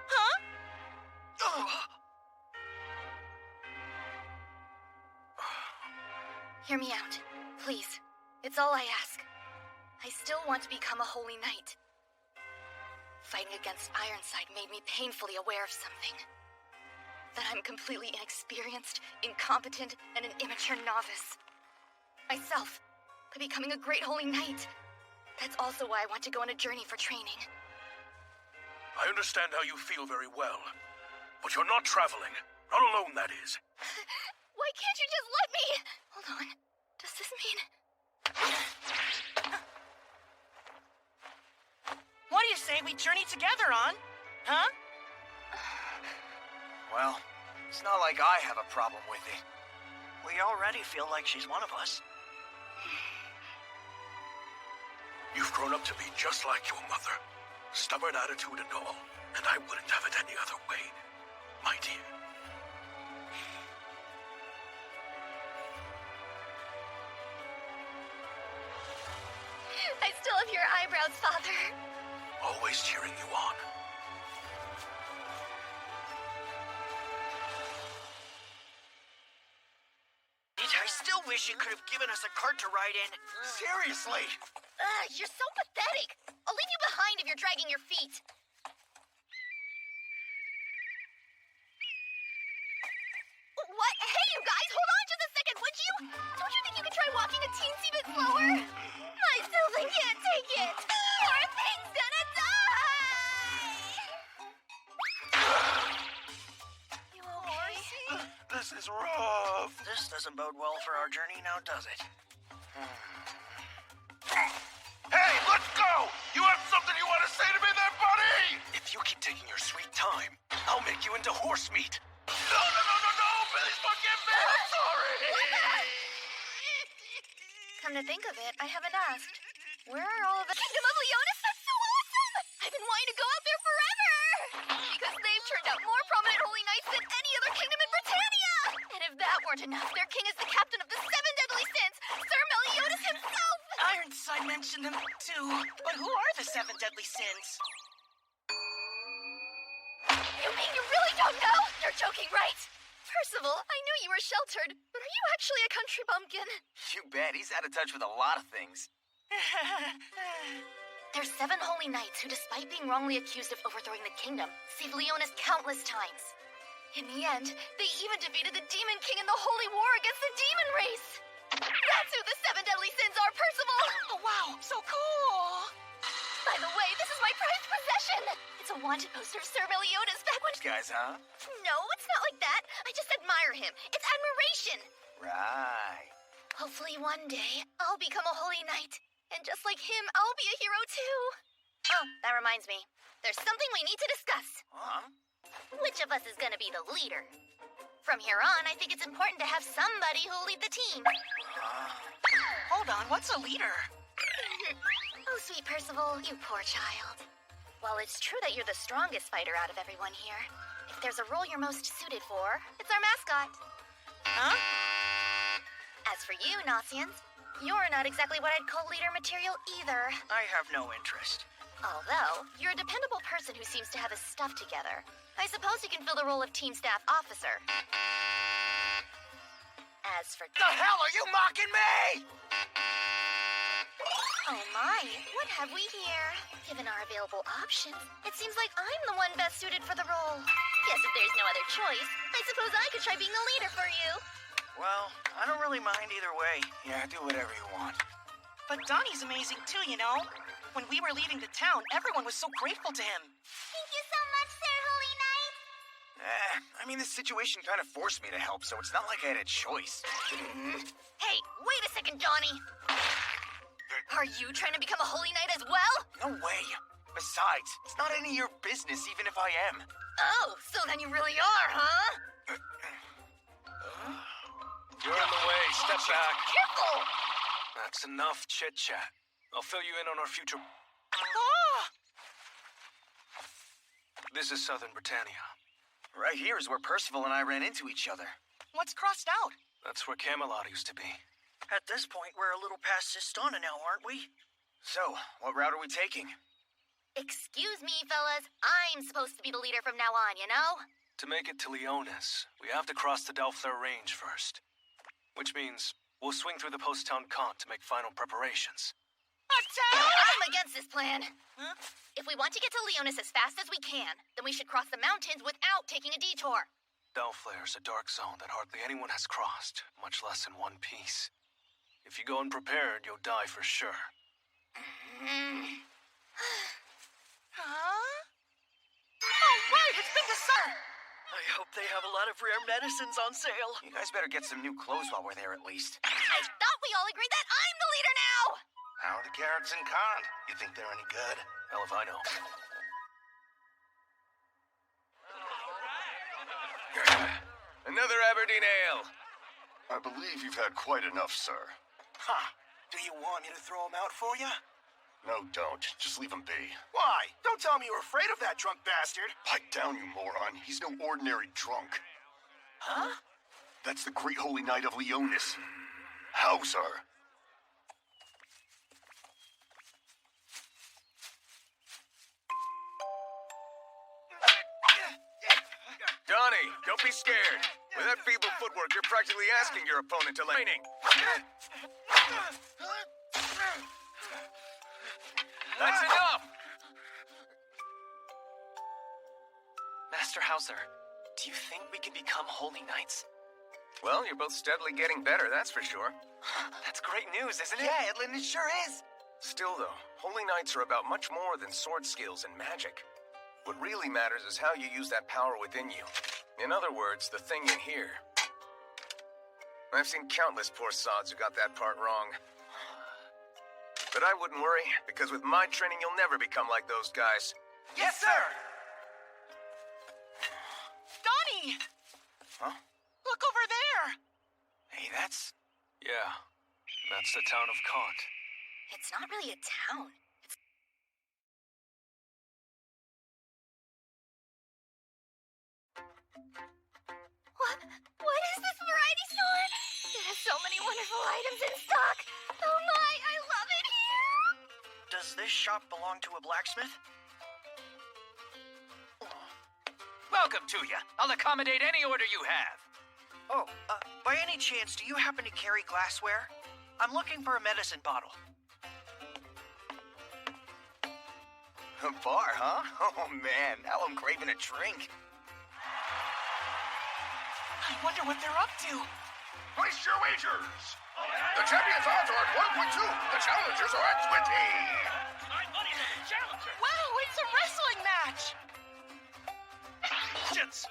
Huh? Oh. Hear me out, please. It's all I ask. I still want to become a holy knight. Fighting against Ironside made me painfully aware of something. That I'm completely inexperienced, incompetent, and an immature novice. Myself, by becoming a great holy knight. That's also why I want to go on a journey for training. I understand how you feel very well. But you're not traveling. Not alone, that is. Why can't you just let me? Hold on. Does this mean... What do you say we journey together on? Huh? Well, it's not like I have a problem with it. We already feel like she's one of us. You've grown up to be just like your mother. Stubborn attitude and all, and I wouldn't have it any other way. my dear. I still have your eyebrows, Father. Always cheering you on. I still wish you could have given us a cart to ride in. Seriously? You're so pathetic. I'll leave you behind if you're dragging your feet. What? Hey, you guys, hold on just a second, would you? Don't you think you could try walking a teensy bit slower? I still can't take it. Poor thing's gonna die. You okay? This is rough. This doesn't bode well for our journey now, does it? Hey, let's go! You have something you want to say to me there, buddy? If you keep taking your sweet time, I'll make you into horse meat. No, Billy, forgive me! I'm sorry! Come to think of it, I haven't asked. Where are all of the Kingdom of Leonis? That's so awesome! I've been wanting to go out there forever! Because they've turned out more prominent holy knights than any other kingdom in Britannia! And if that weren't enough, their king is the captain of the 7 deadly sins, Sir Meliodas himself! Ironside mentioned them too. But who are the 7 deadly sins? You mean you really don't know? You're joking, right? Percival, I knew you were sheltered, but are you actually a country bumpkin? You bet. He's out of touch with a lot of things. There's 7 holy knights who, despite being wrongly accused of overthrowing the kingdom, saved Leonis countless times. In the end, they even defeated the Demon King in the holy war against the demon race. That's who the 7 deadly sins are, Percival! Oh, wow, so cool! By the way, this is my prized possession! It's a wanted poster of Sir Meliodas back when— Guys, huh? No, it's not like that. I just admire him. It's admiration. Right. Hopefully one day, I'll become a holy knight. And just like him, I'll be a hero too. Oh, that reminds me. There's something we need to discuss. Huh? Which of us is gonna be the leader? From here on, I think it's important to have somebody who'll lead the team. Hold on, what's a leader? Oh, sweet Percival, you poor child. While it's true that you're the strongest fighter out of everyone here, if there's a role you're most suited for, it's our mascot. Huh? As for you, Gnossians, you're not exactly what I'd call leader material either. I have no interest. Although, you're a dependable person who seems to have his stuff together. I suppose you can fill the role of team staff officer. As for— The hell are you mocking me? Oh my, what have we here? Given our available options, it seems like I'm the one best suited for the role. Guess if there's no other choice, I suppose I could try being the leader for you. Well, I don't really mind either way. Yeah, do whatever you want. But Donnie's amazing too, you know? When we were leaving the town, everyone was so grateful to him. Thank you so much, Sir Holy Knight. I mean, this situation kind of forced me to help, so it's not like I had a choice. Hey, wait a second, Johnny. Are you trying to become a holy knight as well? No way. Besides, it's not any of your business, even if I am. Oh, so then you really are, huh? You're in the way. Step back. Careful! That's enough chit-chat. I'll fill you in on our future. Ah! This is Southern Britannia. Right here is where Percival and I ran into each other. What's crossed out? That's where Camelot used to be. At this point, we're a little past Sistana now, aren't we? So, what route are we taking? Excuse me, fellas. I'm supposed to be the leader from now on, you know? To make it to Leonis, we have to cross the Dalflair Range first. Which means we'll swing through the post-town Kant to make final preparations. I'm against this plan. Huh? If we want to get to Leonis as fast as we can, then we should cross the mountains without taking a detour. Dalflair's a dark zone that hardly anyone has crossed, much less in one piece. If you go unprepared, you'll die for sure. Huh? Oh, right, it's Big Sur! I hope they have a lot of rare medicines on sale. You guys better get some new clothes while we're there at least. I thought we all agreed that I'm the leader now! How are the carrots in Kant? You think they're any good? Hell if I know. Another Aberdeen ale. I believe you've had quite enough, sir. Huh. Do you want me to throw them out for you? No, don't. Just leave him be. Why? Don't tell me you're afraid of that drunk bastard. Pipe down, you moron. He's no ordinary drunk. Huh? That's the Great Holy Knight of Leonis. Hauser. Donnie, don't be scared. With that feeble footwork, you're practically asking your opponent to training. That's enough! Master Hauser, do you think we can become Holy Knights? Well, you're both steadily getting better, that's for sure. That's great news, isn't it? Yeah, it sure is. Still, though, Holy Knights are about much more than sword skills and magic. What really matters is how you use that power within you. In other words, the thing in here. I've seen countless poor sods who got that part wrong. But I wouldn't worry, because with my training, you'll never become like those guys. Yes, sir! Donnie! Huh? Look over there! Hey, that's... Yeah, that's the town of Kant. It's not really a town. What is this variety store? It has so many wonderful items in stock. Oh my, I love it here. Does this shop belong to a blacksmith? Welcome to you. I'll accommodate any order you have. Oh, by any chance, do you happen to carry glassware? I'm looking for a medicine bottle. A bar, huh? Oh man, now I'm craving a drink. I wonder what they're up to. Place your wagers. The champion's odds are at 1.2. The challengers are at 20. Wow, it's a wrestling match! Shits.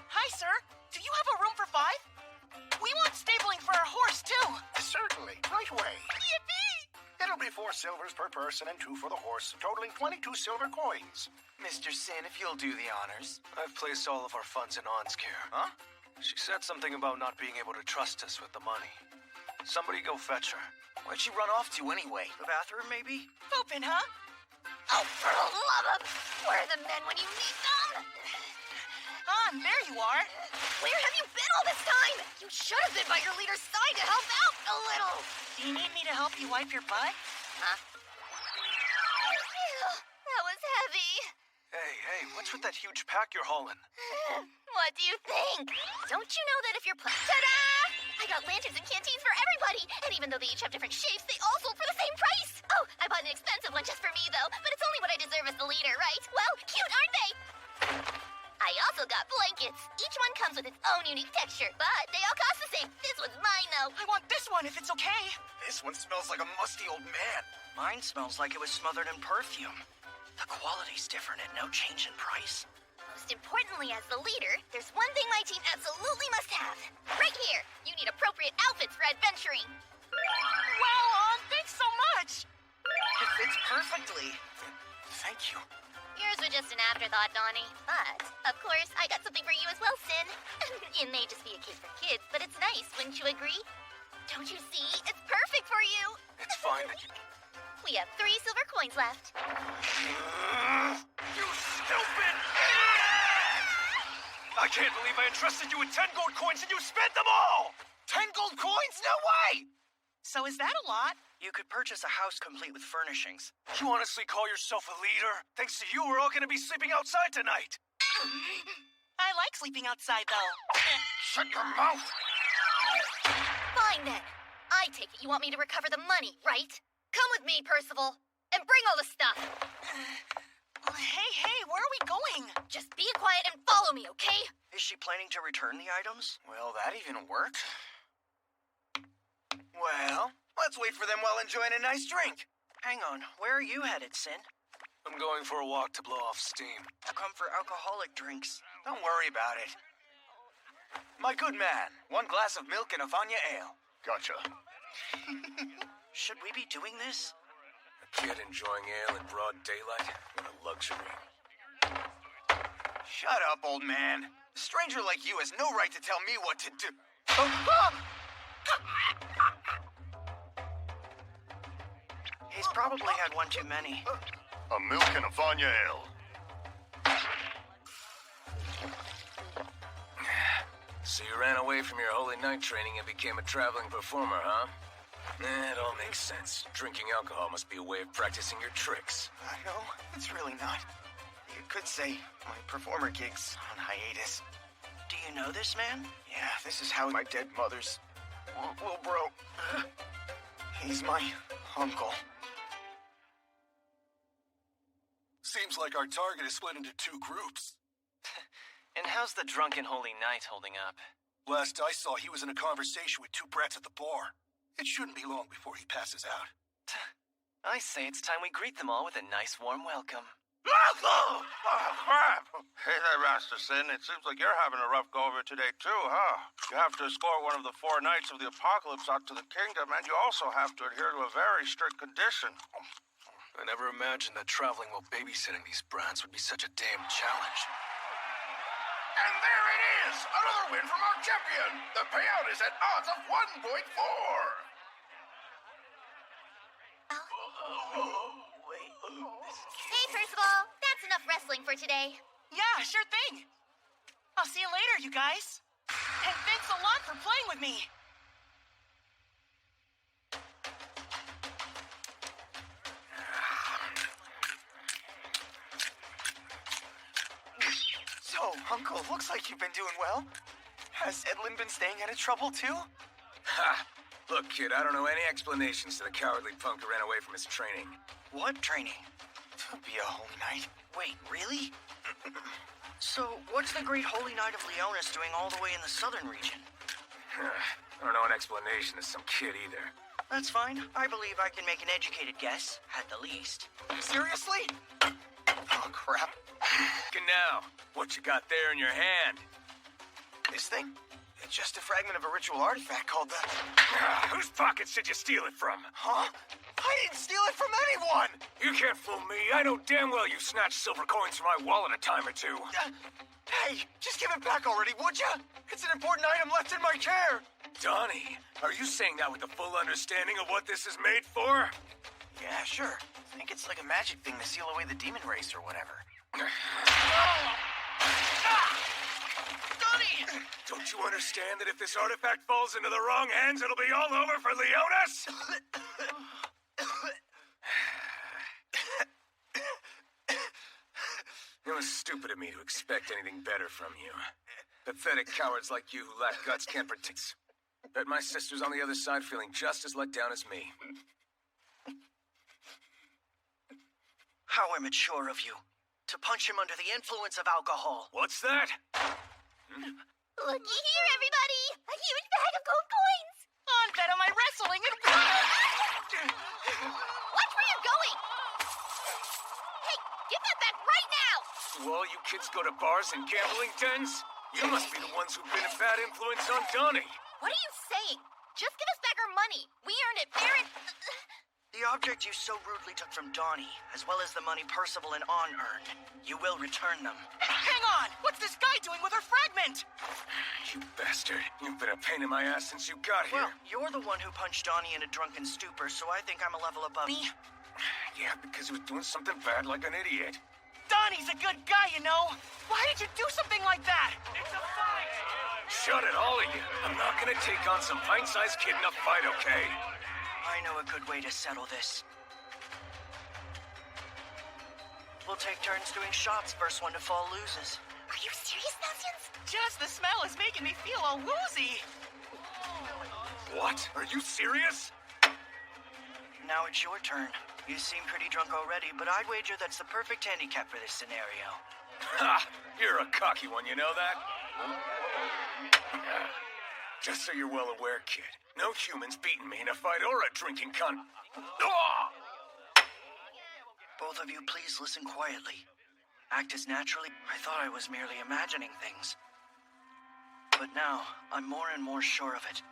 Hi, sir. Do you have a room for 5? We want stabling for our horse, too. Certainly. Right away. Yippee! It'll be 4 silvers per person and 2 for the horse, totaling 22 silver coins. Mr. Sin, if you'll do the honors. I've placed all of our funds in Ann's care. Huh? She said something about not being able to trust us with the money. Somebody go fetch her. Where'd she run off to anyway? The bathroom, maybe? Open, huh? Oh, for the love of... Where are the men when you need them? Han, there you are. Where have you been all this time? You should have been by your leader's side to help out a little. Do you need me to help you wipe your butt? Huh? Phew, that was heavy. Hey, what's with that huge pack you're hauling? What do you think? Don't you know that if you're Ta-da! I got lanterns and canteens for everybody! And even though they each have different shapes, they all sold for the same price! Oh, I bought an expensive one just for me, though. But it's only what I deserve as the leader, right? Well, cute, aren't they? I also got blankets. Each one comes with its own unique texture, but they all cost the same. This one's mine, though. I want this one if it's okay. This one smells like a musty old man. Mine smells like it was smothered in perfume. The quality's different and no change in price. Most importantly, as the leader, there's one thing my team absolutely must have. Right here, you need appropriate outfits for adventuring. Wow, Ann, thanks so much. It fits perfectly. Thank you. Yours was just an afterthought, Donnie. But, of course, I got something for you as well, Sin. It may just be a kid for kids, but it's nice, wouldn't you agree? Don't you see? It's perfect for you. It's fine that you... We have 3 silver coins left. You stupid! I can't believe I entrusted you with 10 gold coins and you spent them all! 10 gold coins? No way! So is that a lot? You could purchase a house complete with furnishings. You honestly call yourself a leader? Thanks to you, we're all gonna be sleeping outside tonight. I like sleeping outside, though. Shut your mouth! Fine, then. I take it you want me to recover the money, right? Come with me, Percival, and bring all the stuff. Hey, where are we going? Just be quiet and follow me, okay? Is she planning to return the items? Well, that even worked. Well, let's wait for them while enjoying a nice drink. Hang on, where are you headed, Sin? I'm going for a walk to blow off steam. I'll come for alcoholic drinks. Don't worry about it. My good man, 1 glass of milk and a Vanya ale. Gotcha. Should we be doing this? A kid enjoying ale in broad daylight? What a luxury. Shut up, old man. A stranger like you has no right to tell me what to do. He's probably had one too many. A milk and a Vanya ale. So you ran away from your Holy Night training and became a traveling performer, huh? It all makes sense. Drinking alcohol must be a way of practicing your tricks. No, it's really not. You could say my performer gig's on hiatus. Do you know this man? Yeah, this is how my dead mother's little bro. He's my uncle. Seems like our target is split into two groups. And how's the drunken Holy Knight holding up? Last I saw, he was in a conversation with two brats at the bar. It shouldn't be long before he passes out. I say it's time we greet them all with a nice warm welcome. Oh, crap! Hey there, Rasterson. It seems like you're having a rough go of it today, too, huh? You have to escort one of the 4 knights of the apocalypse out to the kingdom, and you also have to adhere to a very strict condition. I never imagined that traveling while babysitting these brats would be such a damn challenge. And there it is! Another win from our champion! The payout is at odds of 1.4! Hey, Percival. That's enough wrestling for today. Yeah, sure thing. I'll see you later, you guys. And thanks a lot for playing with me. So, Uncle, looks like you've been doing well. Has Edlin been staying out of trouble, too? Ha! Look, kid, I don't know any explanations to the cowardly punk who ran away from his training. What training? To be a Holy Knight. Wait, really? So, what's the Great Holy Knight of Leonis doing all the way in the southern region? I don't know an explanation to some kid either. That's fine. I believe I can make an educated guess, at the least. Seriously? Oh, crap. And now, what you got there in your hand? This thing? It's just a fragment of a ritual artifact called the... Whose pockets did you steal it from? Huh? I didn't steal it from anyone! You can't fool me. I know damn well you snatched silver coins from my wallet a time or two. Hey, just give it back already, would ya? It's an important item left in my chair. Donnie, are you saying that with the full understanding of what this is made for? Yeah, sure. I think it's like a magic thing to seal away the demon race or whatever. Donnie! Don't you understand that if this artifact falls into the wrong hands, it'll be all over for Leonis? It was stupid of me to expect anything better from you. Pathetic cowards like you who lack guts can't protect. Bet my sister's on the other side feeling just as let down as me. How immature of you. To punch him under the influence of alcohol. What's that? Looky here, everybody! A huge bag of gold coins! On bet on my wrestling and... Watch where you're going! Hey, give that back right now! Do all you kids go to bars and gambling dens? You must be the ones who've been a bad influence on Donnie. What are you saying? Just give us back our money. We earned it fair and... The object you so rudely took from Donnie, as well as the money Percival and On earned, you will return them. Hang on! What's this guy doing with her fragment? You bastard. You've been a pain in my ass since you got here. Well, you're the one who punched Donnie in a drunken stupor, so I think I'm a level above me. Yeah, because he was doing something bad like an idiot. Donnie's a good guy, you know. Why did you do something like that? It's a fight! Shut it, all of you. I'm not gonna take on some pint-sized kid in a fight, okay? I know a good way to settle this. We'll take turns doing shots. First one to fall loses. Are you serious, Nelsons? Just the smell is making me feel all woozy. What? Are you serious? Now it's your turn. You seem pretty drunk already, but I'd wager that's the perfect handicap for this scenario. Ha! You're a cocky one, you know that? Just so you're well aware, kid, no human's beaten me in a fight or a drinking Both of you, please listen quietly. Act as naturally. I thought I was merely imagining things. But now, I'm more and more sure of it.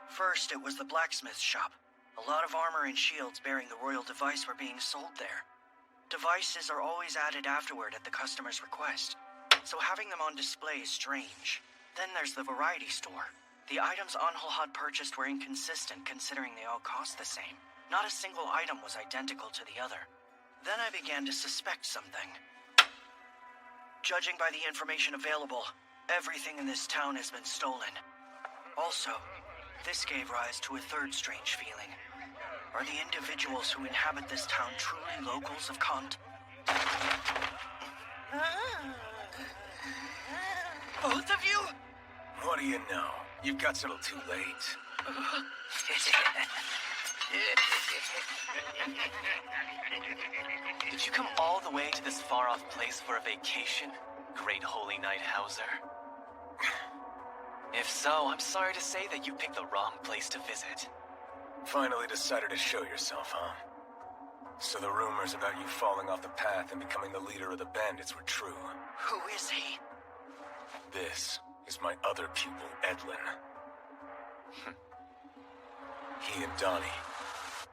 First, it was the blacksmith's shop. A lot of armor and shields bearing the royal device were being sold there. Devices are always added afterward at the customer's request, so having them on display is strange. Then there's the variety store. The items Angel had purchased were inconsistent considering they all cost the same. Not a single item was identical to the other. Then I began to suspect something. Judging by the information available, everything in this town has been stolen. Also, this gave rise to a third strange feeling. Are the individuals who inhabit this town truly locals of Kant? Both of you? What do you know? You've got a little too late. Did you come all the way to this far-off place for a vacation, Great Holy Knight Hauser? If so, I'm sorry to say that you picked the wrong place to visit. Finally decided to show yourself, huh? So the rumors about you falling off the path and becoming the leader of the bandits were true. Who is he? This is my other pupil, Edlin. He and Donnie,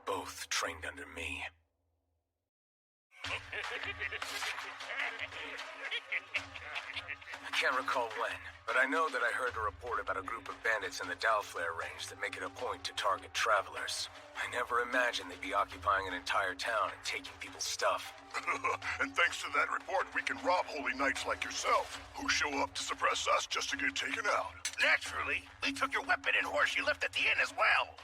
both trained under me. I can't recall when, but I know that I heard a report about a group of bandits in the Dalflare range that make it a point to target travelers. I never imagined they'd be occupying an entire town and taking people's stuff. And thanks to that report, we can rob holy knights like yourself, who show up to suppress us just to get taken out. Naturally, we took your weapon and horse you left at the inn as well.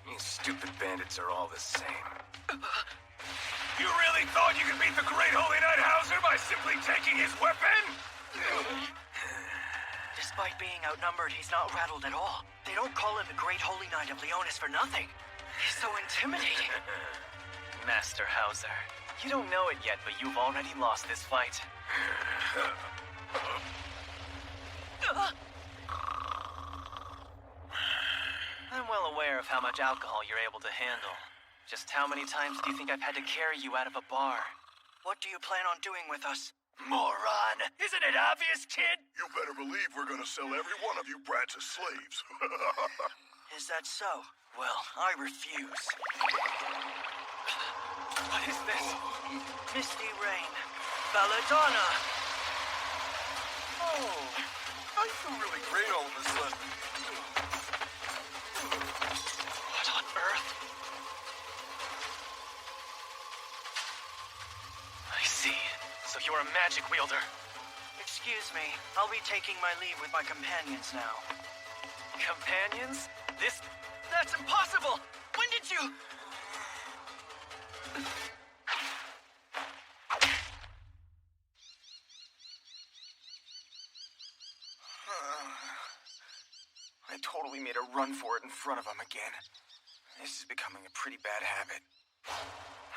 You stupid bandits are all the same. You really thought you could beat the Great Holy Knight Hauser by simply taking his weapon? Despite being outnumbered, he's not rattled at all. They don't call him the Great Holy Knight of Leonis for nothing. He's so intimidating. Master Hauser, you don't know it yet, but you've already lost this fight. I'm well aware of how much alcohol you're able to handle. Just how many times do you think I've had to carry you out of a bar? What do you plan on doing with us? Moron! Isn't it obvious, kid? You better believe we're gonna sell every one of you brats as slaves. Is that so? Well, I refuse. What is this? Misty Rain. Belladonna! Oh, I feel really great all of a sudden. What on earth? I see. So you're a magic wielder. Excuse me, I'll be taking my leave with my companions now. Companions? That's impossible! When did you... I totally made a run for it in front of him again. This is becoming a pretty bad habit.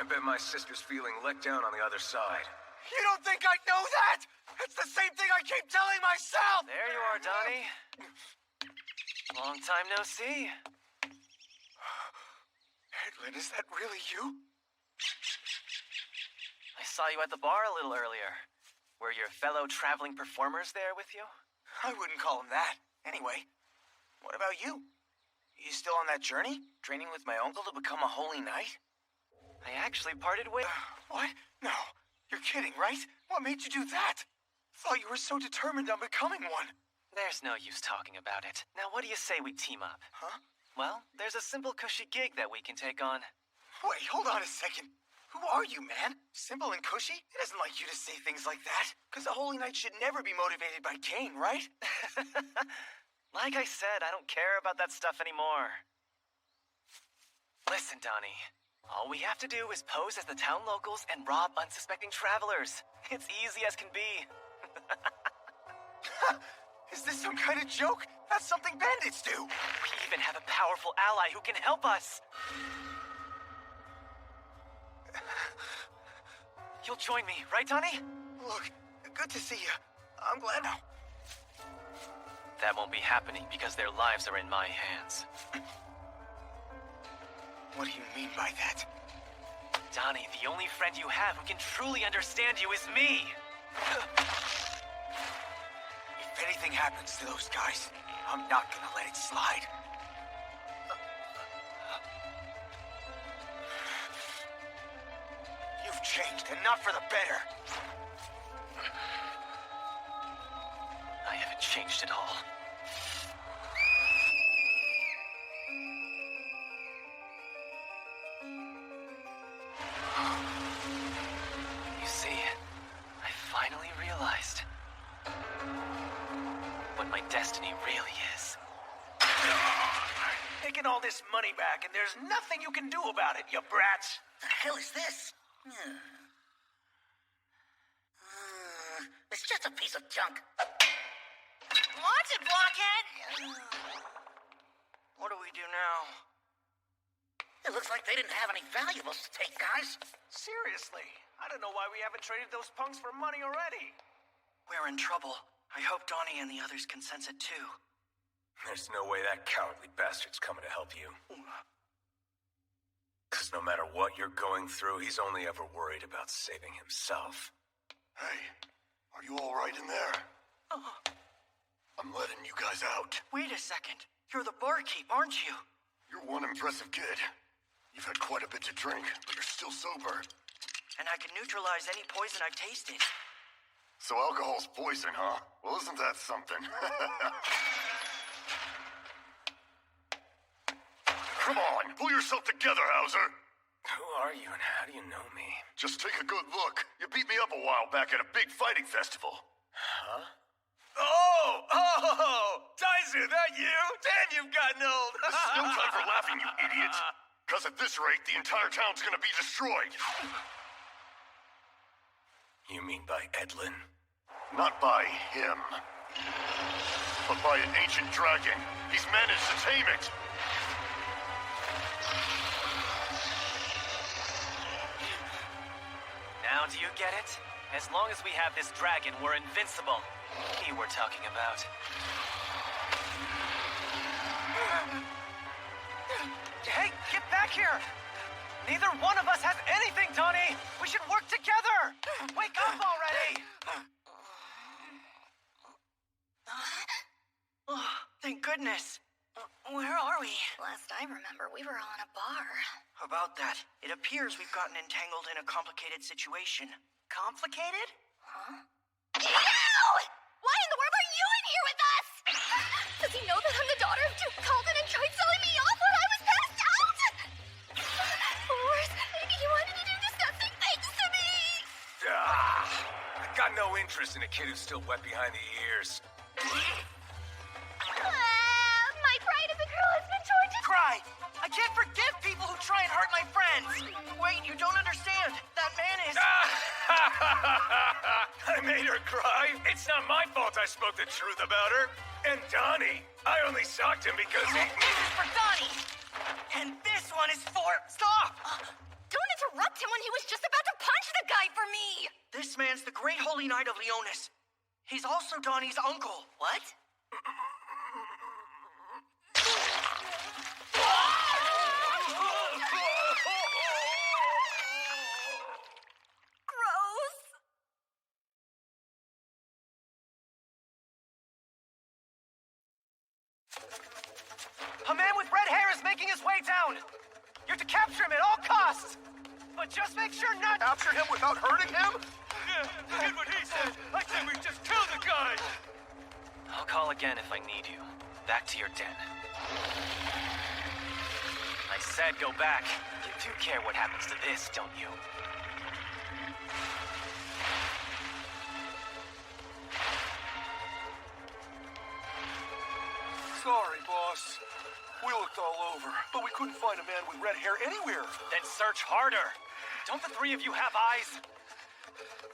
I bet my sister's feeling let down on the other side. You don't think I know that? It's the same thing I keep telling myself! There you are, Donnie. Long time no see. Edlin, is that really you? I saw you at the bar a little earlier. Were your fellow traveling performers there with you? I wouldn't call him that. Anyway, what about you? You still on that journey? Training with my uncle to become a holy knight? I actually parted ways. What? No. You're kidding, right? What made you do that? Thought you were so determined on becoming one. There's no use talking about it. Now what do you say we team up? Huh? Well, there's a simple cushy gig that we can take on. Wait, hold on a second. Who are you, man? Simple and cushy? It isn't like you to say things like that. Because a holy knight should never be motivated by gain, right? Like I said, I don't care about that stuff anymore. Listen, Donnie. All we have to do is pose as the town locals and rob unsuspecting travelers. It's easy as can be. Is this some kind of joke? That's something bandits do. We even have a powerful ally who can help us. You'll join me, right, Donnie? Look, good to see you. I'm glad now. That won't be happening because their lives are in my hands. What do you mean by that? Donnie, the only friend you have who can truly understand you is me. If anything happens to those guys, I'm not gonna let it slide. You've changed, and not for the better. I haven't changed at all. destiny really is. Taking all this money back, and there's nothing you can do about it, you brats. The hell is this? It's just a piece of junk. Watch it, blockhead! What do we do now? It looks like they didn't have any valuables to take, guys. Seriously, I don't know why we haven't traded those punks for money already. We're in trouble. I hope Donnie and the others can sense it too. There's no way that cowardly bastard's coming to help you. Because no matter what you're going through, he's only ever worried about saving himself. Hey, are you all right in there? I'm letting you guys out. Wait a second. You're the barkeep, aren't you? You're one impressive kid. You've had quite a bit to drink, but you're still sober. And I can neutralize any poison I've tasted. So alcohol's poison, huh? Well, isn't that something? Come on, pull yourself together, Hauser. Who are you and how do you know me? Just take a good look. You beat me up a while back at a big fighting festival. Huh? Oh! Daizu, that you? Damn, you've gotten old. This is no time for laughing, you idiots. Because at this rate, the entire town's gonna be destroyed. You mean by Edlin? Not by him. But by an ancient dragon. He's managed to tame it. Now do you get it? As long as we have this dragon, we're invincible. He we're talking about. Hey, get back here! Neither one of us has anything, Donnie! We should work together! Wake up already! Oh, thank goodness. Where are we? Last I remember, we were all in a bar. About that, it appears we've gotten entangled in a complicated situation. Complicated? Huh? Ew! Why in the world are you in here with us? Does he know that I'm the daughter of Duke Calden and tried selling me off when I was passed out? Or worse, maybe he wanted to do disgusting things to me. I got no interest in a kid who's still wet behind the ears. My pride of a girl has been torn to... Cry! I can't forgive people who try and hurt my friends! Wait, you don't understand. That man is... I made her cry. It's not my fault I spoke the truth about her. And Donnie, I only socked him because he... This is for Donnie! And this one is for... Stop! Don't interrupt him when he was just about to punch the guy for me! This man's the Great Holy Knight of Leonis. He's also Donnie's uncle. What? Gross! A man with red hair is making his way down! You're to capture him at all costs! But just make sure not... Capture him without hurting him? Yeah, did what he said. I said we just kill the guy. I'll call again if I need you. Back to your den. I said go back. You do care what happens to this, don't you? Sorry, boss. We looked all over, but we couldn't find a man with red hair anywhere. Then search harder. Don't the three of you have eyes?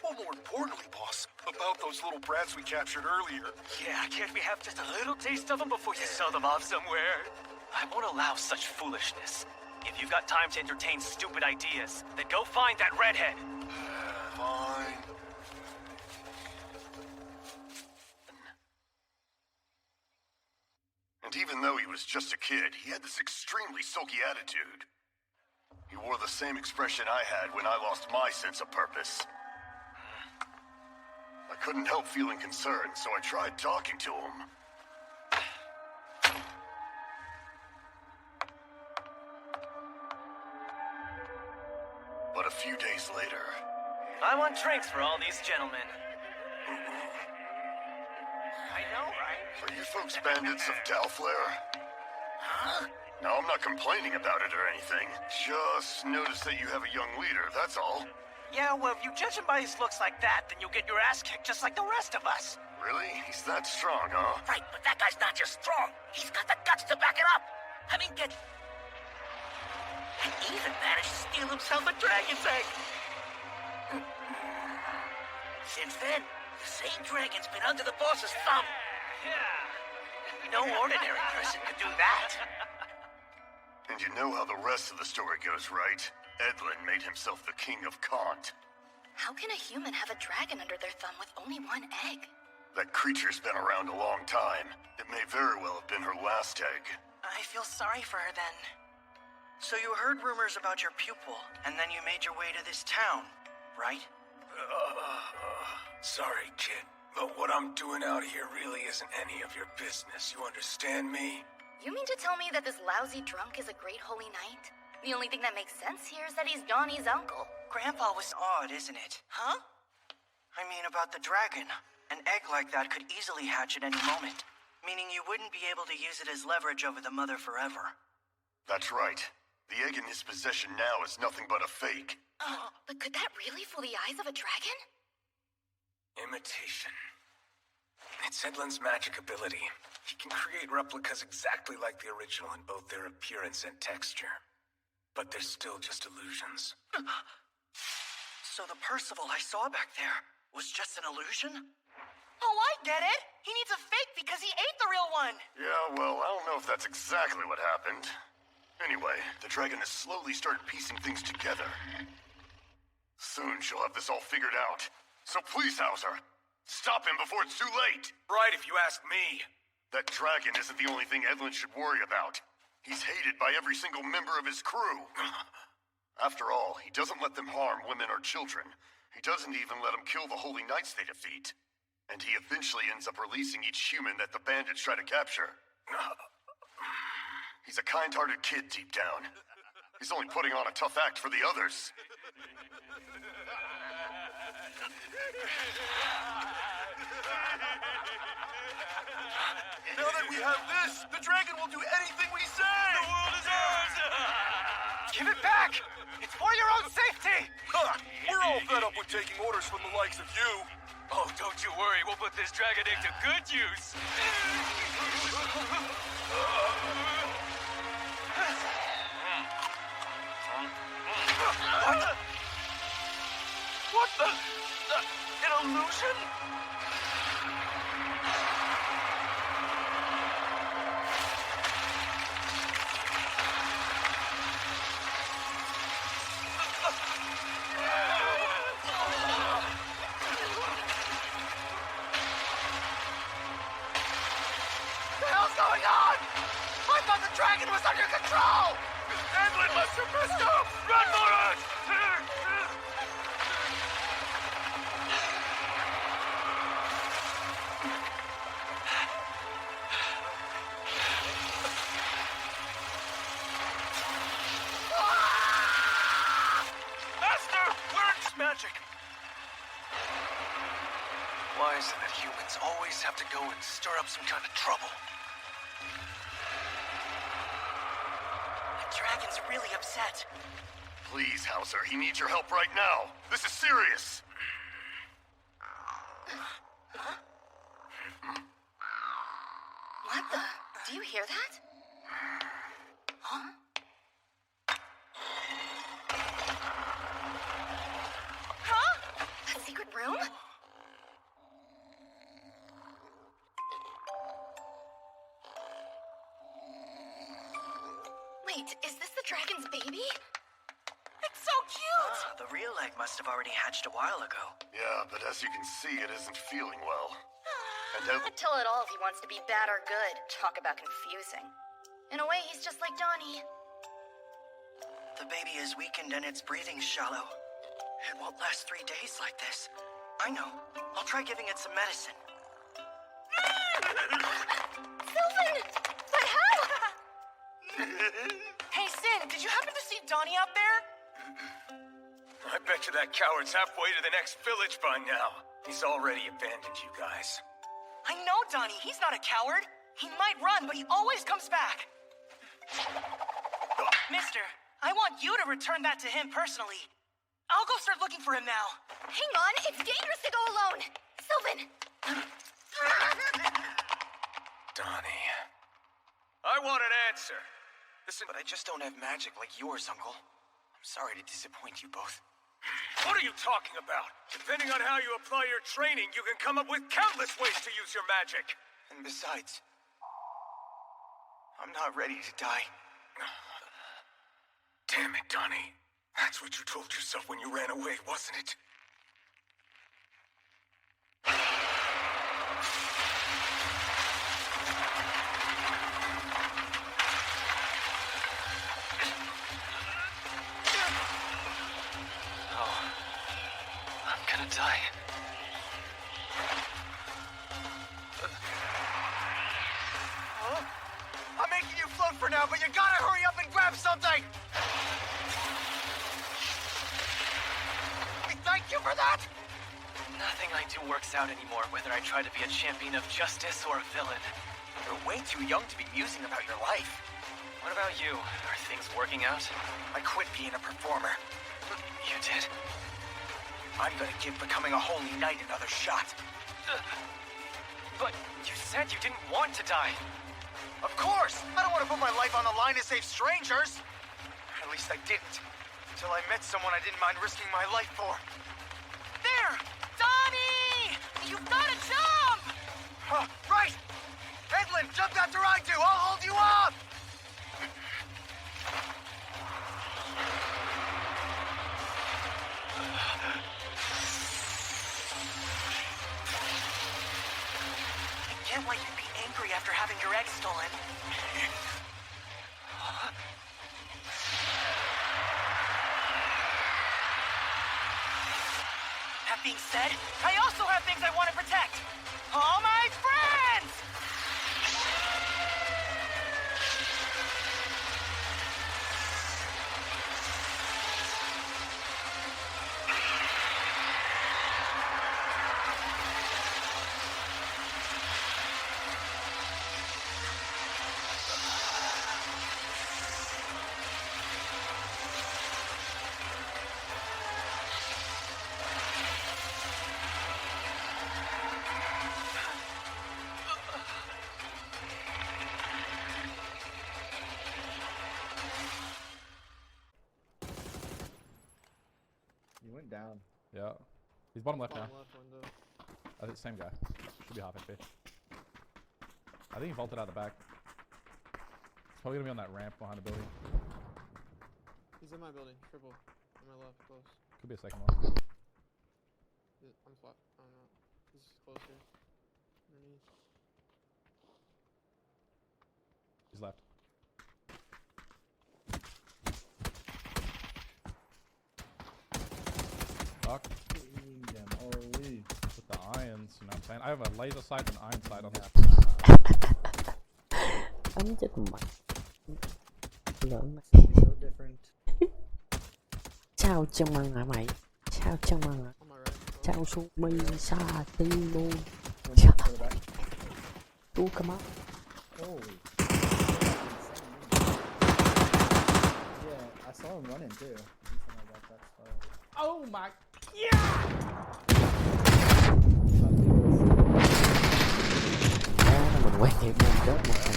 Well, more importantly, boss, about those little brats we captured earlier. Yeah, can't we have just a little taste of them before you sell them off somewhere? I won't allow such foolishness. If you've got time to entertain stupid ideas, then go find that redhead. Fine. And even though he was just a kid, he had this extremely sulky attitude. He wore the same expression I had when I lost my sense of purpose. I couldn't help feeling concerned, so I tried talking to him. But a few days later... I want drinks for all these gentlemen. I know, right? Are you folks bandits of Dalflare? Huh? No, I'm not complaining about it or anything. Just noticed that you have a young leader, that's all. Yeah, well, if you judge him by his looks like that, then you'll get your ass kicked just like the rest of us. Really? He's that strong, huh? Right, but that guy's not just strong. He's got the guts to back it up. I mean, get... He even managed to steal himself a dragon's egg. Since then, the same dragon's been under the boss's thumb. No ordinary person could do that. And you know how the rest of the story goes, right? Edlin made himself the king of Kant. How can a human have a dragon under their thumb with only one egg? That creature's been around a long time. It may very well have been her last egg. I feel sorry for her then. So you heard rumors about your pupil, and then you made your way to this town, right? Sorry, kid, but what I'm doing out here really isn't any of your business. You understand me? You mean to tell me that this lousy drunk is a great holy knight? The only thing that makes sense here is that he's Donnie's uncle. Grandpa was odd, isn't it? Huh? I mean, about the dragon. An egg like that could easily hatch at any moment, meaning you wouldn't be able to use it as leverage over the mother forever. That's right. The egg in his possession now is nothing but a fake. But could that really fool the eyes of a dragon? Imitation. It's Edlin's magic ability. He can create replicas exactly like the original in both their appearance and texture. But they're still just illusions. So the Percival I saw back there was just an illusion? Oh, I get it! He needs a fake because he ate the real one! Yeah, well, I don't know if that's exactly what happened. Anyway, the dragon has slowly started piecing things together. Soon she'll have this all figured out. So please, Hauser, stop him before it's too late! Right, if you ask me. That dragon isn't the only thing Edlin should worry about. He's hated by every single member of his crew. After all, he doesn't let them harm women or children. He doesn't even let them kill the holy knights they defeat. And he eventually ends up releasing each human that the bandits try to capture. He's a kind-hearted kid deep down. He's only putting on a tough act for the others. Now that we have this, the dragon will do anything we say! The world is ours! Give it back! It's for your own safety! Ha! We're all fed up with taking orders from the likes of you. Oh, don't you worry. We'll put this dragon egg to good use. What? What the? An illusion? Going on? I thought the dragon was under control! Edlin must have messed up! Run for it! Master! Where's magic? Why is it that humans always have to go and stir up some kind of trouble? The dragon's really upset. Please, Hauser, he needs your help right now. This is serious. What the? Do you hear that? Huh? Huh? That secret room? Wait, is this the dragon's baby? It's so cute! The real egg must have already hatched a while ago. Yeah, but as you can see, it isn't feeling well. And I'd tell it all if he wants to be bad or good. Talk about confusing. In a way, he's just like Donnie. The baby is weakened and its breathing's shallow. It won't last 3 days like this. I know. I'll try giving it some medicine. Sylvan! But how? Hey, Sin, did you happen to see Donnie out there? I bet you that coward's halfway to the next village by now. He's already abandoned you guys. I know Donnie. He's not a coward. He might run, but he always comes back. Mister, I want you to return that to him personally. I'll go start looking for him now. Hang on, it's dangerous to go alone. Sylvan! Donnie. I want an answer. Listen, but I just don't have magic like yours, Uncle. I'm sorry to disappoint you both. What are you talking about? Depending on how you apply your training, you can come up with countless ways to use your magic. And besides, I'm not ready to die. Damn it, Donnie. That's what you told yourself when you ran away, wasn't it? Die. Huh? I'm making you float for now, but you gotta hurry up and grab something! Thank you for that! Nothing I do works out anymore, whether I try to be a champion of justice or a villain. You're way too young to be musing about your life. What about you? Are things working out? I quit being a performer. You did? I'm gonna give becoming a holy knight another shot. But you said you didn't want to die. Of course! I don't want to put my life on the line to save strangers. At least I didn't. Until I met someone I didn't mind risking my life for. There! Donnie! You've gotta jump! Right! Edlin, jump after I do! I'll hold you up! I can't let you be angry after having your egg stolen. That being said, I also have things I want to protect. All my friends! He went down. Yeah. He's bottom left now. Left window. I think same guy. Should be half HP. I think he vaulted out the back. He's probably gonna be on that ramp behind the building. He's in my building. Triple. On my left, close. Could be a second one. I'm flat. I don't know. He's close here. Underneath. He's left. Fuck. With the irons, you know what I'm saying? I have a laser sight and iron sight on this. Bắn chết mày. Lớn mày. Sao chân măng hả mày? Sao chân măng hả? Sao xuống mi sa tin luôn. Tu come up. Yeah, I saw him running too. Oh my. Yeah! Mình quay hiệp mình chết một thằng.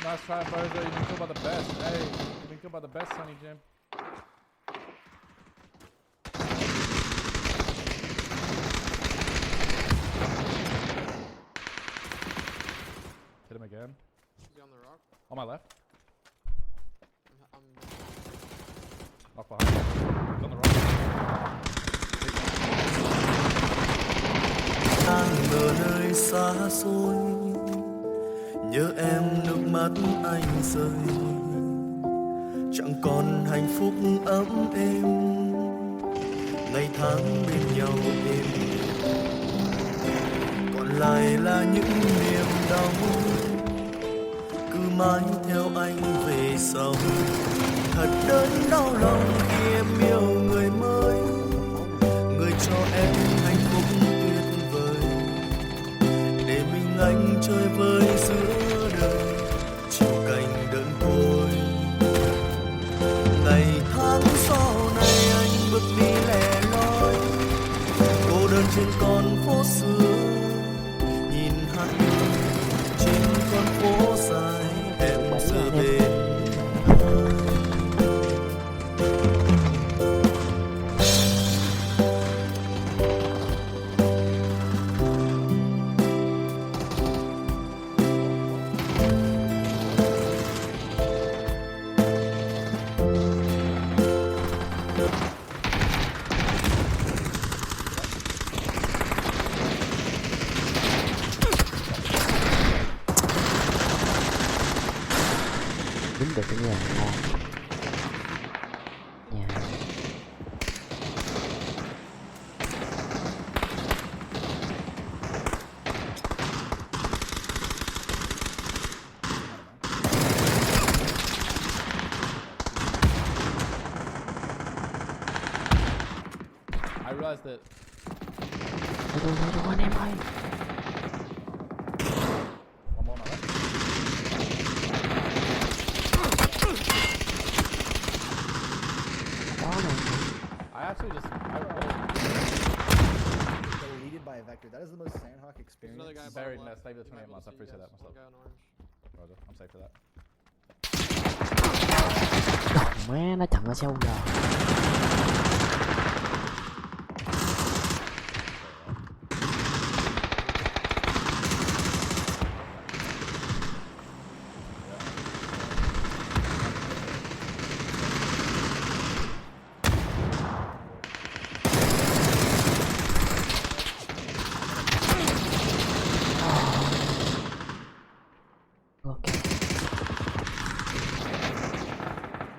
Nice try, Bozo. You've been killed by the best. Hey, you've been killed by the best, Sonny Jim. Hit him again. Is he on the rock? On my left. I'm Knock behind him. He's on the rock. Đang ở nơi xa xôi, nhớ em nước mắt anh rơi, chẳng còn hạnh phúc ấm êm, ngày tháng bên nhau êm, còn lại là những niềm đau, cứ mãi theo anh về sau. Thật đớn đau lòng khi em yêu người mới, người cho em hạnh phúc tuyệt vời, để mình anh chơi với giữa đời, chịu cảnh đơn côi. Ngày tháng sau này anh bước đi lẻ loi, cô đơn trên con phố xưa. được cái nhà ngon. Nhà. I realized that. Đâu anh em ơi. One more on my left. I actually just. Deleted by a vector. That is the most Sandhawk experience. Another guy Buried bottom nest, left. save the 28 months. I'm free to that myself. One guy on orange. Roger, I'm safe for that. Má nó chặn ở sau giờ.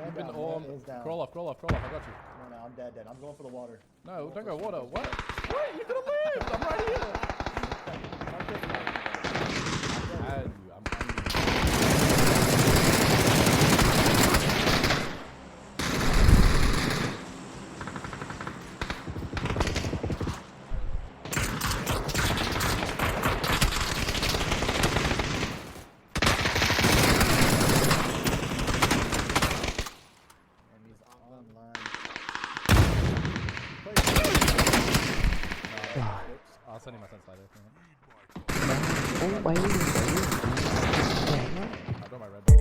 You've been on. Crawl off, I got you. No, I'm dead. I'm going for the water. No, don't go water. What? What? You could have lived! I'm right here! I had you. I'm I'll send you my sense later. Uống bấy đi. I'll go my red bull.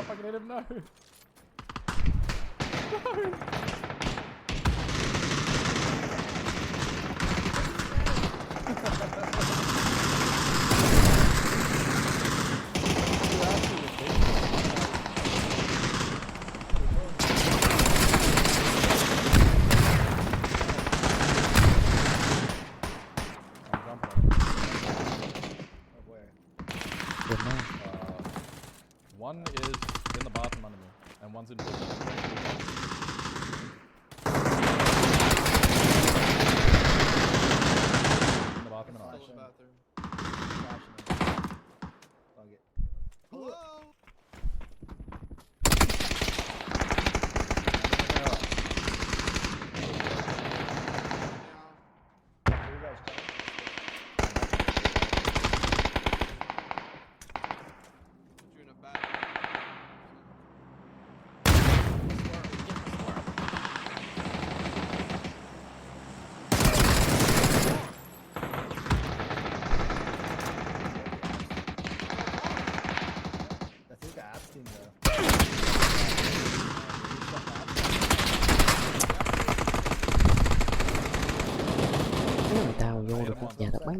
fucking hit him, no! No! One is in the bathroom under me, and one's in the bathroom and Still in the bathroom. Hello?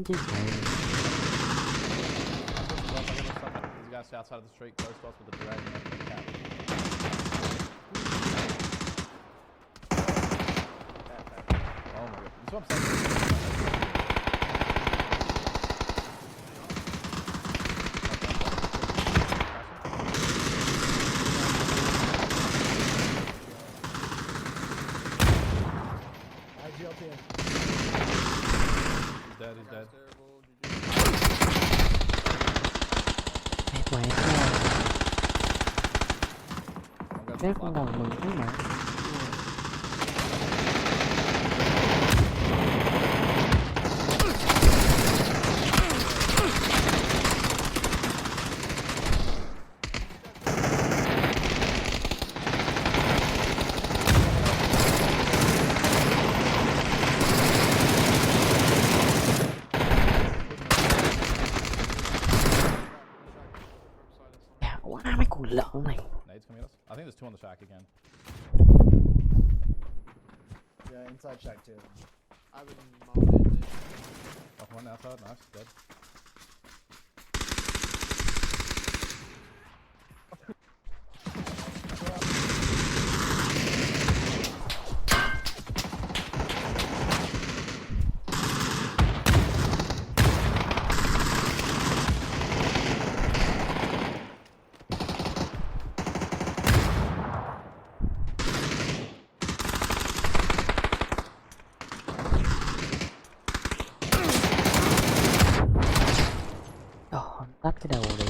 chứ mày. These guys outside of the street, close to us with the dragon and the cat. Oh my god. That's what I'm saying. He's dead, he's dead. Mẹ Thế con còn mừng thế mà. Quá mấy con lợn này. Nades coming at us. I think there's two on the shack again. Yeah, inside shack too. I've been mounted. Off one outside, nice, dead. Tắt cái đầu để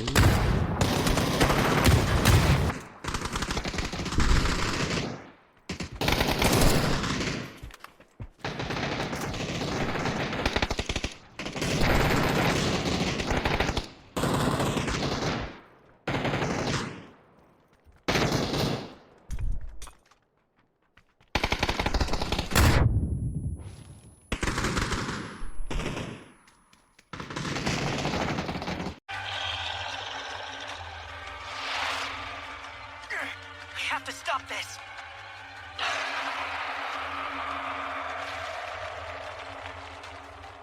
We have to stop this!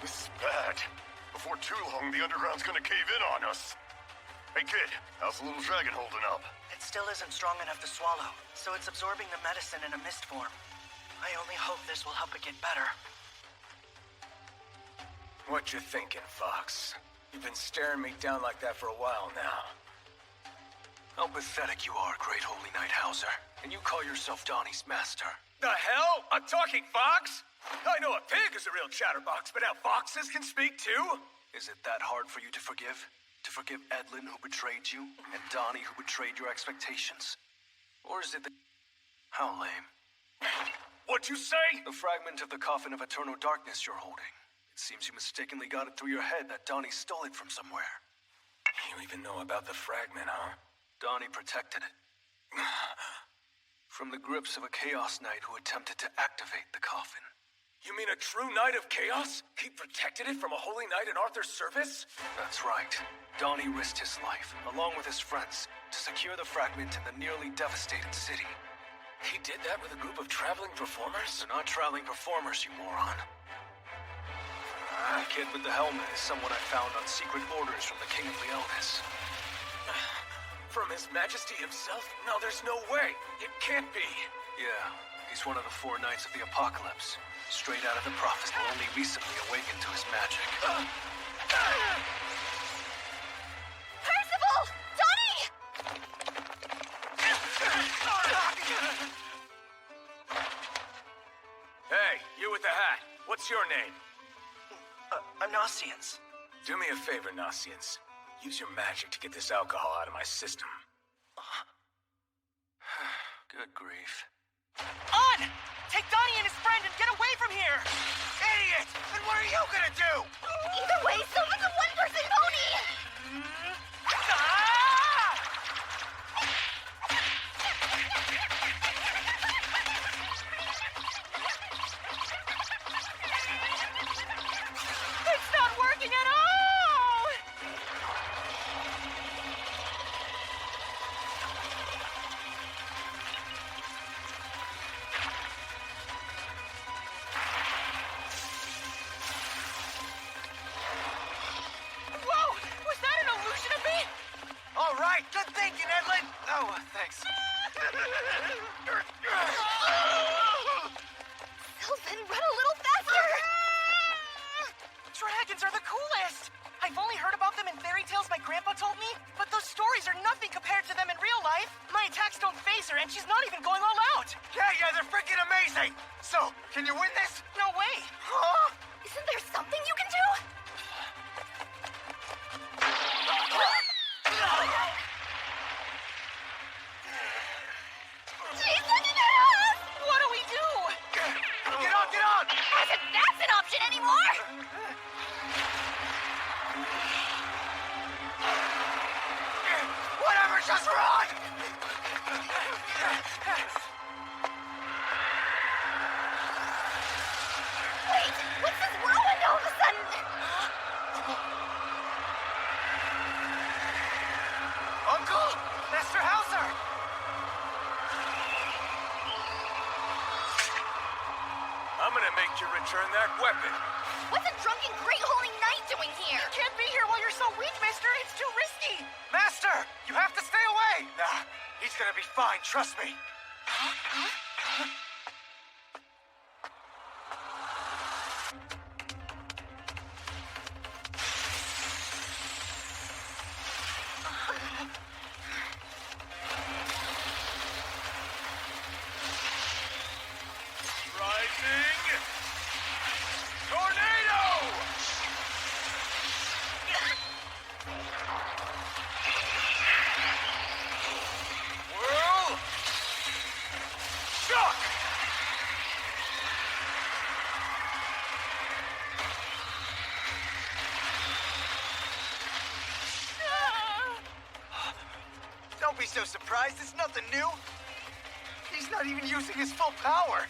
This is bad. Before too long, the underground's gonna cave in on us. Hey kid, how's the little dragon holding up? It still isn't strong enough to swallow, so it's absorbing the medicine in a mist form. I only hope this will help it get better. What you thinking, Fox? You've been staring me down like that for a while now. How pathetic you are, Great Holy Knight Hauser. And you call yourself Donnie's master. The hell? A talking fox? I know a pig is a real chatterbox, but now foxes can speak too? Is it that hard for you to forgive? To forgive Edlin, who betrayed you, and Donnie, who betrayed your expectations? Or is it the... How lame. What'd you say? The fragment of the Coffin of Eternal Darkness you're holding. It seems you mistakenly got it through your head that Donnie stole it from somewhere. You even know about the fragment, huh? Donnie protected it. From the grips of a Chaos Knight who attempted to activate the coffin. You mean a true Knight of Chaos? He protected it from a Holy Knight in Arthur's service? That's right. Donnie risked his life, along with his friends, to secure the fragment in the nearly devastated city. He did that with a group of traveling performers? They're not traveling performers, you moron. The kid with the helmet is someone I found on secret orders from the King of Leonis. From His Majesty himself? No, there's no way. It can't be. Yeah, he's one of the four Knights of the Apocalypse. Straight out of the Prophets, who only recently awakened to his magic. Percival! Donnie! Hey, you with the hat. What's your name? I'm Gnostians. Do me a favor, Gnostians. Use your magic to get this alcohol out of my system. Good grief. On! Take Donnie and his friend and get away from here! Idiot! And what are you gonna do? Either way, Silva's a one-person pony! It's not working at all! amazing! So, can you win this? No way! Huh? Isn't there something you can do? She's looking at us! What do we do? Get on, get on! I said that's an option anymore! Whatever, just run! Wait, what's this whirlwind all of a sudden? Uncle! Master Hauser! I'm gonna make you return that weapon. What's a drunken Great Holy Knight doing here? You can't be here while you're so weak, mister. It's too risky. Master! You have to stay away! Nah, he's gonna be fine, trust me. Rising! Tornado! Whirl! Shock! Don't be so surprised, it's nothing new. He's not even using his full power.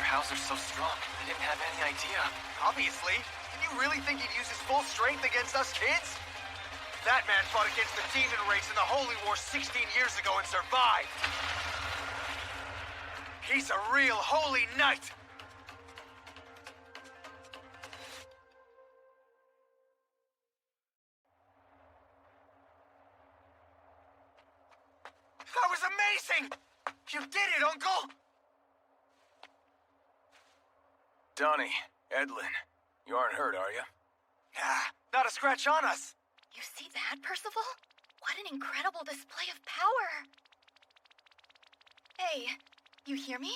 Hauser's so strong. I didn't have any idea. Obviously. Did you really think he'd use his full strength against us kids? That man fought against the demon race in the Holy War 16 years ago and survived. He's a real holy knight. That was amazing! You did it, Uncle! Donnie, Edlin, you aren't hurt, are you? Nah, not a scratch on us. You see that, Percival? What an incredible display of power. Hey, you hear me?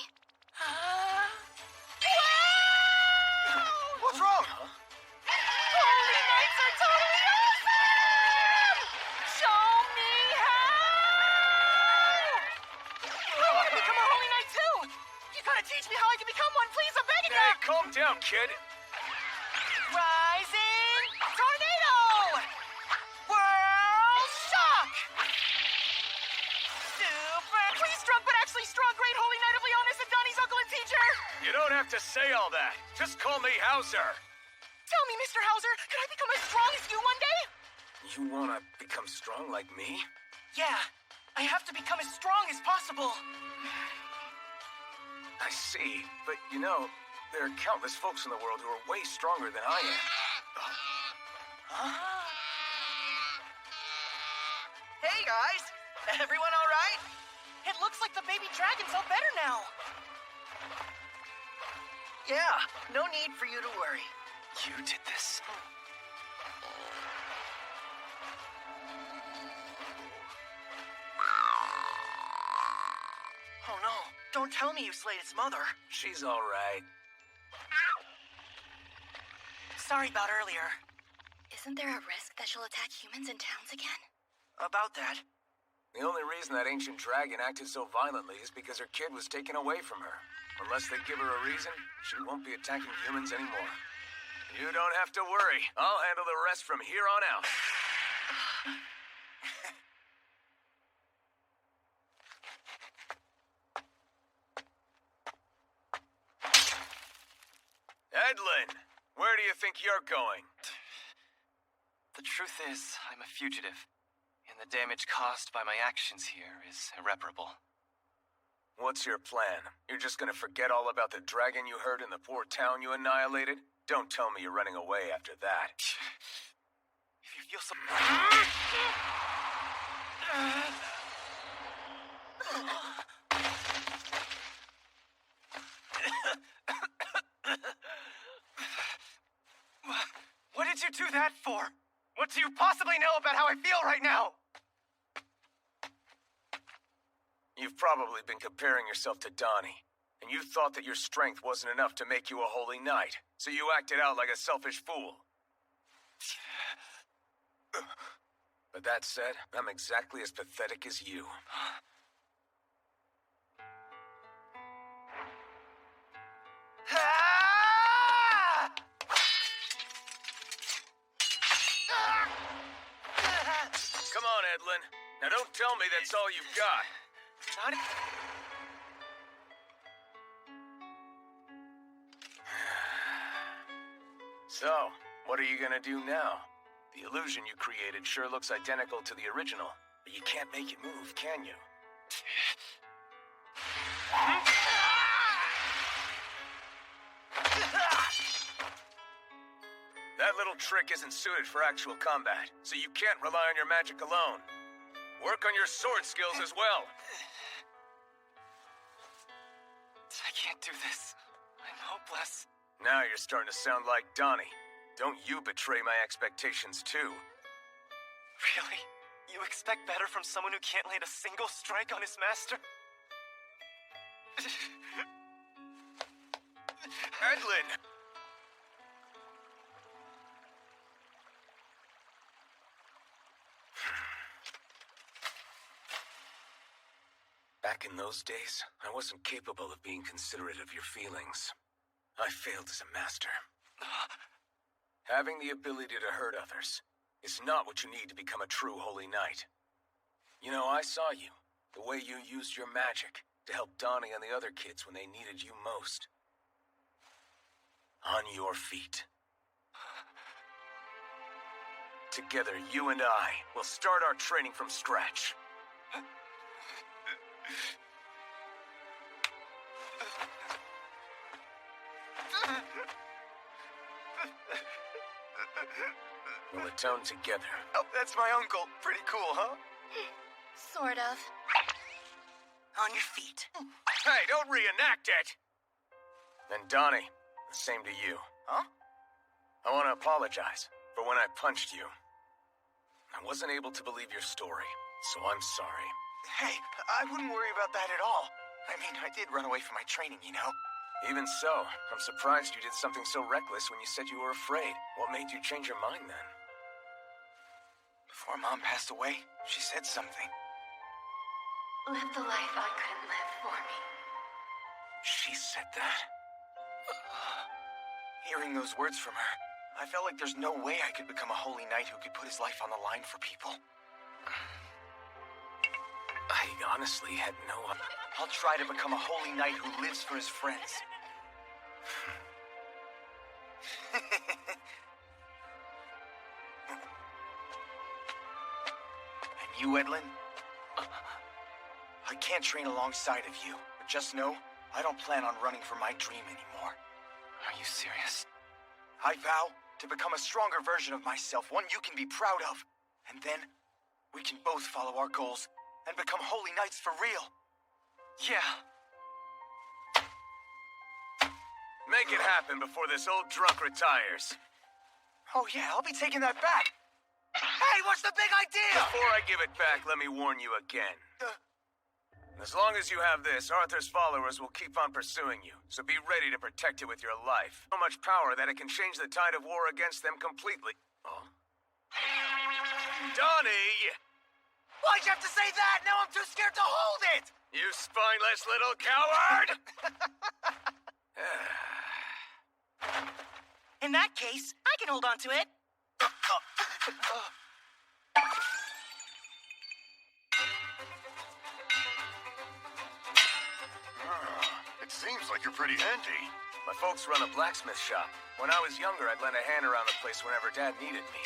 What's wrong? Holy Knights are totally awesome! Show me how! I want to become a Holy Knight too! You gotta teach me how I can become one, please, I'm begging you! Hey, calm down, kid. Rising Tornado! Whirl Shock! Super! Please strong, but actually strong, great Holy Knight of Leonis and Donnie's uncle and teacher! You don't have to say all that. Just call me Hauser. Tell me, Mr. Hauser, could I become as strong as you one day? You wanna become strong like me? Yeah, I have to become as strong as possible. I see, but you know, there are countless folks in the world who are way stronger than I am. Hey, guys! Everyone all right? It looks like the baby dragon's all better now. Yeah, no need for you to worry. You did this? Oh no, don't tell me you slayed its mother. She's all right. Sorry about earlier. Isn't there a risk that she'll attack humans in towns again? About that. The only reason that ancient dragon acted so violently is because her kid was taken away from her. Unless they give her a reason, she won't be attacking humans anymore. You don't have to worry. I'll handle the rest from here on out. Edlin, where do you think you're going? The truth is, I'm a fugitive. and the damage caused by my actions here is irreparable. What's your plan? You're just gonna forget all about the dragon you heard in the poor town you annihilated? Don't tell me you're running away after that. If you feel so... What did you do that for? What do you possibly know about how I feel right now? You've probably been comparing yourself to Donnie, and you thought that your strength wasn't enough to make you a holy knight, so you acted out like a selfish fool. But that said, I'm exactly as pathetic as you. Come on, Edlin. Now don't tell me that's all you've got. So, what are you gonna do now? The illusion you created sure looks identical to the original, but you can't make it move, can you? That little trick isn't suited for actual combat, so you can't rely on your magic alone. Work on your sword skills as well. I can't do this. I'm hopeless. Now you're starting to sound like Donnie. Don't you betray my expectations, too. Really? You expect better from someone who can't land a single strike on his master? Edlin! Back in those days, I wasn't capable of being considerate of your feelings. I failed as a master. Having the ability to hurt others is not what you need to become a true holy knight. You know, I saw you, the way you used your magic to help Donnie and the other kids when they needed you most. On your feet. Together, you and I will start our training from scratch. We'll atone together. Oh, that's my uncle. Pretty cool, huh? Sort of. On your feet. Hey, don't reenact it! And Donnie, the same to you. Huh? I want to apologize for when I punched you. I wasn't able to believe your story, so I'm sorry. Hey, I wouldn't worry about that at all. I mean, I did run away from my training, you know? Even so, I'm surprised you did something so reckless when you said you were afraid. What made you change your mind then? Before Mom passed away, she said something. Live the life I couldn't live for me. She said that? Hearing those words from her, I felt like there's no way I could become a holy knight who could put his life on the line for people. I honestly had no... I'll try to become a holy knight who lives for his friends. And you, Edlin? I can't train alongside of you, but just know, I don't plan on running from my dream anymore. Are you serious? I vow to become a stronger version of myself, one you can be proud of. And then, we can both follow our goals and become holy knights for real. Yeah. Make it happen before this old drunk retires. Oh yeah, I'll be taking that back. Hey, what's the big idea? Before I give it back, let me warn you again. As long as you have this, Arthur's followers will keep on pursuing you, so be ready to protect it with your life. So much power that it can change the tide of war against them completely. Oh? Donnie! Why'd you have to say that? Now I'm too scared to hold it! You spineless little coward! In that case, I can hold on to it. It seems like you're pretty handy. My folks run a blacksmith shop. When I was younger, I'd lend a hand around the place whenever Dad needed me.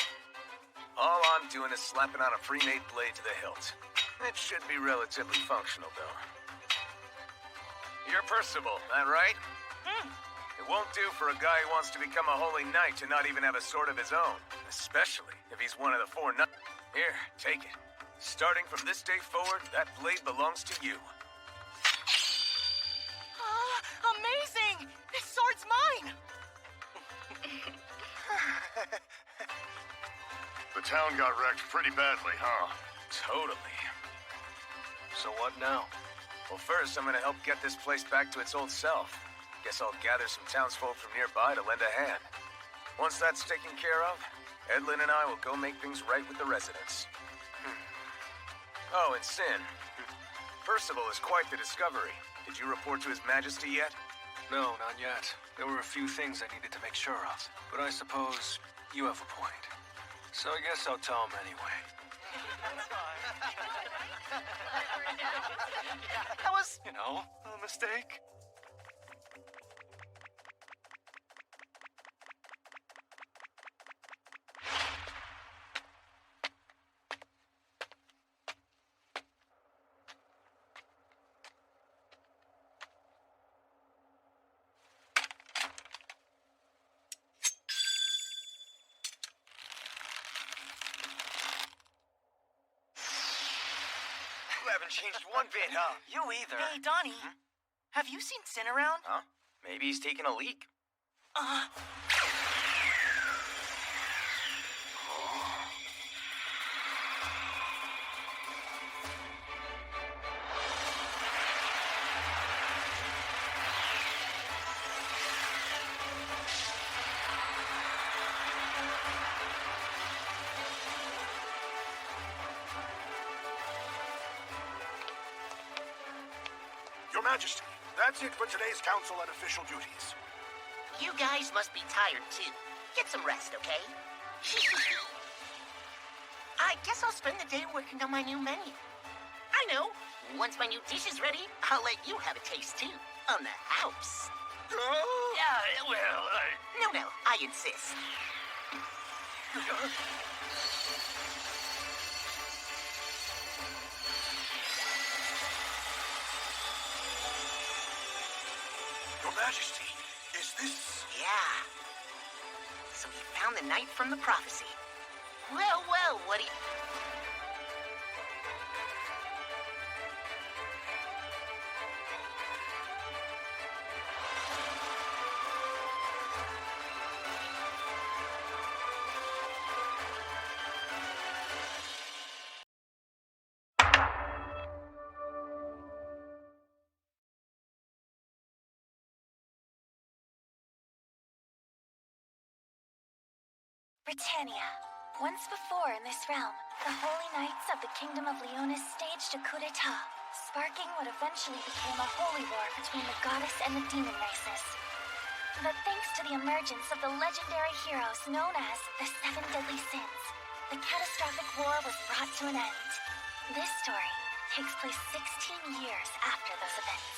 All I'm doing is slapping on a pre-made blade to the hilt. It should be relatively functional, though. You're Percival, that right? It won't do for a guy who wants to become a holy knight to not even have a sword of his own. Especially if he's one of the 4 knights. Here, take it. Starting from this day forward, that blade belongs to you. Amazing! This sword's mine! The town got wrecked pretty badly, huh? Totally. So what now? Well, first, I'm gonna help get this place back to its old self. Guess I'll gather some townsfolk from nearby to lend a hand. Once that's taken care of, Edlin and I will go make things right with the residents. Oh, and Sin. Percival is quite the discovery. Did you report to His Majesty yet? No, not yet. There were a few things I needed to make sure of. But I suppose you have a point. So I guess I'll tell him anyway. That was, a mistake. You haven't changed one bit, huh? You either. Hey, Donnie. Have you seen Sin around? Huh? Maybe he's taking a leak. Your Majesty, that's it for today's council and official duties. You guys must be tired too. Get some rest, okay? I guess I'll spend the day working on my new menu. I know. Once my new dish is ready, I'll let you have a taste too. On the house. No, I insist. Your Majesty, is this... Yeah. So he found the knight from the prophecy. Well, what do you... Britannia. Once before in this realm, the Holy Knights of the Kingdom of Leonis staged a coup d'etat, sparking what eventually became a holy war between the goddess and the demon races. But thanks to the emergence of the legendary heroes known as the Seven Deadly Sins, the catastrophic war was brought to an end. This story takes place 16 years after those events.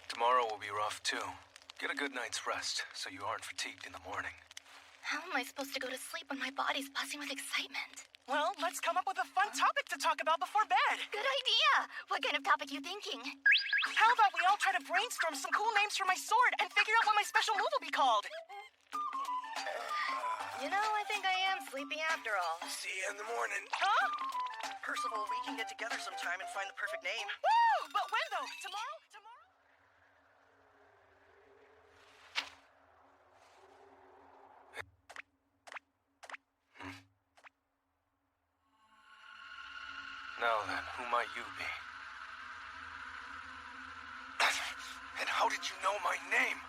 Tomorrow will be rough too. Get a good night's rest so you aren't fatigued in the morning. How am I supposed to go to sleep when my body's buzzing with excitement? Well, let's come up with a fun topic to talk about before bed. Good idea! What kind of topic you thinking? How about we all try to brainstorm some cool names for my sword and figure out what my special move will be called? You know, I think I am sleepy after all. See you in the morning. Huh? Percival, we can get together sometime and find the perfect name. Woo! But when, though? Tomorrow? Now then, who might you be? And how did you know my name?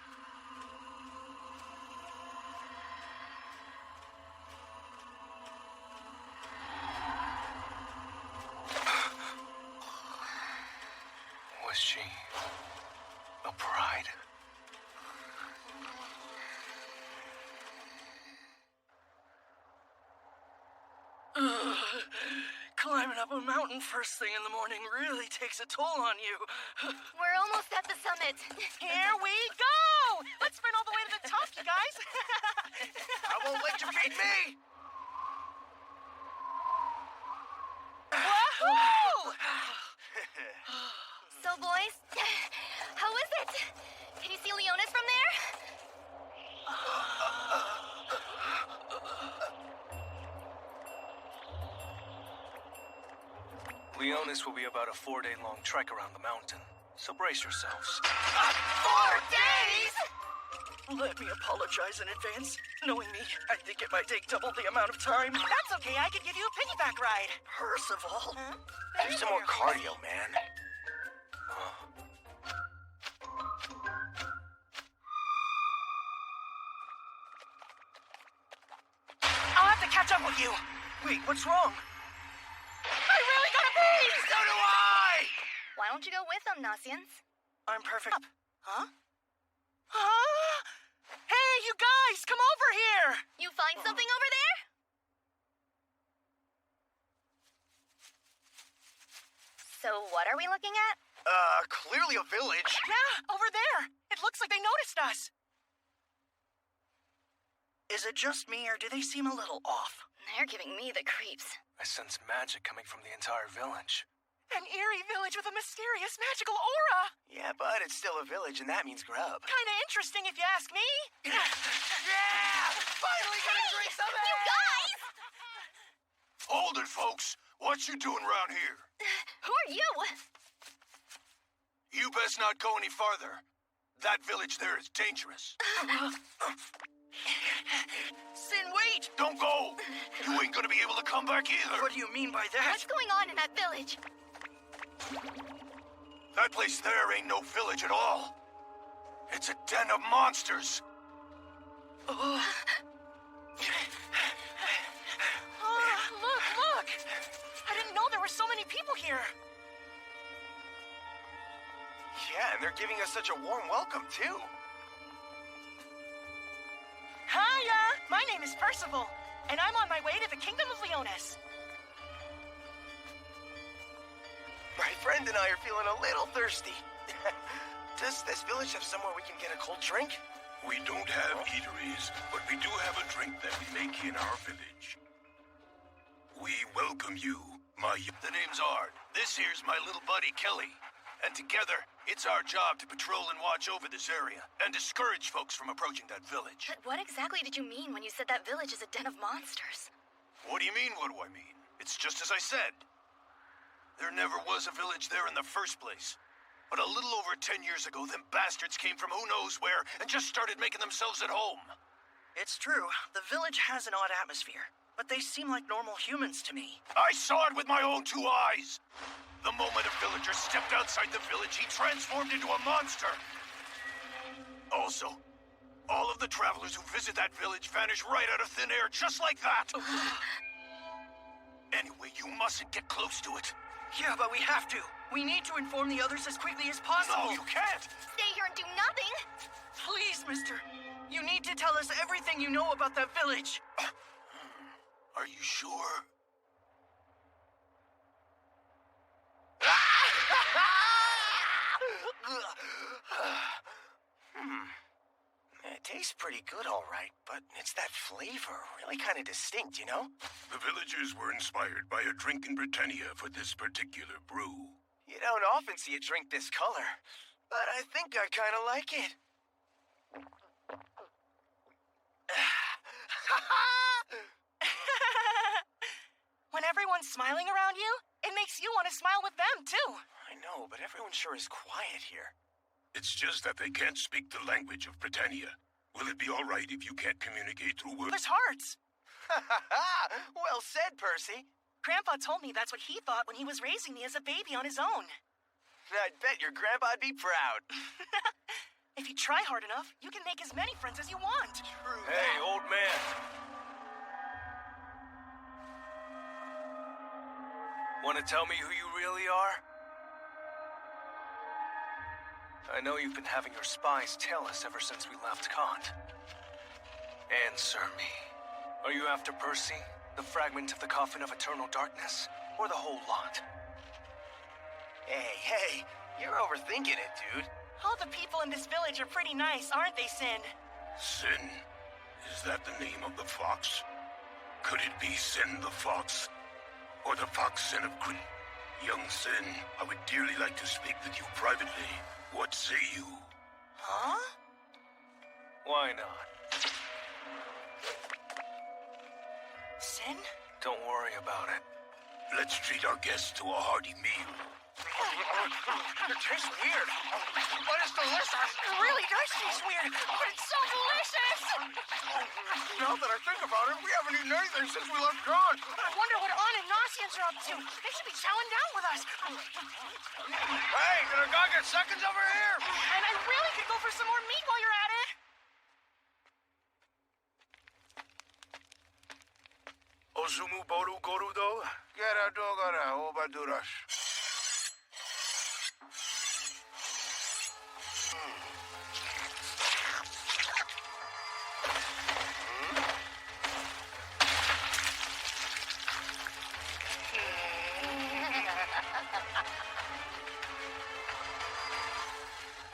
Was she a bride? Climbing up a mountain first thing in the morning really takes a toll on you. We're almost at the summit. Here we go! Let's sprint all the way to the top, you guys. I won't let you beat me! Wahoo! So, boys, how is it? Can you see Leonis from there? Leonis will be about a 4-day-long trek around the mountain, so brace yourselves. 4 days?! Let me apologize in advance. Knowing me, I think it might take double the amount of time. That's okay, I could give you a piggyback ride. Percival. Huh? Do some more cardio, man. I'll have to catch up with you. Wait, what's wrong? I really gotta pee! So do I! Why don't you go with them, Nasians? I'm perfect. Huh? Huh? Hey, you guys, come over here! You find something over there? So what are we looking at? Clearly a village. Yeah, over there. It looks like they noticed us. Is it just me, or do they seem a little off? They're giving me the creeps. I sense magic coming from the entire village. An eerie village with a mysterious magical aura. Yeah, but it's still a village, and that means grub. Kinda interesting if you ask me. Yeah! Finally gonna drink some You guys! Hold it, folks. What you doing around here? Who are you? You best not go any farther. That village there is dangerous. Sin, wait! Don't go! You ain't gonna be able to come back either. What do you mean by that? What's going on in that village? That place there ain't no village at all. It's a den of monsters. Oh, look! I didn't know there were so many people here. Yeah, and they're giving us such a warm welcome, too. Hiya! My name is Percival, and I'm on my way to the Kingdom of Leonis. My friend and I are feeling a little thirsty. Does this village have somewhere we can get a cold drink? We don't have eateries, but we do have a drink that we make in our village. We welcome you, The name's Ard. This here's my little buddy, Kelly. And together, it's our job to patrol and watch over this area, and discourage folks from approaching that village. But what exactly did you mean when you said that village is a den of monsters? What do you mean, what do I mean? It's just as I said. There never was a village there in the first place. But a little over 10 years ago, them bastards came from who knows where and just started making themselves at home. It's true. The village has an odd atmosphere, but they seem like normal humans to me. I saw it with my own 2 eyes. The moment a villager stepped outside the village, he transformed into a monster. Also, all of the travelers who visit that village vanish right out of thin air, just like that. Anyway, you mustn't get close to it. Yeah, but we have to. We need to inform the others as quickly as possible. No, you can't! Stay here and do nothing? Please, mister. You need to tell us everything you know about that village. Are you sure? It tastes pretty good, all right, but it's that flavor. Really kind of distinct, you know? The villagers were inspired by a drink in Britannia for this particular brew. You don't often see a drink this color, but I think I kind of like it. When everyone's smiling around you, it makes you want to smile with them, too. I know, but everyone sure is quiet here. It's just that they can't speak the language of Britannia. Will it be all right if you can't communicate through words? There's hearts. Well said, Percy. Grandpa told me that's what he thought when he was raising me as a baby on his own. I'd bet your grandpa'd be proud. If you try hard enough, you can make as many friends as you want. True. Hey, old man. Want to tell me who you really are? I know you've been having your spies tell us ever since we left Kant. Answer me. Are you after Percy, the fragment of the Coffin of Eternal Darkness, or the whole lot? Hey, you're overthinking it, dude. All the people in this village are pretty nice, aren't they, Sin? Sin? Is that the name of the fox? Could it be Sin the Fox? Or the Fox Sin of Queen? Young Sin, I would dearly like to speak with you privately. What say you? Huh? Why not? Sin? Don't worry about it. Let's treat our guests to a hearty meal. It tastes weird, but it's delicious. It really does taste weird, but it's so delicious! Now that I think about it, we haven't eaten anything since we left Kant. I wonder what An and Nasians are up to. They should be chowing down with us. Hey, can a guy get seconds over here? And I really could go for some more meat while you're at it. Ozumu Boru Gorudo? Gera Dogara Obadurash.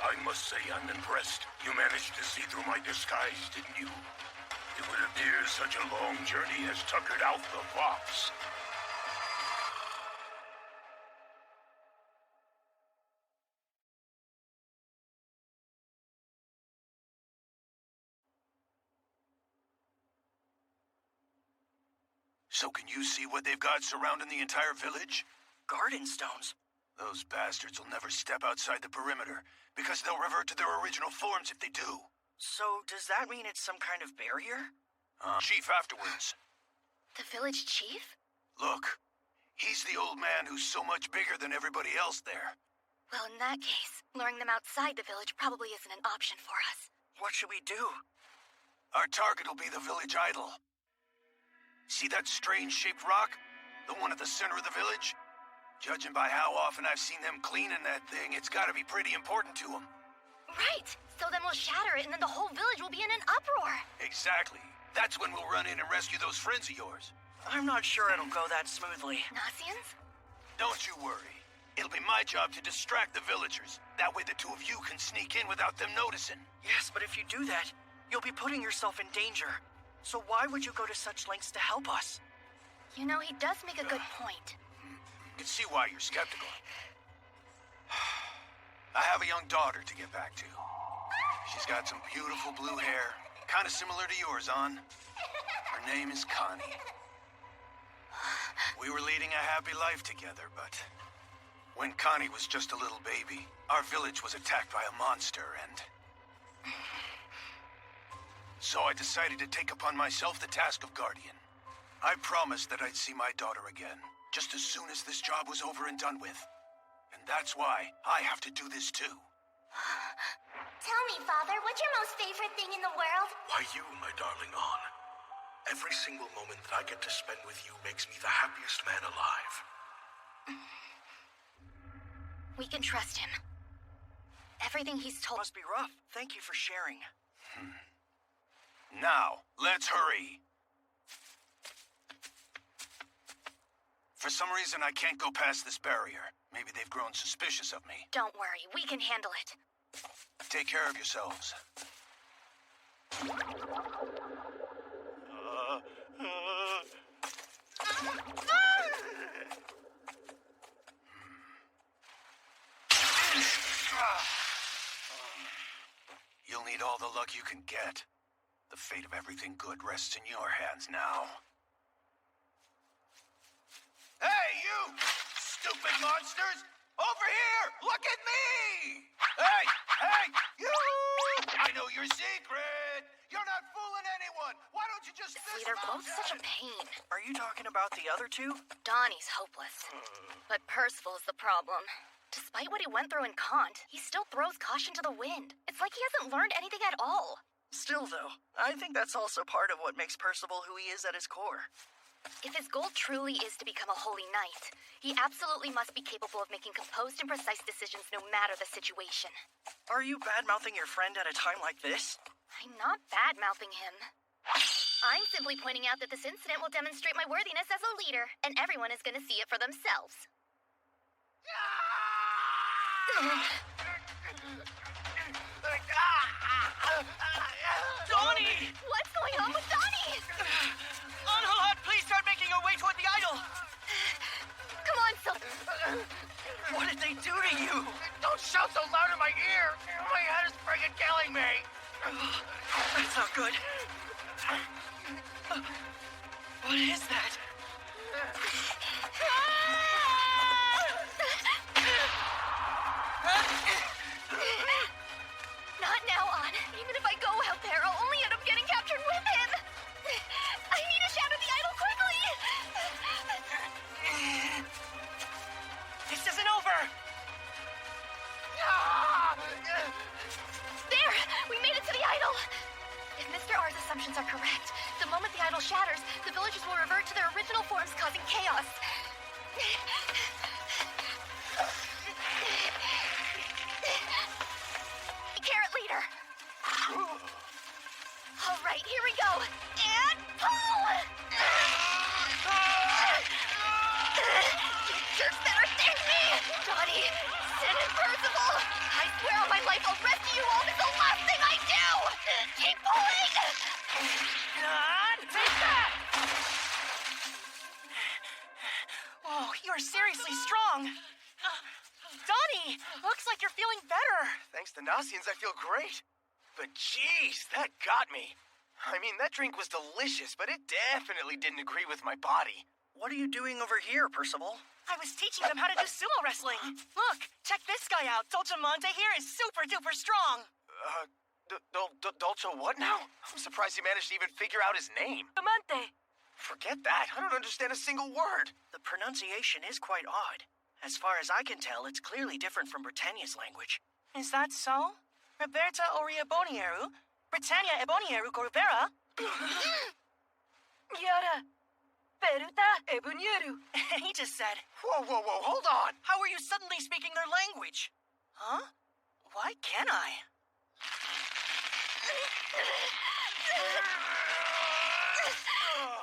I must say I'm impressed. You managed to see through my disguise, didn't you? It would appear such a long journey has tuckered out the fox. So can you see what they've got surrounding the entire village? Garden stones. Those bastards will never step outside the perimeter, because they'll revert to their original forms if they do. So, does that mean it's some kind of barrier? Chief afterwards. The village chief? Look, he's the old man who's so much bigger than everybody else there. Well, in that case, luring them outside the village probably isn't an option for us. What should we do? Our target will be the village idol. See that strange-shaped rock? The one at the center of the village? Judging by how often I've seen them cleaning that thing, it's gotta be pretty important to them. Right! So then we'll shatter it and then the whole village will be in an uproar. Exactly. That's when we'll run in and rescue those friends of yours. I'm not sure it'll go that smoothly. Nasians? Don't you worry. It'll be my job to distract the villagers. That way the two of you can sneak in without them noticing. Yes, but if you do that, you'll be putting yourself in danger. So why would you go to such lengths to help us? You know, he does make a good point. I can see why you're skeptical. I have a young daughter to get back to. She's got some beautiful blue hair, kind of similar to yours, An. Her name is Connie. We were leading a happy life together, but when Connie was just a little baby, our village was attacked by a monster, and so I decided to take upon myself the task of guardian. I promised that I'd see my daughter again, just as soon as this job was over and done with. And that's why I have to do this too. Tell me, Father, what's your most favorite thing in the world? Why you, my darling An. Every single moment that I get to spend with you makes me the happiest man alive. We can trust him. Everything he's told must be rough. Thank you for sharing. Now, let's hurry. For some reason, I can't go past this barrier. Maybe they've grown suspicious of me. Don't worry, we can handle it. Take care of yourselves. You'll need all the luck you can get. The fate of everything good rests in your hands now. Hey, you! Stupid monsters! Over here! Look at me! Hey! Hey! You! I know your secret! You're not fooling anyone! Why don't you just See, they're both such a pain. Are you talking about the other two? Donnie's hopeless. But Percival is the problem. Despite what he went through in Kant, he still throws caution to the wind. It's like he hasn't learned anything at all. Still, though, I think that's also part of what makes Percival who he is at his core. If his goal truly is to become a holy knight, he absolutely must be capable of making composed and precise decisions no matter the situation. Are you bad-mouthing your friend at a time like this? I'm not bad-mouthing him. I'm simply pointing out that this incident will demonstrate my worthiness as a leader, and everyone is going to see it for themselves. Donnie! What's going on with Donnie? Anhalat, please start making your way toward the idol! Come on, Sil. What did they do to you? Don't shout so loud in my ear! My head is friggin' killing me! That's not good. What is that? Not now, On. Even if I go out there, I'll only end up getting captured with him. I need to shatter the idol quickly. This isn't over. There! We made it to the idol! If Mr. R's assumptions are correct, the moment the idol shatters, the villagers will revert to their original forms, causing chaos. Carrot leader! Alright, here we go! And pull! You jerks better thank me! Donnie, Sin, and Percival! I swear on my life I'll rescue you all! It's the last thing I do! Keep pulling! Take that! Oh, you're seriously strong. Donnie, looks like you're feeling better. Thanks to Nasians, I feel great. But jeez, that got me. I mean, that drink was delicious, but it definitely didn't agree with my body. What are you doing over here, Percival? I was teaching them how to do sumo wrestling. Look, check this guy out. Dolcemonte here is super duper strong. Dolce what now? I'm surprised he managed to even figure out his name. Dolcemonte. Forget that. I don't understand a single word. The pronunciation is quite odd. As far as I can tell, it's clearly different from Britannia's language. Is that so? Roberta Oria Bonieru? Britannia Ebonieru Corvera? Yara. Peruta Ebonieru. He just said. Whoa, hold on. How are you suddenly speaking their language? Huh? Why can't I?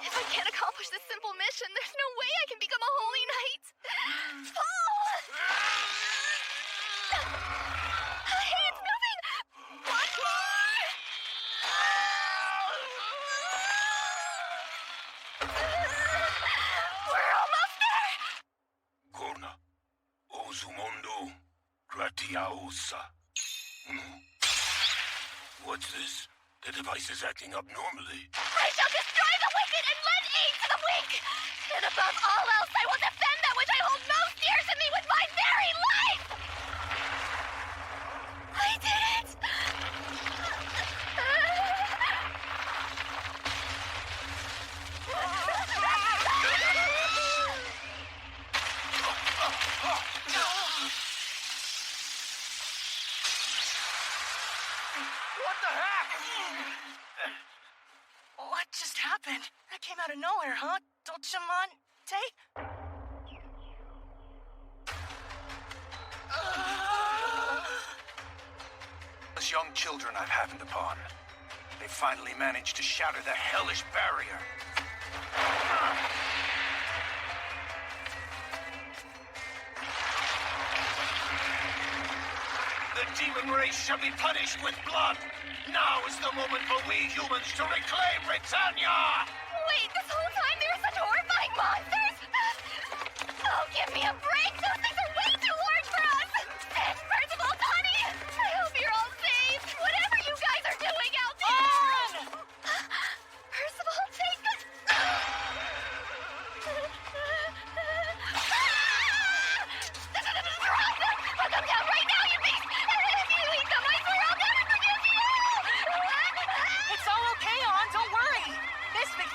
If I can't accomplish this simple mission, there's no way I can become a holy knight. Pull! Hey, it's moving! One more! We're almost there! Gorna, Ozumondo, Gratiaosa. What's this? The device is acting abnormally. I shall destroy the wicked and lend aid to the weak! And above all else, I will defend that which I hold most dear to me with my very life! I did it! What the heck? What just happened? That came out of nowhere, huh? Dolcemonte? Those young children I've happened upon. They finally managed to shatter the hellish barrier. The demon race shall be punished with blood. Now is the moment for we humans to reclaim Britannia! Wait, this whole time they were such horrifying monsters? Oh, give me a break! Those things are way too large for us! Percival, Connie! I hope you're all safe! Whatever you guys are doing out there! Percival, take us! Drop them! Put them down right now, you beast! If you eat them, I swear I'll never forgive you! It's all okay, On. Don't worry. This big...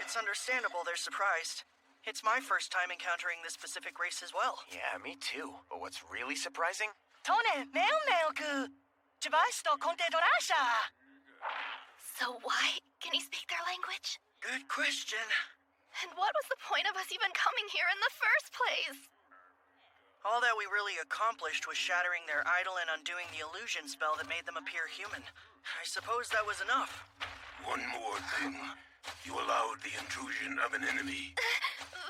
It's understandable they're surprised. It's my first time encountering this specific race as well. Yeah, me too. But what's really surprising? Tone, Mel-Mel-ku. Chibashi Conte Dorasha. So why can he speak their language? Good question. And what was the point of us even coming here in the first place? All that we really accomplished was shattering their idol and undoing the illusion spell that made them appear human. I suppose that was enough. One more thing. You allowed the intrusion of an enemy.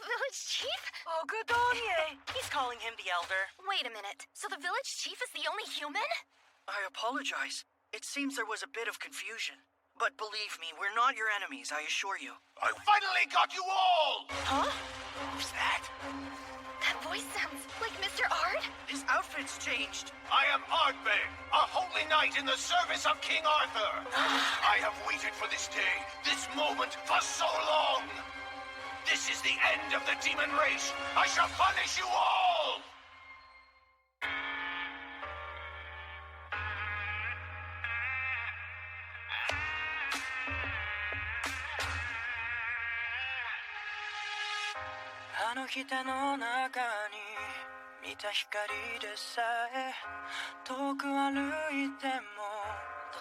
Village chief? Oh, good on ye. He's calling him the Elder. Wait a minute. So the village chief is the only human? I apologize. It seems there was a bit of confusion. But believe me, we're not your enemies, I assure you. I finally got you all! Huh? Who's that? That voice sounds like Mr. Ard? His outfit's changed. I am Ardbeg, a holy knight in the service of King Arthur. I have waited for this day, this moment, for so long. This is the end of the demon race. I shall punish you all! A の人の中に見た光でさえ遠く歩いても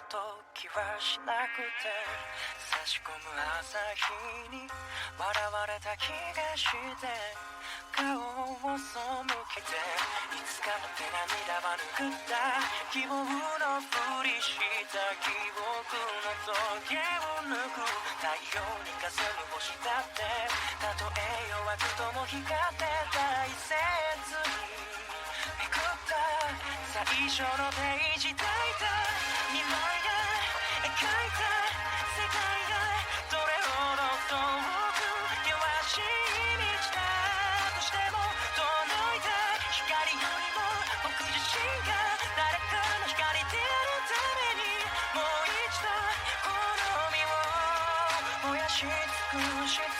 届きはしなくて差し込む朝日に笑われた気がして顔を背けていつかの手涙は拭った希望のふりした記憶の棘を抜く太陽に霞む星だってたとえ弱くとも光って大切にめくった最初のページ抱いた未来が描いた世界がどれほど遠く険しい道だとしても遠のいた光よりも僕自身が誰かの光であるためにもう一度この身を燃やし尽くして